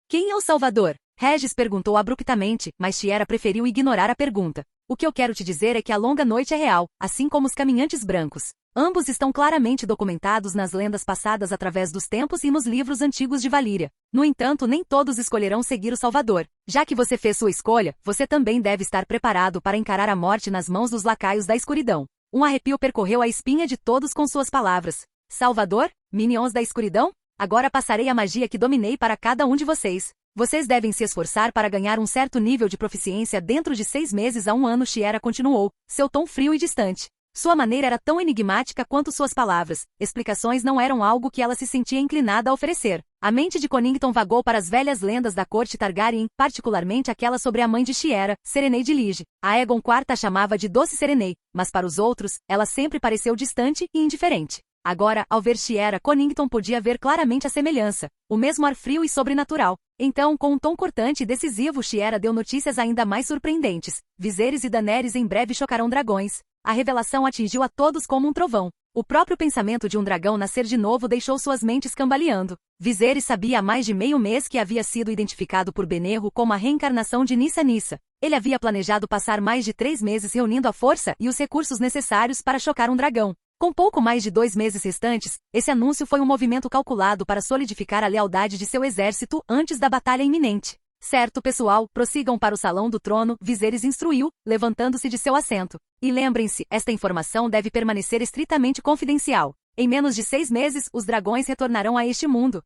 "Quem é o Salvador?" Regis perguntou abruptamente, mas Shiera preferiu ignorar a pergunta. "O que eu quero te dizer é que a longa noite é real, assim como os caminhantes brancos. Ambos estão claramente documentados nas lendas passadas através dos tempos e nos livros antigos de Valíria. No entanto, nem todos escolherão seguir o Salvador. Já que você fez sua escolha, você também deve estar preparado para encarar a morte nas mãos dos lacaios da escuridão." Um arrepio percorreu a espinha de todos com suas palavras. "Salvador? Minions da escuridão? Agora passarei a magia que dominei para cada um de vocês. Vocês devem se esforçar para ganhar um certo nível de proficiência dentro de 6 meses a 1 ano." Shiera continuou, seu tom frio e distante. Sua maneira era tão enigmática quanto suas palavras. Explicações não eram algo que ela se sentia inclinada a oferecer. A mente de Connington vagou para as velhas lendas da corte Targaryen, particularmente aquela sobre a mãe de Shiera, Serenei de Lige. A Aegon IV a chamava de Doce Serenei, mas para os outros, ela sempre pareceu distante e indiferente. Agora, ao ver Shiera, Connington podia ver claramente a semelhança, o mesmo ar frio e sobrenatural. Então, com um tom cortante e decisivo, Shiera deu notícias ainda mais surpreendentes. Viserys e Daenerys em breve chocarão dragões. A revelação atingiu a todos como um trovão. O próprio pensamento de um dragão nascer de novo deixou suas mentes cambaleando. Viserys sabia há mais de meio mês que havia sido identificado por Benerro como a reencarnação de Nissa Nissa. Ele havia planejado passar mais de 3 meses reunindo a força e os recursos necessários para chocar um dragão. Com pouco mais de 2 meses restantes, esse anúncio foi um movimento calculado para solidificar a lealdade de seu exército antes da batalha iminente. "Certo, pessoal, prossigam para o Salão do Trono", Viserys instruiu, levantando-se de seu assento. "E lembrem-se, esta informação deve permanecer estritamente confidencial. Em menos de 6 meses, os dragões retornarão a este mundo."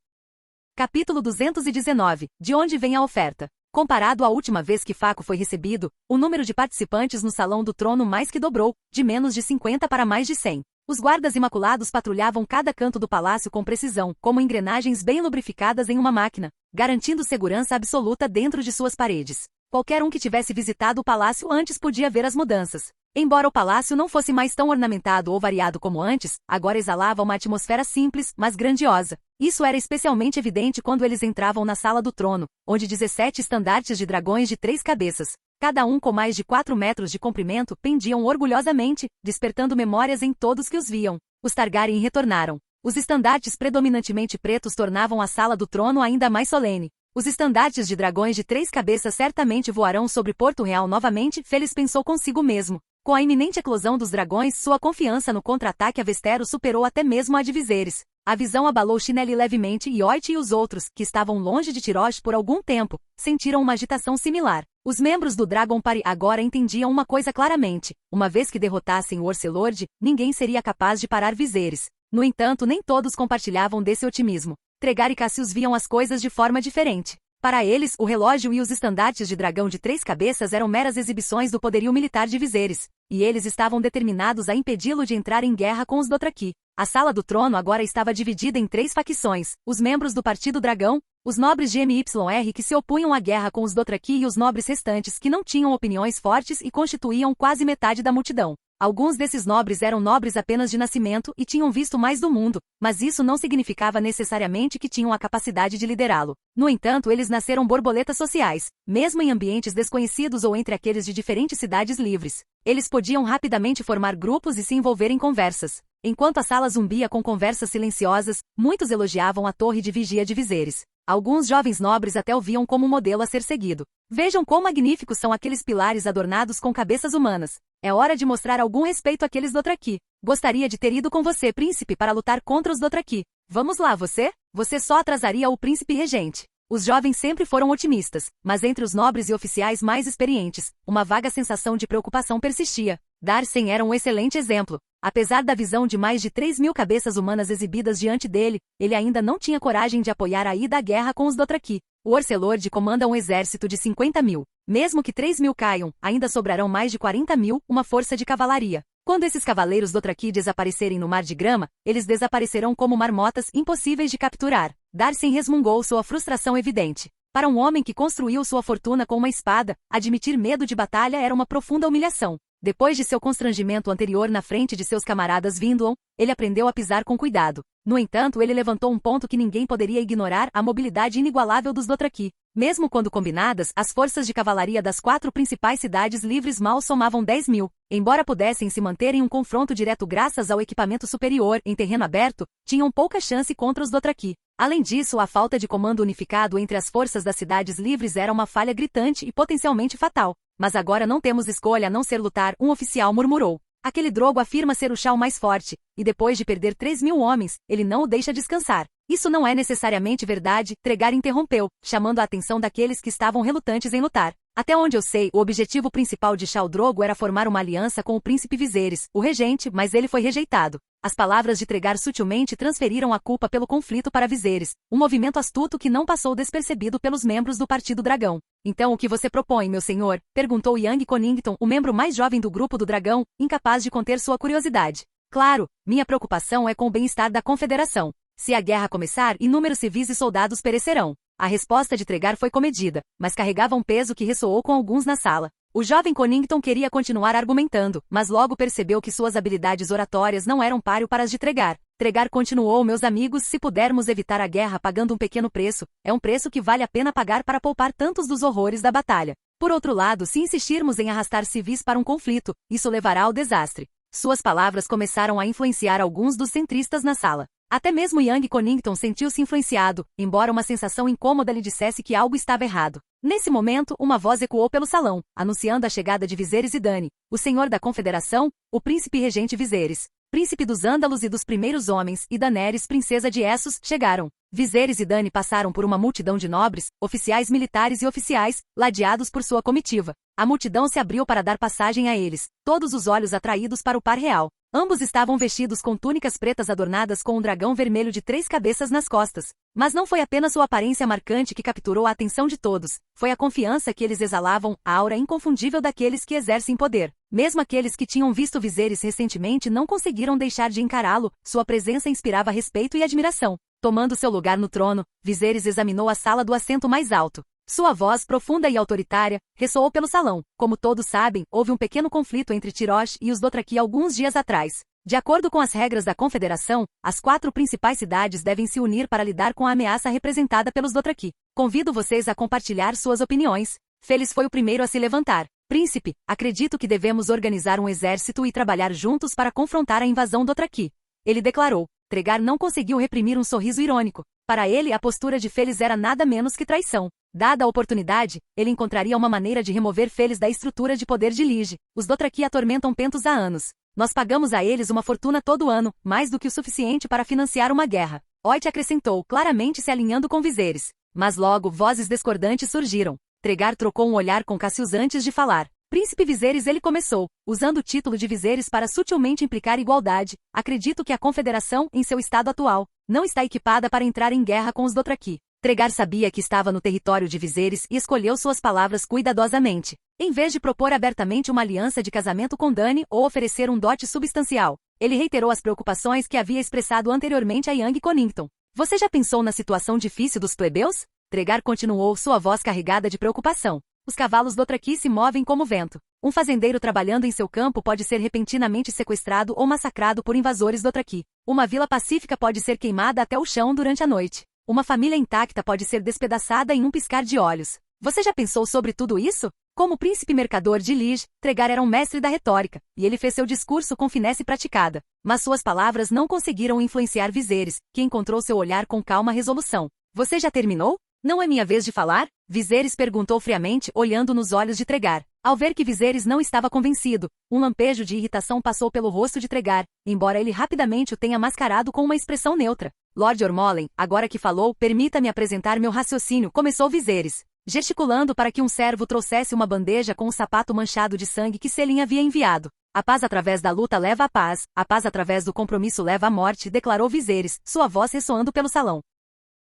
Capítulo 219. De onde vem a oferta? Comparado à última vez que Faco foi recebido, o número de participantes no Salão do Trono mais que dobrou, de menos de 50 para mais de 100. Os guardas imaculados patrulhavam cada canto do palácio com precisão, como engrenagens bem lubrificadas em uma máquina, garantindo segurança absoluta dentro de suas paredes. Qualquer um que tivesse visitado o palácio antes podia ver as mudanças. Embora o palácio não fosse mais tão ornamentado ou variado como antes, agora exalava uma atmosfera simples, mas grandiosa. Isso era especialmente evidente quando eles entravam na Sala do Trono, onde 17 estandartes de dragões de 3 cabeças, cada um com mais de 4 metros de comprimento, pendiam orgulhosamente, despertando memórias em todos que os viam. Os Targaryen retornaram. Os estandartes predominantemente pretos tornavam a Sala do Trono ainda mais solene. Os estandartes de dragões de 3 cabeças certamente voarão sobre Porto Real novamente, Félix pensou consigo mesmo. Com a iminente eclosão dos dragões, sua confiança no contra-ataque a Westeros superou até mesmo a de Viserys. A visão abalou Chinelle levemente e Oit e os outros, que estavam longe de Tyrosh por algum tempo, sentiram uma agitação similar. Os membros do Dragon Party agora entendiam uma coisa claramente. Uma vez que derrotassem o Orcelord, ninguém seria capaz de parar Viserys. No entanto, nem todos compartilhavam desse otimismo. Tregar e Cassius viam as coisas de forma diferente. Para eles, o relógio e os estandartes de dragão de 3 cabeças eram meras exibições do poderio militar de Viserys, e eles estavam determinados a impedi-lo de entrar em guerra com os Dothraki. A Sala do Trono agora estava dividida em 3 facções: os membros do Partido Dragão, os nobres de MYR que se opunham à guerra com os Dothraki e os nobres restantes que não tinham opiniões fortes e constituíam quase metade da multidão. Alguns desses nobres eram nobres apenas de nascimento e tinham visto mais do mundo, mas isso não significava necessariamente que tinham a capacidade de liderá-lo. No entanto, eles nasceram borboletas sociais, mesmo em ambientes desconhecidos ou entre aqueles de diferentes cidades livres. Eles podiam rapidamente formar grupos e se envolver em conversas. Enquanto a sala zumbia com conversas silenciosas, muitos elogiavam a torre de vigia de Viserys. Alguns jovens nobres até o viam como modelo a ser seguido. Vejam quão magníficos são aqueles pilares adornados com cabeças humanas. É hora de mostrar algum respeito àqueles Dothraki. Gostaria de ter ido com você, príncipe, para lutar contra os Dothraki. Vamos lá, você? Você só atrasaria o príncipe regente. Os jovens sempre foram otimistas, mas entre os nobres e oficiais mais experientes, uma vaga sensação de preocupação persistia. Darcy era um excelente exemplo. Apesar da visão de mais de 3.000 cabeças humanas exibidas diante dele, ele ainda não tinha coragem de apoiar a ida à guerra com os Dothraki. O Orcelord comanda um exército de 50.000. Mesmo que 3.000 caiam, ainda sobrarão mais de 40.000, uma força de cavalaria. Quando esses cavaleiros Dothraki desaparecerem no mar de grama, eles desaparecerão como marmotas impossíveis de capturar. Darcy resmungou sua frustração evidente. Para um homem que construiu sua fortuna com uma espada, admitir medo de batalha era uma profunda humilhação. Depois de seu constrangimento anterior na frente de seus camaradas Windlon, ele aprendeu a pisar com cuidado. No entanto, ele levantou um ponto que ninguém poderia ignorar: a mobilidade inigualável dos Dothraki. Mesmo quando combinadas, as forças de cavalaria das 4 principais cidades livres mal somavam 10.000. Embora pudessem se manter em um confronto direto graças ao equipamento superior em terreno aberto, tinham pouca chance contra os Dothraki. Além disso, a falta de comando unificado entre as forças das cidades livres era uma falha gritante e potencialmente fatal. Mas agora não temos escolha a não ser lutar, um oficial murmurou. Aquele Drogo afirma ser o Shao mais forte, e depois de perder 3.000 homens, ele não o deixa descansar. Isso não é necessariamente verdade, Tregar interrompeu, chamando a atenção daqueles que estavam relutantes em lutar. Até onde eu sei, o objetivo principal de Khal Drogo era formar uma aliança com o príncipe Viserys, o regente, mas ele foi rejeitado. As palavras de Tregar sutilmente transferiram a culpa pelo conflito para Viserys, um movimento astuto que não passou despercebido pelos membros do Partido Dragão. Então o que você propõe, meu senhor? Perguntou Young Connington, o membro mais jovem do grupo do Dragão, incapaz de conter sua curiosidade. Claro, minha preocupação é com o bem-estar da Confederação. Se a guerra começar, inúmeros civis e soldados perecerão. A resposta de Tregar foi comedida, mas carregava um peso que ressoou com alguns na sala. O jovem Connington queria continuar argumentando, mas logo percebeu que suas habilidades oratórias não eram páreo para as de Tregar. Tregar continuou: meus amigos, se pudermos evitar a guerra pagando um pequeno preço, é um preço que vale a pena pagar para poupar tantos dos horrores da batalha. Por outro lado, se insistirmos em arrastar civis para um conflito, isso levará ao desastre. Suas palavras começaram a influenciar alguns dos centristas na sala. Até mesmo Young Connington sentiu-se influenciado, embora uma sensação incômoda lhe dissesse que algo estava errado. Nesse momento, uma voz ecoou pelo salão, anunciando a chegada de Viserys e Dany, o senhor da Confederação, o príncipe regente Viserys, príncipe dos Ândalos e dos primeiros homens, e Daenerys, princesa de Essos, chegaram. Viserys e Dany passaram por uma multidão de nobres, oficiais militares e oficiais, ladeados por sua comitiva. A multidão se abriu para dar passagem a eles, todos os olhos atraídos para o par real. Ambos estavam vestidos com túnicas pretas adornadas com um dragão vermelho de 3 cabeças nas costas. Mas não foi apenas sua aparência marcante que capturou a atenção de todos, foi a confiança que eles exalavam, a aura inconfundível daqueles que exercem poder. Mesmo aqueles que tinham visto Viserys recentemente não conseguiram deixar de encará-lo, sua presença inspirava respeito e admiração. Tomando seu lugar no trono, Viserys examinou a sala do assento mais alto. Sua voz, profunda e autoritária, ressoou pelo salão. Como todos sabem, houve um pequeno conflito entre Tyrosh e os Dothraki alguns dias atrás. De acordo com as regras da Confederação, as 4 principais cidades devem se unir para lidar com a ameaça representada pelos Dothraki. Convido vocês a compartilhar suas opiniões. Feliz foi o primeiro a se levantar. Príncipe, acredito que devemos organizar um exército e trabalhar juntos para confrontar a invasão Dothraki. Ele declarou. Tregar não conseguiu reprimir um sorriso irônico. Para ele, a postura de Feliz era nada menos que traição. Dada a oportunidade, ele encontraria uma maneira de remover Feliz da estrutura de poder de Lige. Os Dothraki atormentam Pentos há anos. Nós pagamos a eles uma fortuna todo ano, mais do que o suficiente para financiar uma guerra. Oit acrescentou, claramente se alinhando com Viserys. Mas logo, vozes discordantes surgiram. Tregar trocou um olhar com Cassius antes de falar. Príncipe Viserys, ele começou, usando o título de Viserys para sutilmente implicar igualdade. Acredito que a confederação, em seu estado atual, não está equipada para entrar em guerra com os Dothraki. Tregar sabia que estava no território de Viserys e escolheu suas palavras cuidadosamente. Em vez de propor abertamente uma aliança de casamento com Dany ou oferecer um dote substancial, ele reiterou as preocupações que havia expressado anteriormente a Young Connington. Você já pensou na situação difícil dos plebeus? Tregar continuou, sua voz carregada de preocupação. Os cavalos Dothraki se movem como vento. Um fazendeiro trabalhando em seu campo pode ser repentinamente sequestrado ou massacrado por invasores Dothraki. Uma vila pacífica pode ser queimada até o chão durante a noite. Uma família intacta pode ser despedaçada em um piscar de olhos. Você já pensou sobre tudo isso? Como príncipe mercador de Lige, Tregar era um mestre da retórica, e ele fez seu discurso com finesse praticada. Mas suas palavras não conseguiram influenciar Viserys, que encontrou seu olhar com calma resolução. Você já terminou? Não é minha vez de falar? Viserys perguntou friamente, olhando nos olhos de Tregar. Ao ver que Viserys não estava convencido, um lampejo de irritação passou pelo rosto de Tregar, embora ele rapidamente o tenha mascarado com uma expressão neutra. Lord Ormolen, agora que falou, permita-me apresentar meu raciocínio, começou Viserys, gesticulando para que um servo trouxesse uma bandeja com um sapato manchado de sangue que Selin havia enviado. A paz através da luta leva à paz, a paz através do compromisso leva à morte, declarou Viserys, sua voz ressoando pelo salão.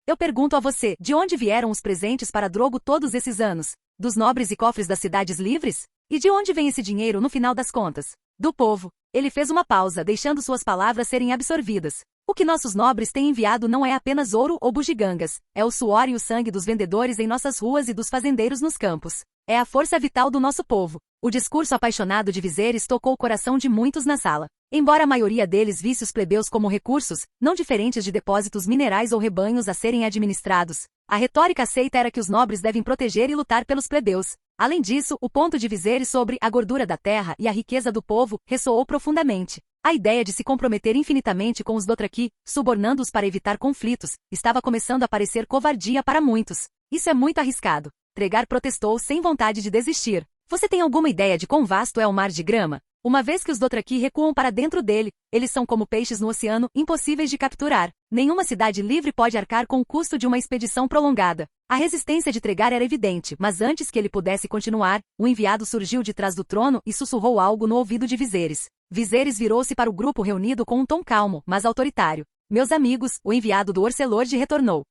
Eu pergunto a você, de onde vieram os presentes para Drogo todos esses anos? Dos nobres e cofres das cidades livres? E de onde vem esse dinheiro no final das contas? Do povo. Ele fez uma pausa, deixando suas palavras serem absorvidas. O que nossos nobres têm enviado não é apenas ouro ou bugigangas, é o suor e o sangue dos vendedores em nossas ruas e dos fazendeiros nos campos. É a força vital do nosso povo. O discurso apaixonado de Viserys tocou o coração de muitos na sala. Embora a maioria deles visse os plebeus como recursos, não diferentes de depósitos minerais ou rebanhos a serem administrados, a retórica aceita era que os nobres devem proteger e lutar pelos plebeus. Além disso, o ponto de Viserys sobre a gordura da terra e a riqueza do povo ressoou profundamente. A ideia de se comprometer infinitamente com os Dothraki, subornando-os para evitar conflitos, estava começando a parecer covardia para muitos. Isso é muito arriscado. Tregar protestou sem vontade de desistir. Você tem alguma ideia de quão vasto é o mar de grama? Uma vez que os Dothraki recuam para dentro dele, eles são como peixes no oceano, impossíveis de capturar. Nenhuma cidade livre pode arcar com o custo de uma expedição prolongada. A resistência de Tregar era evidente, mas antes que ele pudesse continuar, o enviado surgiu de trás do trono e sussurrou algo no ouvido de Viserys. Viserys virou-se para o grupo reunido com um tom calmo, mas autoritário. Meus amigos, o enviado do Orcelord retornou.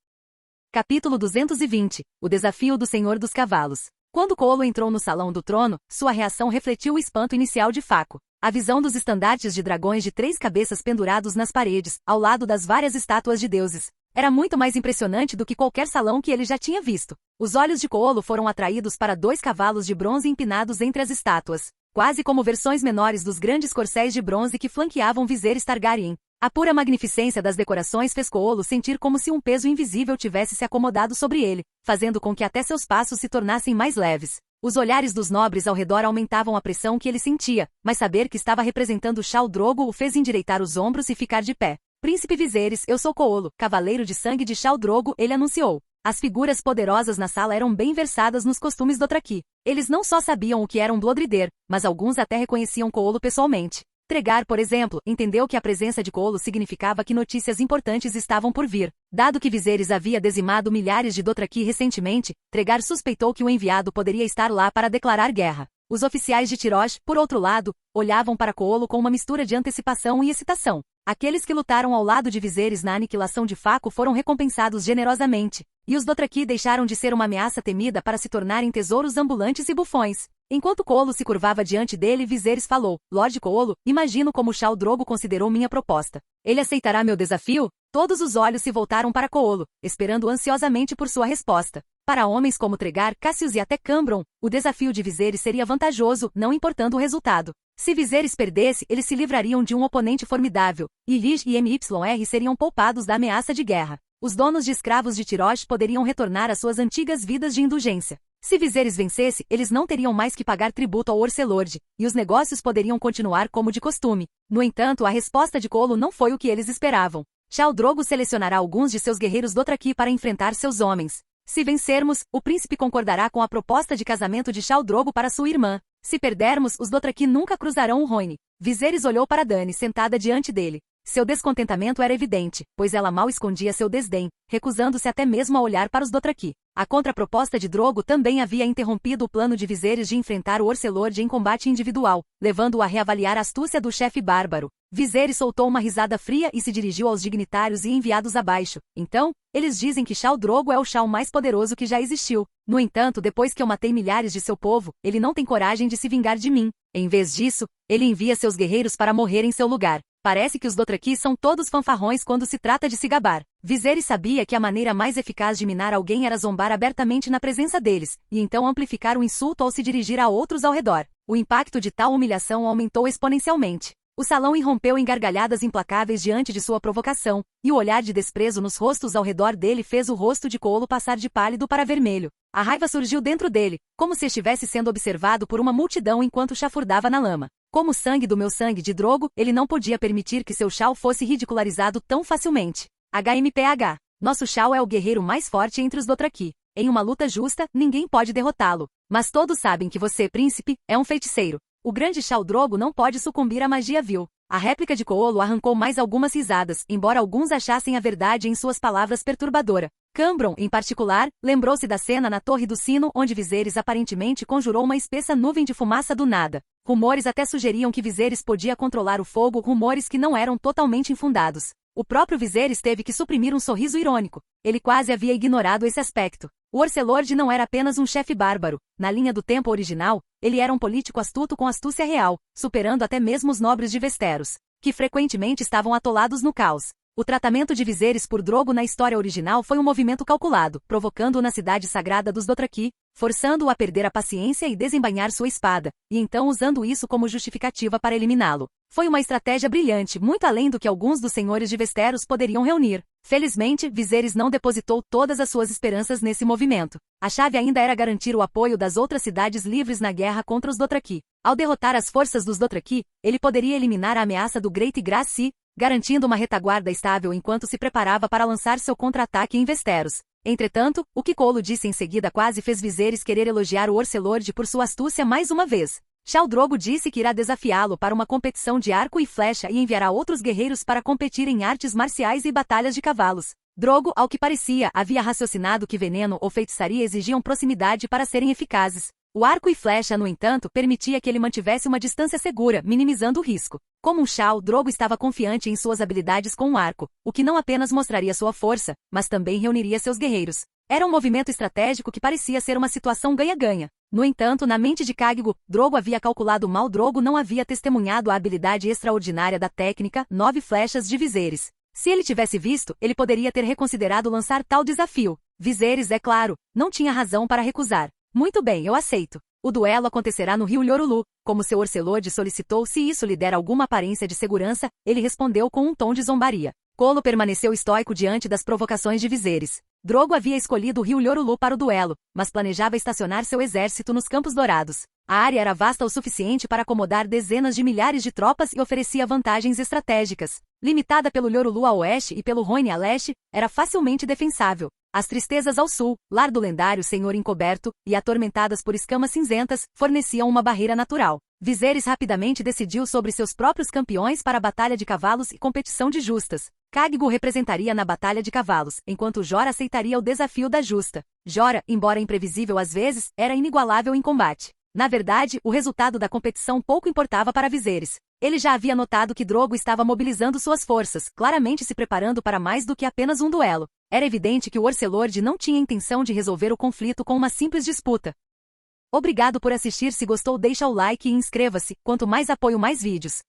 Capítulo 220. O desafio do Senhor dos Cavalos. Quando Coolo entrou no salão do trono, sua reação refletiu o espanto inicial de Faco. A visão dos estandartes de dragões de 3 cabeças pendurados nas paredes, ao lado das várias estátuas de deuses, era muito mais impressionante do que qualquer salão que ele já tinha visto. Os olhos de Coolo foram atraídos para 2 cavalos de bronze empinados entre as estátuas, quase como versões menores dos grandes corcéis de bronze que flanqueavam Viserys Targaryen. A pura magnificência das decorações fez Coolo sentir como se um peso invisível tivesse se acomodado sobre ele, fazendo com que até seus passos se tornassem mais leves. Os olhares dos nobres ao redor aumentavam a pressão que ele sentia, mas saber que estava representando Khal Drogo o fez endireitar os ombros e ficar de pé. Príncipe Viserys, eu sou Coolo, cavaleiro de sangue de Khal Drogo, ele anunciou. As figuras poderosas na sala eram bem versadas nos costumes Dothraki. Eles não só sabiam o que era um Bloodrider, mas alguns até reconheciam Coolo pessoalmente. Tregar, por exemplo, entendeu que a presença de Coolo significava que notícias importantes estavam por vir. Dado que Viserys havia dizimado milhares de Dothraki recentemente, Tregar suspeitou que o enviado poderia estar lá para declarar guerra. Os oficiais de Tyrosh, por outro lado, olhavam para Coolo com uma mistura de antecipação e excitação. Aqueles que lutaram ao lado de Viserys na aniquilação de Faco foram recompensados generosamente, e os Dothraki deixaram de ser uma ameaça temida para se tornarem tesouros ambulantes e bufões. Enquanto Coolo se curvava diante dele, Viserys falou, Lord Coolo, imagino como Khal Drogo considerou minha proposta. Ele aceitará meu desafio? Todos os olhos se voltaram para Coolo, esperando ansiosamente por sua resposta. Para homens como Tregar, Cassius e até Cambron, o desafio de Viserys seria vantajoso, não importando o resultado. Se Viserys perdesse, eles se livrariam de um oponente formidável, e Lige e MYR seriam poupados da ameaça de guerra. Os donos de escravos de Tyrosh poderiam retornar às suas antigas vidas de indulgência. Se Viserys vencesse, eles não teriam mais que pagar tributo ao Orcelord, e os negócios poderiam continuar como de costume. No entanto, a resposta de Coolo não foi o que eles esperavam. Khal Drogo selecionará alguns de seus guerreiros Dothraki para enfrentar seus homens. Se vencermos, o príncipe concordará com a proposta de casamento de Khal Drogo para sua irmã. Se perdermos, os Dothraki nunca cruzarão o Rhoyne. Viserys olhou para Dany sentada diante dele. Seu descontentamento era evidente, pois ela mal escondia seu desdém, recusando-se até mesmo a olhar para os Dothraki. A contraproposta de Drogo também havia interrompido o plano de Viserys de enfrentar o Orcelord em combate individual, levando-o a reavaliar a astúcia do chefe bárbaro. Viserys soltou uma risada fria e se dirigiu aos dignitários e enviados abaixo. Então, eles dizem que Khal Drogo é o Khal mais poderoso que já existiu. No entanto, depois que eu matei milhares de seu povo, ele não tem coragem de se vingar de mim. Em vez disso, ele envia seus guerreiros para morrer em seu lugar. Parece que os Dothraki são todos fanfarrões quando se trata de se gabar. Viserys sabia que a maneira mais eficaz de minar alguém era zombar abertamente na presença deles, e então amplificar o insulto ao se dirigir a outros ao redor. O impacto de tal humilhação aumentou exponencialmente. O salão irrompeu em gargalhadas implacáveis diante de sua provocação, e o olhar de desprezo nos rostos ao redor dele fez o rosto de Coolo passar de pálido para vermelho. A raiva surgiu dentro dele, como se estivesse sendo observado por uma multidão enquanto chafurdava na lama. Como o sangue do meu sangue de Drogo, ele não podia permitir que seu Khal fosse ridicularizado tão facilmente. HMPH. Nosso Khal é o guerreiro mais forte entre os Dothraki. Em uma luta justa, ninguém pode derrotá-lo. Mas todos sabem que você, príncipe, é um feiticeiro. O grande Khal Drogo não pode sucumbir à magia vil. A réplica de Coolo arrancou mais algumas risadas, embora alguns achassem a verdade em suas palavras perturbadora. Cambron, em particular, lembrou-se da cena na Torre do Sino onde Viserys aparentemente conjurou uma espessa nuvem de fumaça do nada. Rumores até sugeriam que Viserys podia controlar o fogo, rumores que não eram totalmente infundados. O próprio Viserys teve que suprimir um sorriso irônico. Ele quase havia ignorado esse aspecto. O Orcelord não era apenas um chefe bárbaro. Na linha do tempo original, ele era um político astuto com astúcia real, superando até mesmo os nobres de Westeros, que frequentemente estavam atolados no caos. O tratamento de Viserys por Drogo na história original foi um movimento calculado, provocando-o na cidade sagrada dos Dothraki, forçando-o a perder a paciência e desembainhar sua espada, e então usando isso como justificativa para eliminá-lo. Foi uma estratégia brilhante, muito além do que alguns dos senhores de Westeros poderiam reunir. Felizmente, Viserys não depositou todas as suas esperanças nesse movimento. A chave ainda era garantir o apoio das outras cidades livres na guerra contra os Dothraki. Ao derrotar as forças dos Dothraki, ele poderia eliminar a ameaça do Great Grass Sea, garantindo uma retaguarda estável enquanto se preparava para lançar seu contra-ataque em Westeros. Entretanto, o que Coolo disse em seguida quase fez Viserys querer elogiar o Orcelord por sua astúcia mais uma vez. Khal Drogo disse que irá desafiá-lo para uma competição de arco e flecha e enviará outros guerreiros para competir em artes marciais e batalhas de cavalos. Drogo, ao que parecia, havia raciocinado que veneno ou feitiçaria exigiam proximidade para serem eficazes. O arco e flecha, no entanto, permitia que ele mantivesse uma distância segura, minimizando o risco. Como um Khal, Drogo estava confiante em suas habilidades com o arco, o que não apenas mostraria sua força, mas também reuniria seus guerreiros. Era um movimento estratégico que parecia ser uma situação ganha-ganha. No entanto, na mente de Khaggo, Drogo havia calculado mal. Drogo não havia testemunhado a habilidade extraordinária da técnica 9 flechas de Viserys. Se ele tivesse visto, ele poderia ter reconsiderado lançar tal desafio. Viserys, é claro, não tinha razão para recusar. Muito bem, eu aceito. O duelo acontecerá no rio Llorulu. Como seu Orcelord solicitou se isso lhe der alguma aparência de segurança, ele respondeu com um tom de zombaria. Coolo permaneceu estoico diante das provocações de Viserys. Drogo havia escolhido o rio Llorulu para o duelo, mas planejava estacionar seu exército nos Campos Dourados. A área era vasta o suficiente para acomodar dezenas de milhares de tropas e oferecia vantagens estratégicas. Limitada pelo Llorulu a oeste e pelo Rhoyne a leste, era facilmente defensável. As Tristezas ao sul, lar do lendário Senhor Encoberto, e atormentadas por escamas cinzentas, forneciam uma barreira natural. Viserys rapidamente decidiu sobre seus próprios campeões para a Batalha de Cavalos e competição de justas. Khaggo representaria na Batalha de Cavalos, enquanto Jorah aceitaria o desafio da justa. Jorah, embora imprevisível às vezes, era inigualável em combate. Na verdade, o resultado da competição pouco importava para Viserys. Ele já havia notado que Drogo estava mobilizando suas forças, claramente se preparando para mais do que apenas um duelo. Era evidente que o Orcelord não tinha intenção de resolver o conflito com uma simples disputa. Obrigado por assistir. Se gostou, deixa o like e inscreva-se. Quanto mais apoio, mais vídeos.